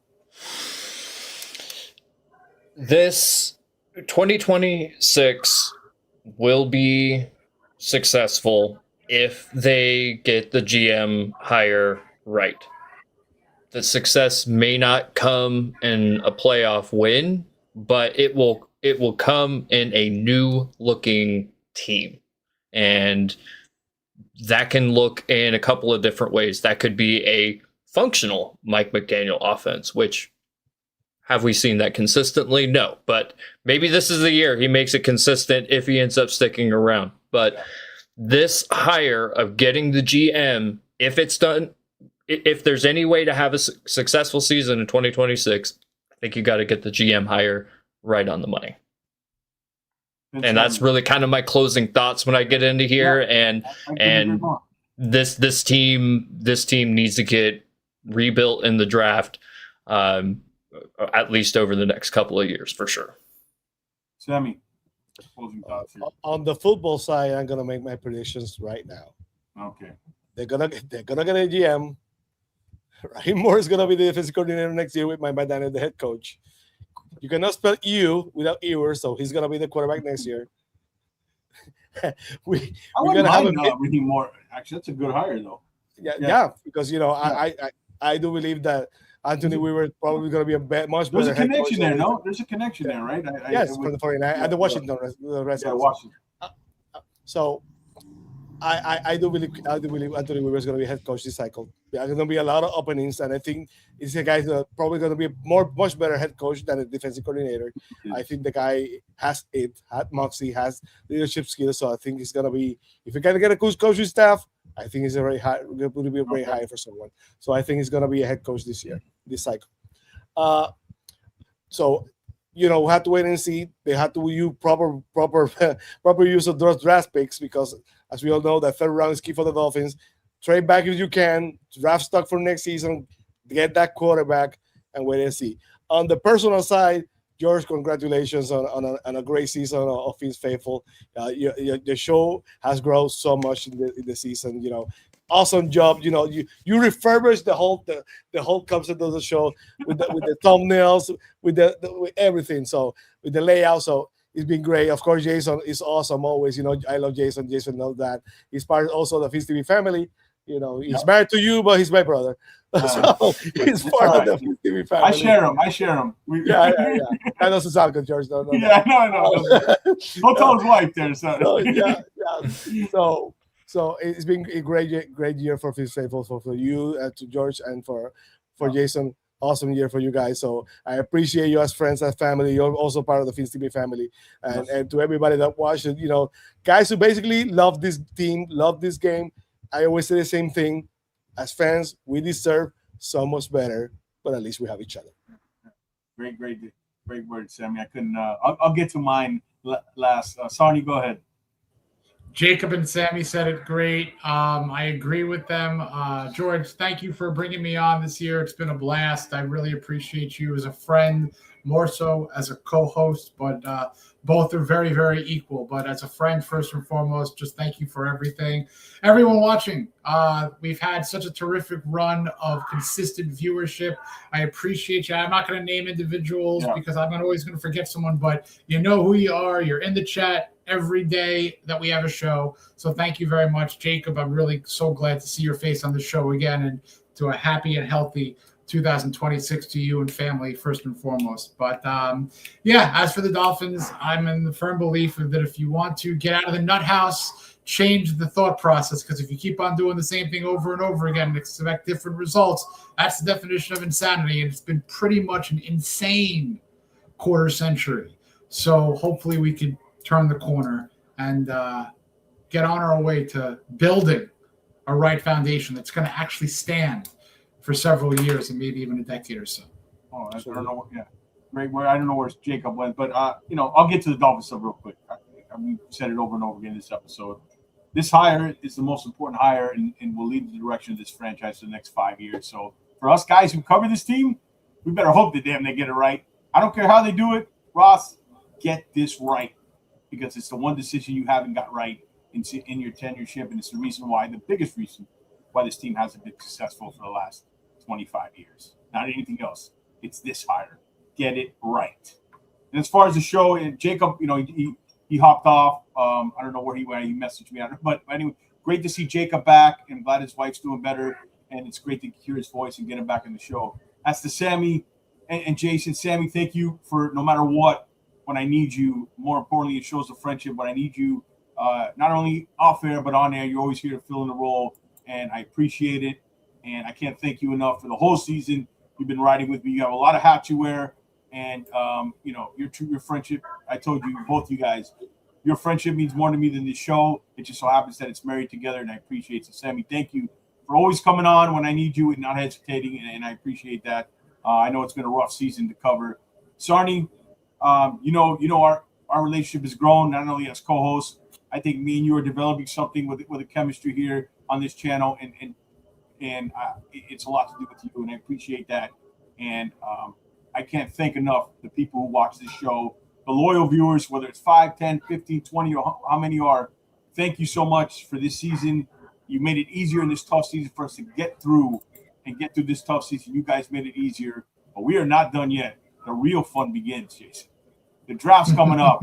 This 2026 will be successful if they get the GM hire right. The success may not come in a playoff win, but it will come in a new looking team. And that can look in a couple of different ways. That could be a functional Mike McDaniel offense, which have we seen that consistently? No, but maybe this is the year he makes it consistent if he ends up sticking around. But this hire of getting the GM, if it's done, if there's any way to have a successful season in 2026, I think you got to get the GM hire right on the money. And that's really kind of my closing thoughts when I get into here. And this team needs to get rebuilt in the draft, at least over the next couple of years for sure. Sammy, closing thoughts here. On the football side, I'm gonna make my predictions right now. Okay. They're gonna get a GM. Raheem Moore is gonna be the defensive coordinator next year with Mike McDaniel, the head coach. You cannot spell "you" without "ewer," so he's gonna be the quarterback next year. we're gonna have Raheem Moore. Actually, that's a good hire, though. Yeah, because I do believe that Anthony Weaver is probably going to be much better. There's a connection there, no? There's a connection there, right? Yes, from the 49 and the Washington Redskins. Yeah, Washington. So I do believe Anthony Weaver is going to be head coach this cycle. There are going to be a lot of openings, and I think he's a guy that's probably going to be much better head coach than a defensive coordinator. I think the guy has moxie, has leadership skills, so I think he's going to be, if you can get a good coaching staff, I think he's going to be a very high for someone. So I think he's going to be a head coach this cycle. So, we have to wait and see. They have to use proper use of those draft picks because, as we all know, that third round is key for the Dolphins. Trade back if you can, draft stock for next season, get that quarterback, and wait and see. On the personal side, George, congratulations on a great season of Fins Faithful. The show has grown so much in the season. Awesome job. You refurbished the whole concept of the show with the thumbnails, with everything. So with the layout, so it's been great. Of course, Jason is awesome always. I love Jason. Jason knows that. He's part also of the Fins TV family. He's married to you, but he's my brother. So he's part of the Fins TV family. I share him. Yeah. I know it's not good, George. No. Yeah, I know. Don't tell his wife there, son. So it's been a great year for Fins Faithful, for you, to George, and for Jason. Awesome year for you guys. So I appreciate you as friends, as family. You're also part of the Fins TV family. And to everybody that watched it, guys who basically love this team, love this game. I always say the same thing. As fans, we deserve so much better, but at least we have each other. Great word, Sammy. I couldn't. I'll get to mine last. Sonny, go ahead. Jacob and Sammy said it great. I agree with them. George, thank you for bringing me on this year. It's been a blast. I really appreciate you as a friend, more so as a co-host, but both are very, very equal. But as a friend, first and foremost, just thank you for everything. Everyone watching, we've had such a terrific run of consistent viewership. I appreciate you. I'm not going to name individuals because I'm always going to forget someone, but you know who you are. You're in the chat every day that we have a show. So thank you very much, Jacob. I'm really so glad to see your face on the show again, and to a happy and healthy 2026 to you and family, first and foremost. But as for the Dolphins, I'm in the firm belief that if you want to get out of the nut house, change the thought process, because if you keep on doing the same thing over and over again and expect different results, that's the definition of insanity. And it's been pretty much an insane quarter century. So hopefully we could turn the corner and get on our way to building a right foundation that's going to actually stand for several years and maybe even a decade or so. Oh, I don't know. Yeah, great. I don't know where Jacob went, but I'll get to the Dolphins stuff real quick. We said it over and over again in this episode. This hire is the most important hire and will lead the direction of this franchise for the next 5 years. So for us guys who cover this team, we better hope that they get it right. I don't care how they do it, Ross. Get this right, because it's the one decision you haven't got right in your tenureship, and it's the reason why, the biggest reason why this team hasn't been successful for the last 25 years. Not anything else. It's this hire. Get it right. And as far as the show, Jacob, he hopped off. I don't know where he went. He messaged me. But anyway, great to see Jacob back, and glad his wife's doing better. And it's great to hear his voice and get him back in the show. As to Sammy and Jason, Sammy, thank you for no matter what, when I need you. More importantly, it shows the friendship. When I need you, not only off air but on air, you're always here to fill in the role, and I appreciate it. And I can't thank you enough for the whole season. You've been riding with me. You have a lot of hats you wear, and your friendship. I told you, both you guys, your friendship means more to me than this show. It just so happens that it's married together, and I appreciate it. So, Sammy, thank you for always coming on when I need you and not hesitating, and I appreciate that. I know it's been a rough season to cover. Sarni, our relationship has grown, not only as co-hosts. I think me and you are developing something with a chemistry here on this channel, and it's a lot to do with you, and I appreciate that. And I can't thank enough the people who watch this show, the loyal viewers, whether it's 5, 10, 15, 20, or how many you are. Thank you so much for this season. You made it easier in this tough season for us to get through this tough season. You guys made it easier, but we are not done yet. The real fun begins, Jason. The draft's coming up.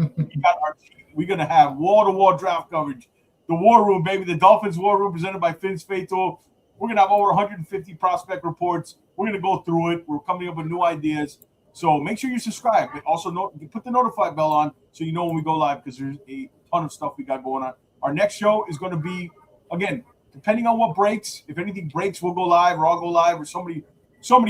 We're going to have wall-to-wall draft coverage. The War Room, baby, the Dolphins War Room presented by Finn's Faithful. We're going to have over 150 prospect reports. We're going to go through it. We're coming up with new ideas. So make sure you subscribe. But also put the notify bell on so you know when we go live, because there's a ton of stuff we got going on. Our next show is going to be, again, depending on what breaks. If anything breaks, we'll go live, or I'll go live, or somebody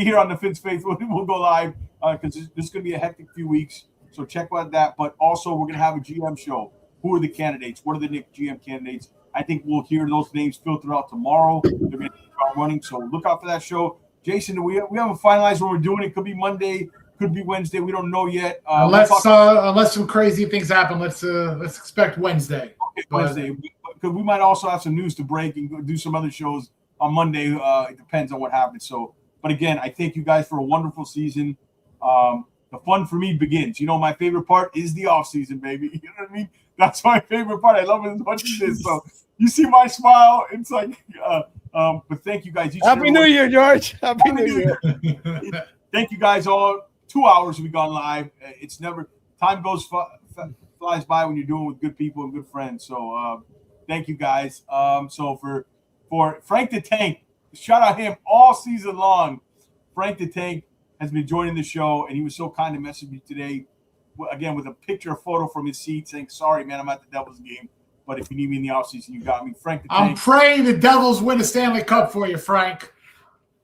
here on the Finn's Faithful will go live, because this is going to be a hectic few weeks. So check out that. But also, we're going to have a GM show. Who are the candidates? What are the Nick GM candidates? I think we'll hear those names filter out tomorrow. They're going to start running. So look out for that show. Jason, we haven't finalized when we're doing it. Could be Monday, could be Wednesday. We don't know yet. Unless some crazy things happen, let's expect Wednesday. Okay, Wednesday. Because we might also have some news to break and do some other shows on Monday. It depends on what happens. So, but again, I thank you guys for a wonderful season. The fun for me begins. My favorite part is the offseason, baby. You know what I mean? That's my favorite part. I love it as much as this. So you see my smile. It's like, but thank you guys. Happy New Year, George. Happy New Year. Thank you guys all. 2 hours we've gone live. It's never, time flies by when you're doing with good people and good friends. So thank you guys. So for Frank the Tank, shout out him all season long. Frank the Tank has been joining the show, and he was so kind to message me today, again, with a photo from his seat saying, sorry, man, I'm at the Devils game, but if you need me in the offseason, you got me. Frank the Tank. I'm praying the Devils win a Stanley Cup for you, Frank.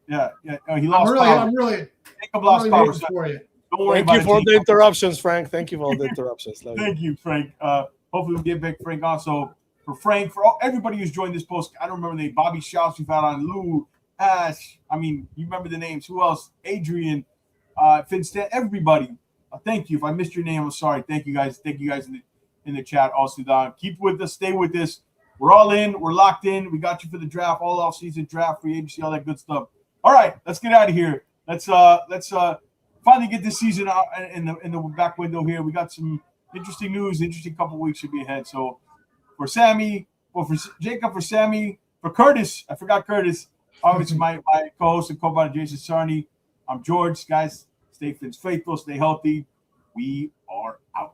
Yeah. He lost power. I'm really lost power for you. Don't worry Thank you for the interruptions, Frank. Thank you for all the interruptions. Thank you, Frank. Hopefully we'll get back Frank on. So for Frank, everybody who's joined this post, I don't remember the name. Bobby Schaus, we've had on Lou, Ash. I mean, you remember the names. Who else? Adrian, Finstan, everybody. Thank you. If I missed your name, I'm sorry. Thank you guys. Thank you guys in the chat. Also, Don, keep with us. Stay with us. We're all in. We're locked in. We got you for the draft, all off-season draft, free agency, all that good stuff. All right, let's get out of here. Let's finally get this season out in the back window here. We got some interesting news. Interesting couple weeks should be ahead. So for Sammy, for Jacob, for Sammy, for Curtis, I forgot Curtis. Obviously, my co-host and co-pilot Jason Sarni. I'm George. Guys, stay Finn's faithful. Stay healthy. We are out.